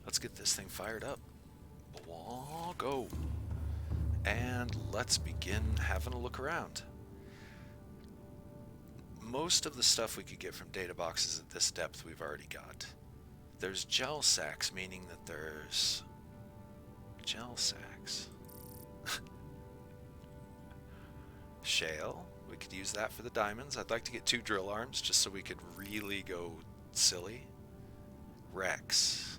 Let's get this thing fired up. Go. And let's begin having a look around. Most of the stuff we could get from data boxes at this depth we've already got. There's gel sacks, meaning that there's gel sacks. Shale. We could use that for the diamonds. I'd like to get 2 drill arms just so we could really go silly. Rex.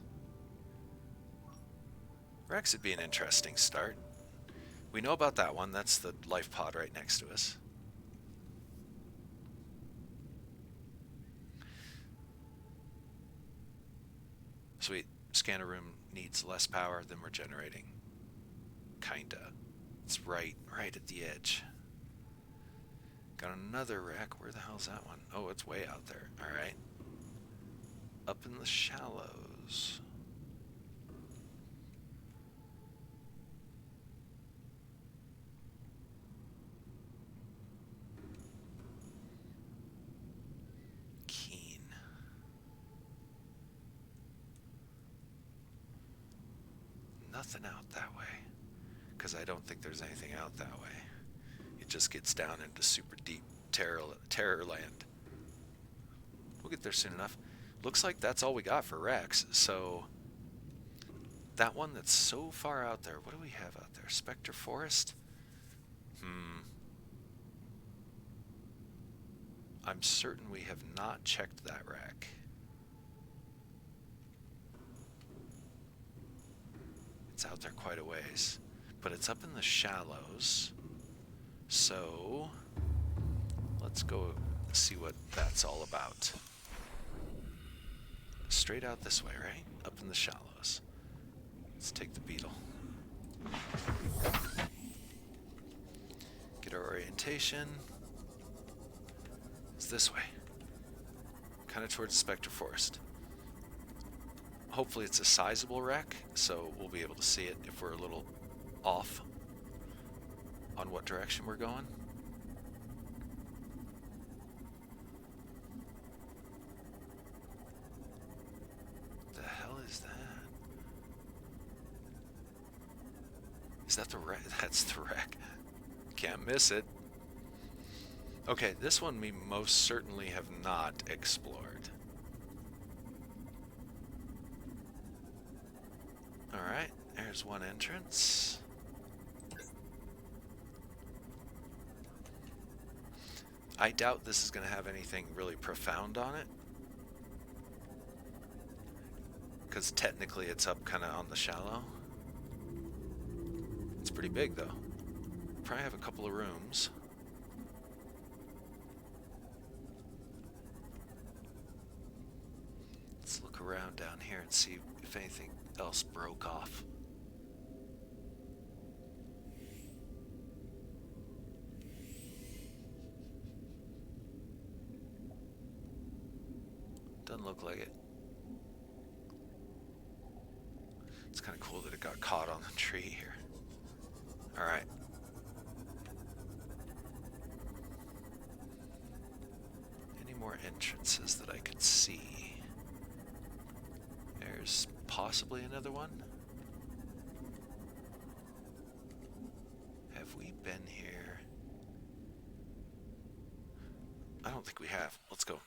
Rex would be an interesting start. We know about that one. That's the life pod right next to us. Sweet. Scanner room needs less power than we're generating. Kinda. It's right at the edge. Got another rack. Where the hell's that one? Oh, it's way out there. Alright. Up in the shallows. Keen. Nothing out that way. Because I don't think there's anything out that way. It just gets down into super deep terror land. We'll get there soon enough. Looks like that's all we got for Rex. So that one that's so far out there, what do we have out there? Spectre Forest? I'm certain we have not checked that rack. It's out there quite a ways, but it's up in the shallows. So let's go see what that's all about. Straight out this way, right? Up in the shallows. Let's take the beetle. Get our orientation. It's this way. Kind of towards Spectre Forest. Hopefully it's a sizable wreck, so we'll be able to see it if we're a little off on what direction we're going. The hell is that? Is that the wreck? That's the wreck. Can't miss it. Okay, this one we most certainly have not explored. Alright, there's one entrance. I doubt this is going to have anything really profound on it. Because technically it's up kind of on the shallow. It's pretty big though. Probably have a couple of rooms. Let's look around down here and see if anything else broke off. Doesn't look like it. It's kind of cool that it got caught on the tree here. Alright. Any more entrances that I could see? There's possibly another one. Have we been here? I don't think we have. Let's go.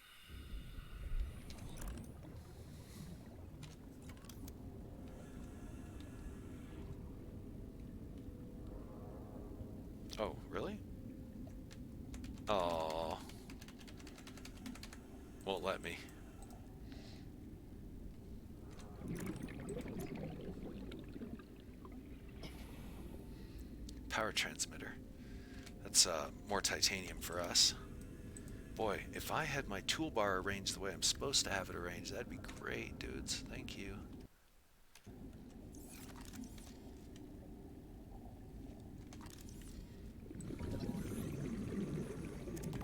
Oh, really? Oh, won't let me. Power transmitter. That's more titanium for us. Boy, if I had my toolbar arranged the way I'm supposed to have it arranged, that'd be great, dudes. Thank you.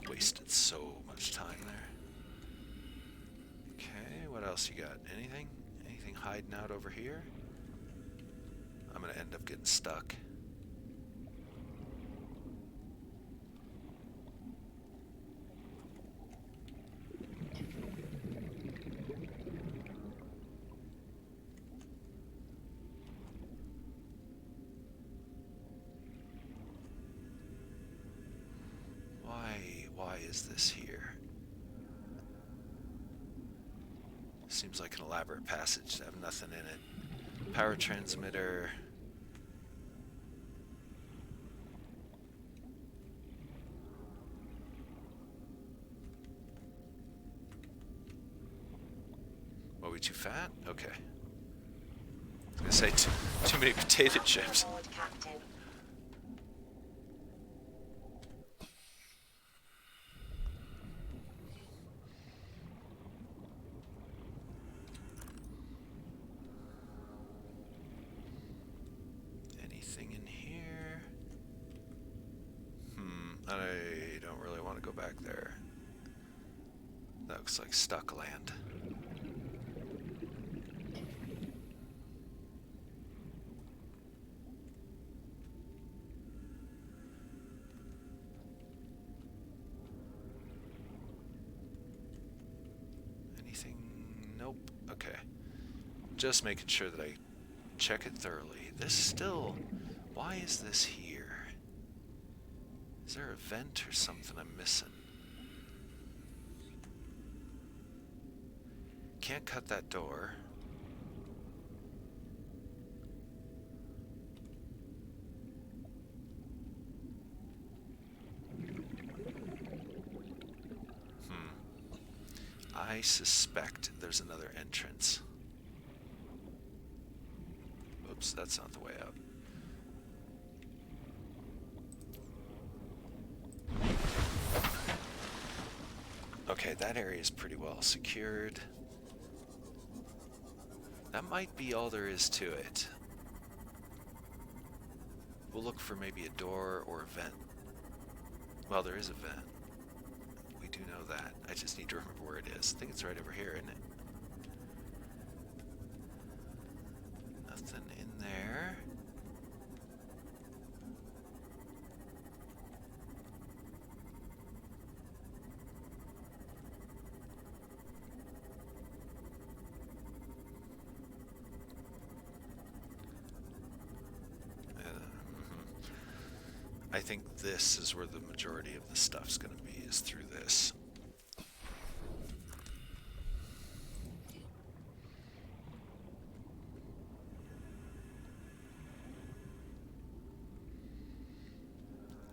Wasted so much time there. Okay, what else you got? Anything? Anything hiding out over here? I'm gonna end up getting stuck. Why is this here? Seems like an elaborate passage to have nothing in it. Power transmitter. Are we too fat? Okay. I was gonna say too many potato chips. Lord Captain. Anything in here? I don't really want to go back there. That looks like stuck land. Anything? Nope. Okay. Just making sure that I check it thoroughly. This still... Why is this here? Is there a vent or something I'm missing? Can't cut that door. I suspect there's another entrance. Oops, that's not the way out. Okay, that area is pretty well secured. That might be all there is to it. We'll look for maybe a door or a vent. Well, there is a vent. We do know that. I just need to remember where it is. I think it's right over here, isn't it? Nothing in there. I think this is where the majority of the stuff's going to be, is through this.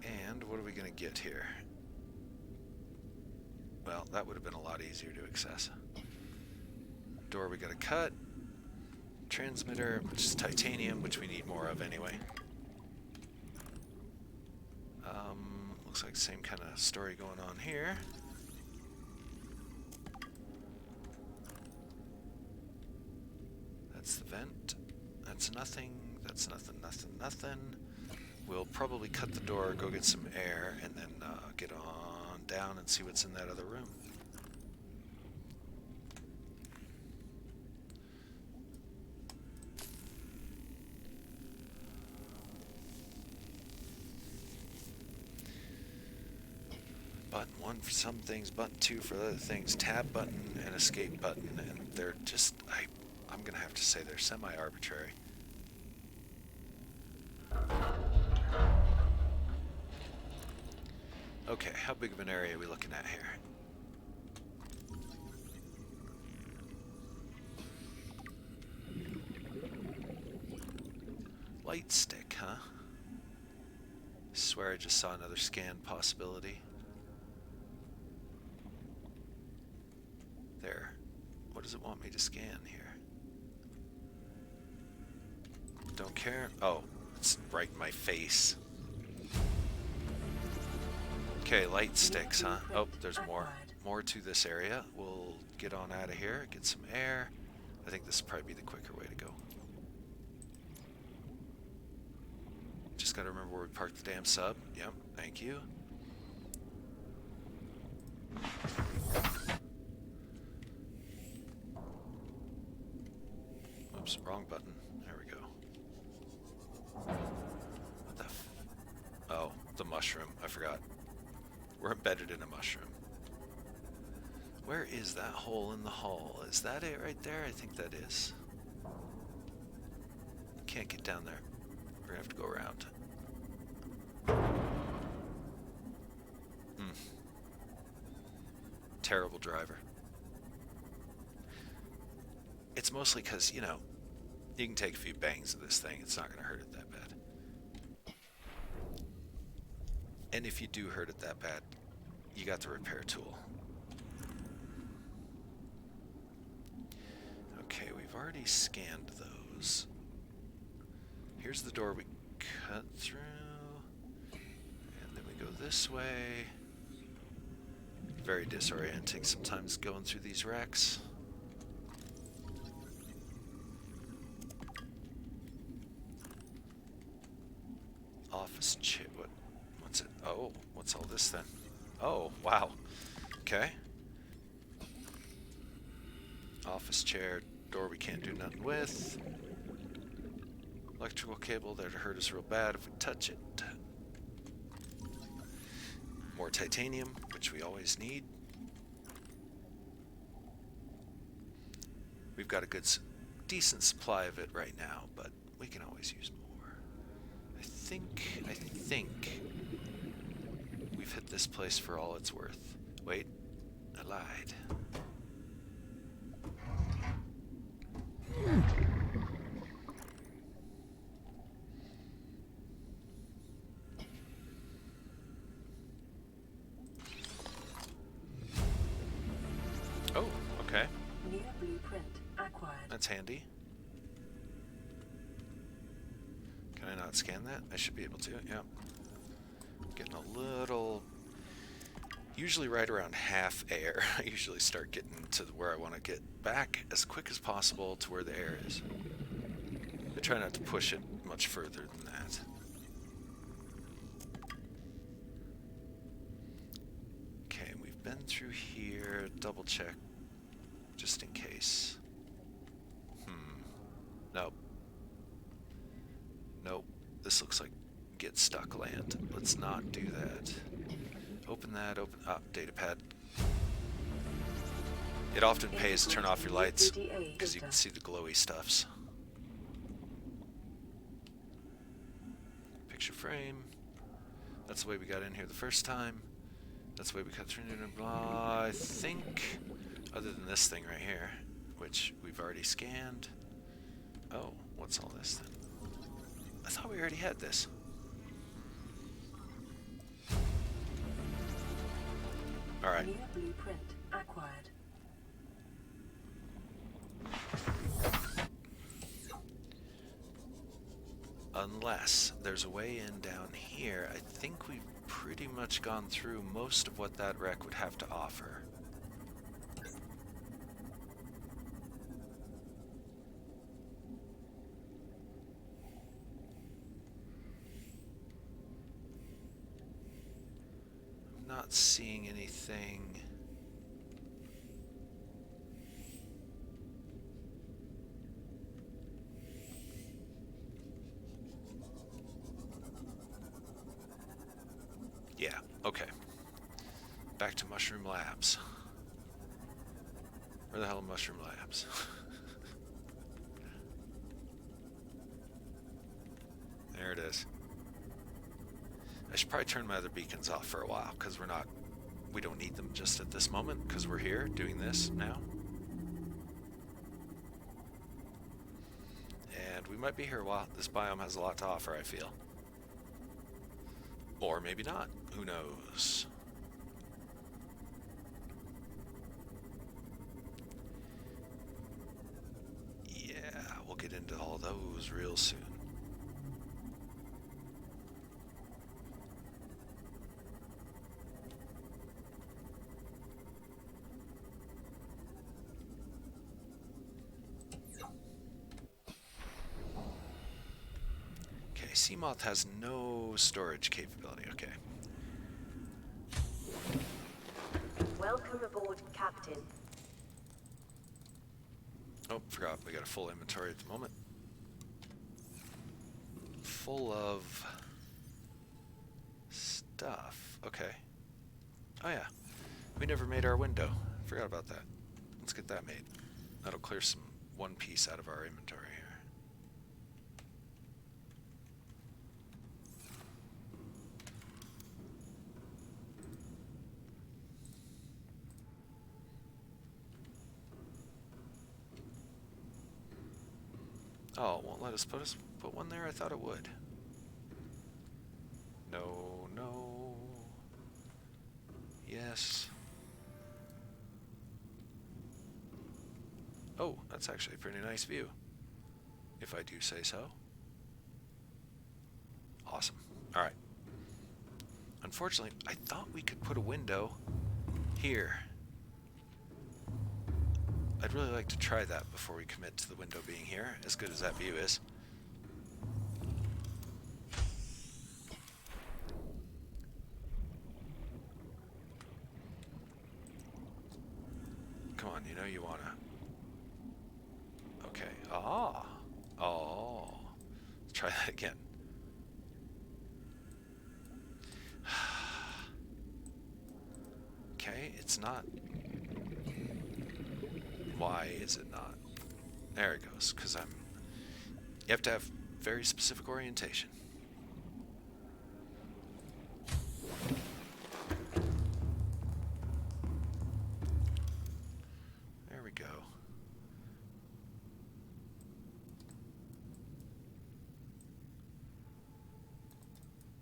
And what are we going to get here? Well, that would have been a lot easier to access. Door we got to cut. Transmitter, which is titanium, which we need more of anyway. Looks like the same kind of story going on here. That's the vent. That's nothing. That's nothing, nothing, nothing. We'll probably cut the door, go get some air, and then get on down and see what's in that other room. Button 1 for some things, button 2 for other things, tab button and escape button, and they're just, I'm gonna have to say they're semi-arbitrary. Okay, how big of an area are we looking at here? Light stick, huh? Swear I just saw another scan possibility. There. What does it want me to scan here? Don't care. Oh, it's right in my face. Okay, light sticks, huh? Oh, Blueprint there's more. acquired. More to this area. We'll get on out of here, get some air. I think this will probably be the quicker way to go. Just gotta remember where we parked the damn sub. Yep, thank you. Oops, wrong button. There we go. What the f... Oh, the mushroom. I forgot. We're embedded in a mushroom. Where is that hole in the hull? Is that it right there? I think that is. Can't get down there. We're gonna have to go around. Terrible driver. It's mostly because, you know, you can take a few bangs of this thing. It's not going to hurt it that bad. And if you do hurt it that bad, you got the repair tool. Okay, we've already scanned those. Here's the door we cut through. And then we go this way. Very disorienting sometimes going through these wrecks. Office chair. What's it? Oh, what's all this then? Oh, wow. Okay. Office chair. Door we can't do nothing with. Electrical cable there to hurt us real bad if we touch it. More titanium, which we always need. We've got a good, decent supply of it right now, but we can always use more. I think we've hit this place for all it's worth. Wait, I lied. Oh, okay. New blueprint acquired. That's handy. Can I not scan that? I should be able to, yeah. Getting a little... Usually right around half air. I usually start getting to where I want to get back as quick as possible to where the air is. I try not to push it much further than that. Okay, we've been through here. Double check. Just in case. Nope. Nope. This looks like get stuck land. Let's not do that. Open that, open up, data pad. It often pays to turn off your lights because you can see the glowy stuffs. Picture frame. That's the way we got in here the first time. That's the way we cut through and blah. I think, other than this thing right here, which we've already scanned. Oh, what's all this then? I thought we already had this. Alright. New blueprint acquired. Unless there's a way in down here, I think we've pretty much gone through most of what that wreck would have to offer. I'm not seeing anything. Yeah, okay. Back to Mushroom Labs. Where the hell are Mushroom Labs? There it is. I should probably turn my other beacons off for a while, because we don't need them just at this moment, because we're here doing this now. And we might be here a while. This biome has a lot to offer, I feel. Or maybe not. Who knows? Yeah, we'll get into all those real soon. Seamoth has no storage capability. Okay. Welcome aboard, Captain. Oh, forgot. We got a full inventory at the moment. Full of stuff. Okay. Oh yeah. We never made our window. Forgot about that. Let's get that made. That'll clear some one piece out of our inventory here. Oh, it won't let us put one there? I thought it would. No, no. Yes. Oh, that's actually a pretty nice view, if I do say so. Awesome. Alright. Unfortunately, I thought we could put a window here. I'd really like to try that before we commit to the window being here, as good as that view is. Come on, you know you wanna... Okay. Ah! Oh. Let's try that again. Okay, it's not... Why is it not? There it goes, because I'm... You have to have very specific orientation. There we go.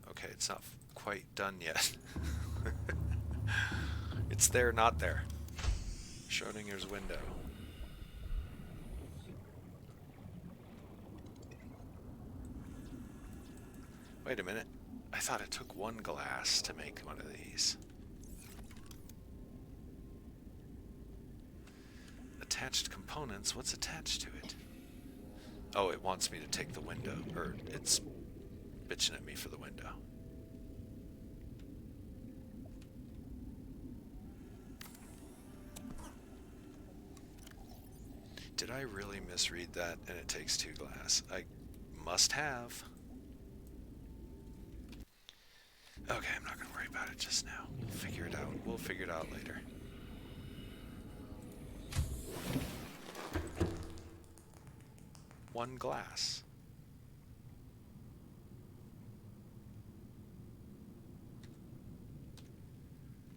Okay, it's not quite done yet. It's there, not there. Schrodinger's window. Wait a minute. I thought it took one glass to make one of these. Attached components? What's attached to it? Oh, it wants me to take the window. Or it's bitching at me for the window. Did I really misread that and it takes 2 glass? I must have. Okay, I'm not going to worry about it just now. We'll figure it out. We'll figure it out later. One glass.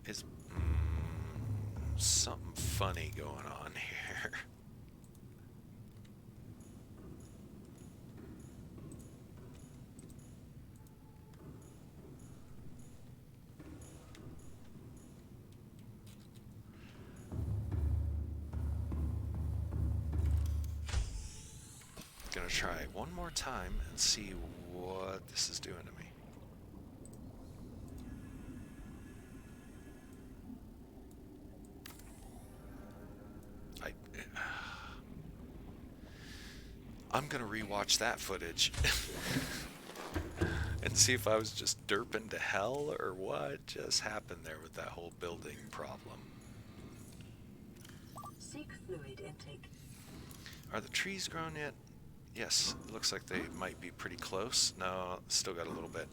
Is something funny going on here. Gonna try one more time and see what this is doing to me. I'm gonna rewatch that footage and see if I was just derping to hell or what just happened there with that whole building problem. Seek fluid intake. Are the trees grown yet? Yes, it looks like they might be pretty close. No, still got a little bit.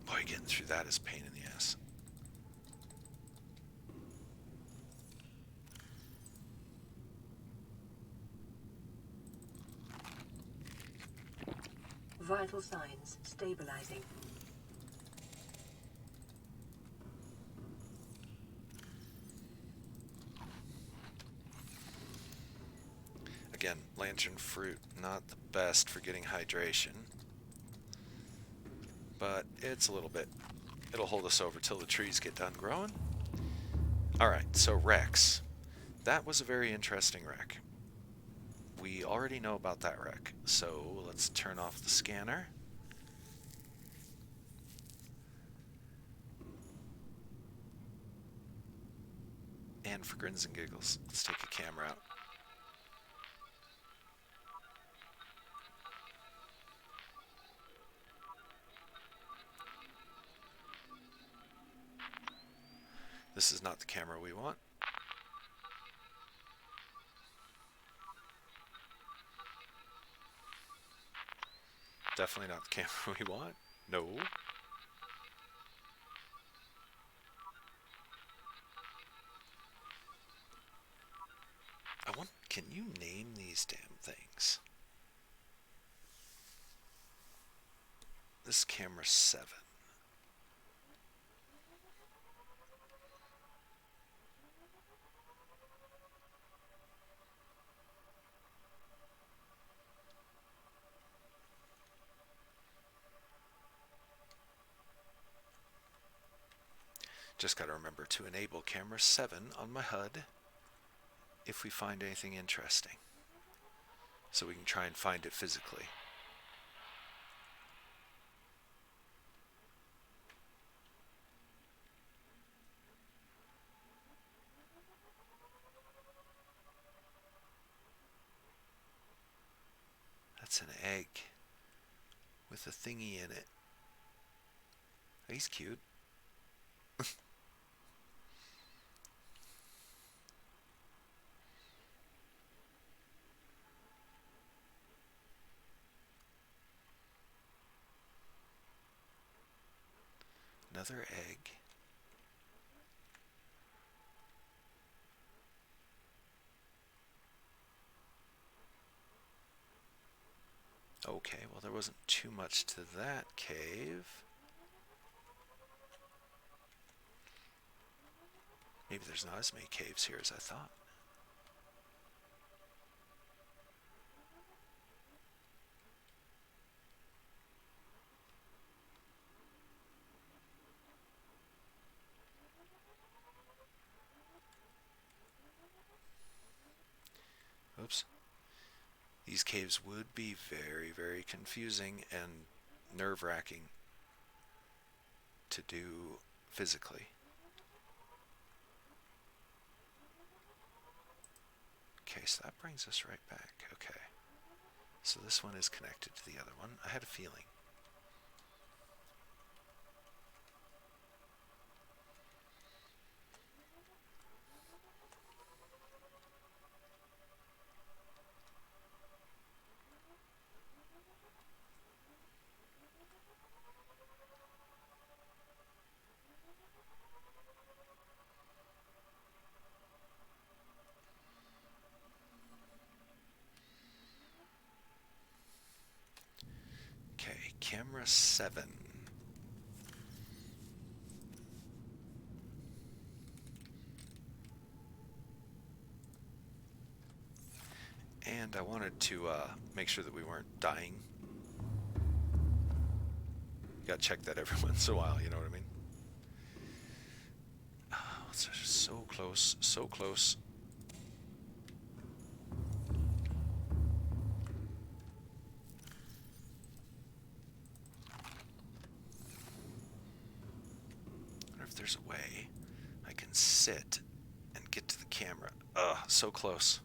Boy, getting through that is a pain in the ass. Vital signs stabilizing. Again, lantern fruit, not the best for getting hydration. But it's a little bit. It'll hold us over till the trees get done growing. Alright, so Rex. That was a very interesting wreck. We already know about that wreck, so let's turn off the scanner. And for grins and giggles, let's take a camera out. This is not the camera we want. Definitely not the camera we want. No. I want. Can you name these damn things? This is camera 7. Just got to remember to enable camera 7 on my HUD if we find anything interesting, so we can try and find it physically. That's an egg with a thingy in it. He's cute. Another egg. Okay, well there wasn't too much to that cave. Maybe there's not as many caves here as I thought. Oops. These caves would be very, very confusing and nerve-wracking to do physically. Okay, so that brings us right back. Okay. So this one is connected to the other one. I had a feeling. Okay, camera 7. And I wanted to make sure that we weren't dying. You gotta check that every once in a while, you know what I mean? Oh, it's so close, so close. I wonder if there's a way I can sit and get to the camera. Ugh, so close.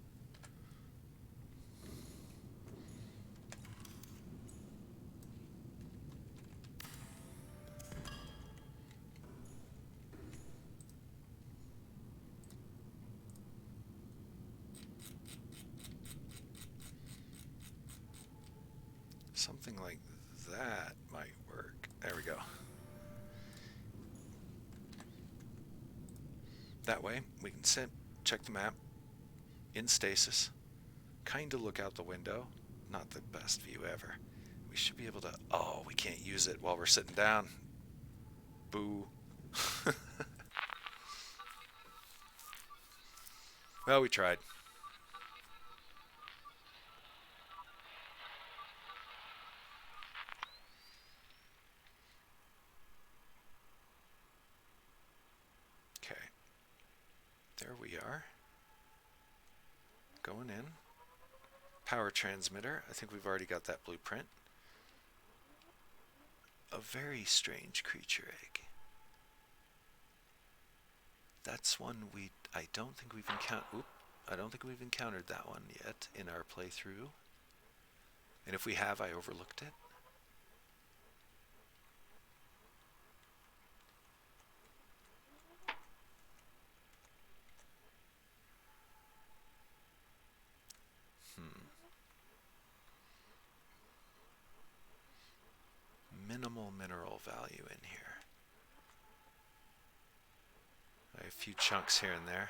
Something like that might work. There we go. That way, we can sit, check the map, in stasis, kind of look out the window. Not the best view ever. We should be able to... Oh, we can't use it while we're sitting down. Boo. Well, we tried. Okay. There we are. Going in. Power transmitter. I think we've already got that blueprint. A very strange creature egg. That's one I don't think we've encountered. I don't think we've encountered that one yet in our playthrough. And if we have, I overlooked it. A few chunks here and there.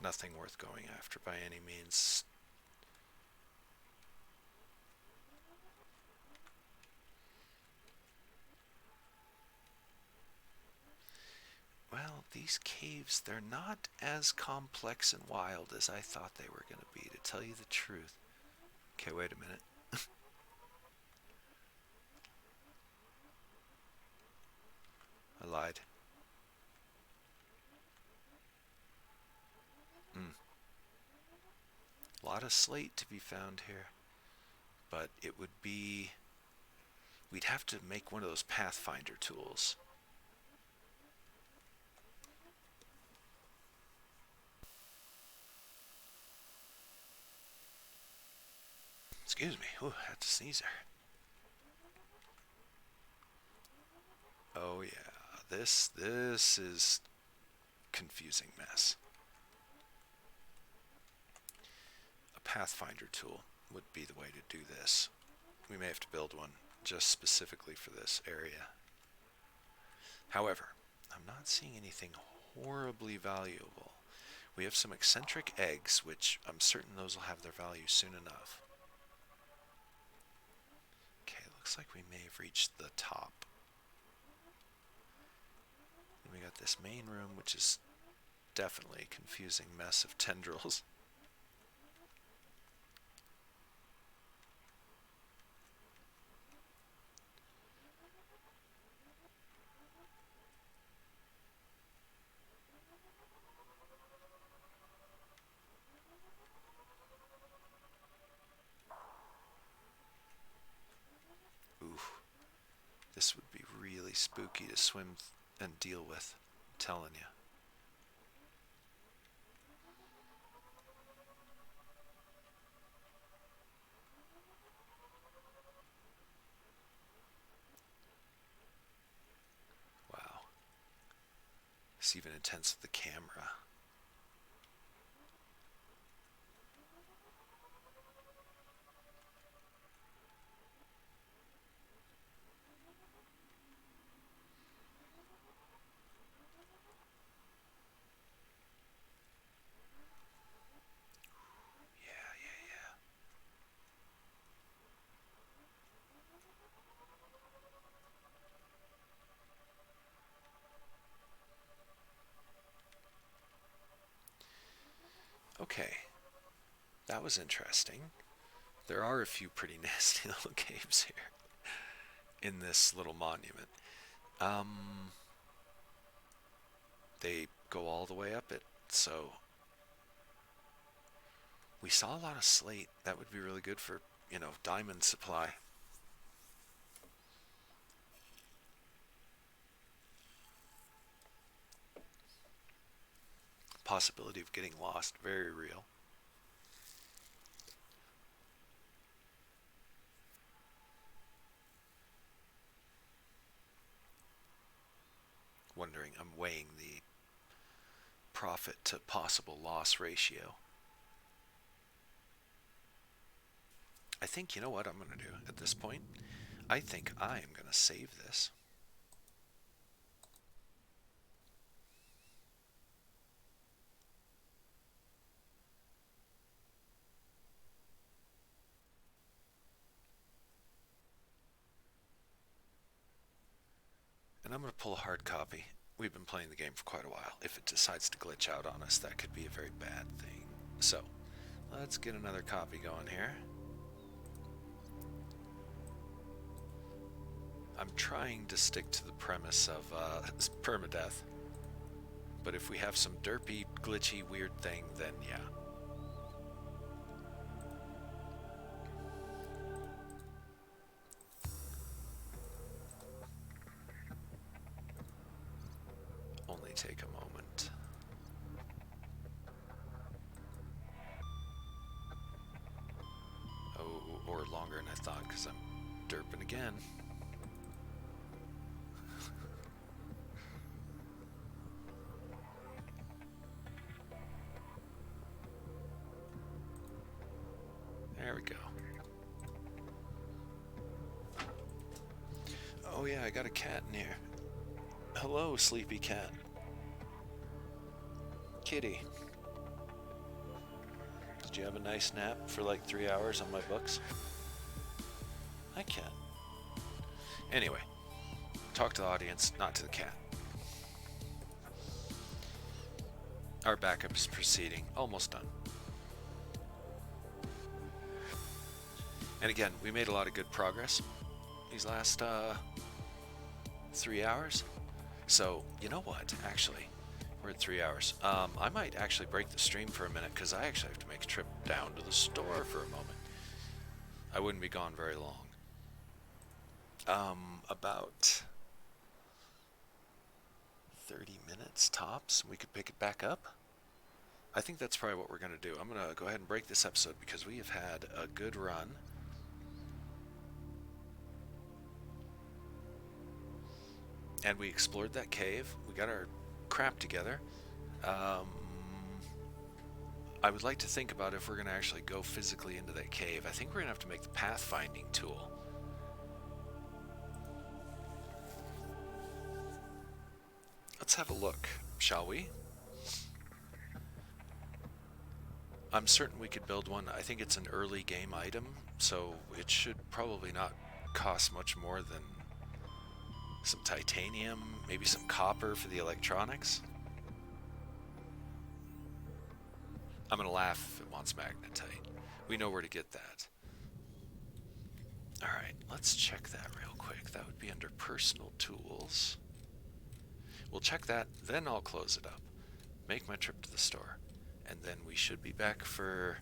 Nothing worth going after by any means. Well, these caves, they're not as complex and wild as I thought they were going to be, to tell you the truth. Okay, wait a minute. I lied. A lot of slate to be found here. But it would be... We'd have to make one of those Pathfinder tools. Excuse me. Ooh, I had to sneeze there. Oh yeah, this is confusing mess. A Pathfinder tool would be the way to do this. We may have to build one just specifically for this area. However, I'm not seeing anything horribly valuable. We have some eccentric eggs, which I'm certain those will have their value soon enough. Okay, looks like we may have reached the top. And we got this main room, which is definitely a confusing mess of tendrils. Ooh, this would be really spooky to swim and deal with, I'm telling you. Wow. It's even intense with the camera. Yeah. Okay, that was interesting. There are a few pretty nasty little caves here in this little monument. They go all the way up it, so we saw a lot of slate. That would be really good for, diamond supply. Possibility of getting lost, very real. I'm weighing the profit to possible loss ratio. I think, you know what I'm going to do at this point? I think I am going to save this. And I'm going to pull a hard copy. We've been playing the game for quite a while. If it decides to glitch out on us, that could be a very bad thing. So, let's get another copy going here. I'm trying to stick to the premise of permadeath. But if we have some derpy, glitchy, weird thing, then yeah. Only take a moment. Oh, or longer than I thought, because I'm derping again. There we go. Oh yeah, I got a cat in here. Hello, sleepy cat. Kitty. Did you have a nice nap for like 3 hours on my books? Hi, cat. Anyway, talk to the audience, not to the cat. Our backup is proceeding, almost done. And again, we made a lot of good progress these last 3 hours. So, you know what, actually, we're at 3 hours. I might actually break the stream for a minute because I actually have to make a trip down to the store for a moment. I wouldn't be gone very long. About 30 minutes tops, we could pick it back up. I think that's probably what we're going to do. I'm going to go ahead and break this episode because we have had a good run. And we explored that cave. We got our crap together. I would like to think about if we're going to actually go physically into that cave. I think we're going to have to make the pathfinding tool. Let's have a look, shall we? I'm certain we could build one. I think it's an early game item, so it should probably not cost much more than some titanium, maybe some copper for the electronics. I'm gonna laugh if it wants magnetite. We know where to get that. Alright, let's check that real quick. That would be under personal tools. We'll check that, then I'll close it up. Make my trip to the store. And then we should be back for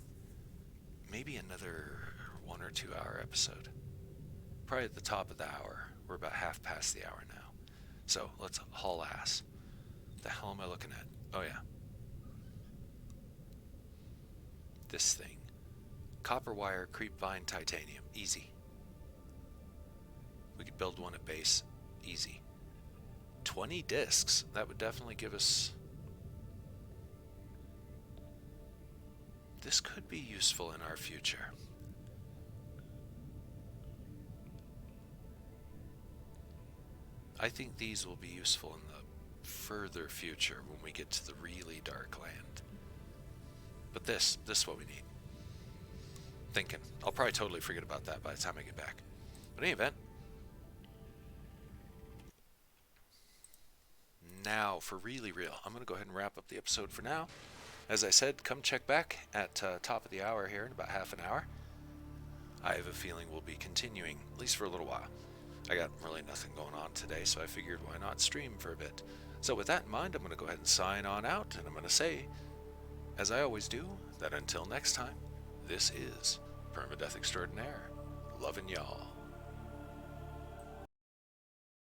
maybe another 1 or 2 hour episode. Probably at the top of the hour. We're about half past the hour now. So let's haul ass. The hell am I looking at? Oh yeah. This thing. Copper wire, creep vine, titanium. Easy. We could build one at base. Easy. 20 discs. That would definitely give us... This could be useful in our future. I think these will be useful in the further future when we get to the really dark land. But this is what we need. Thinking. I'll probably totally forget about that by the time I get back. But in any event, now for really real, I'm going to go ahead and wrap up the episode for now. As I said, come check back at top of the hour here in about half an hour. I have a feeling we'll be continuing, at least for a little while. I got really nothing going on today, so I figured why not stream for a bit. So with that in mind, I'm going to go ahead and sign on out, and I'm going to say, as I always do, that until next time, this is Permadeath Extraordinaire. Loving y'all.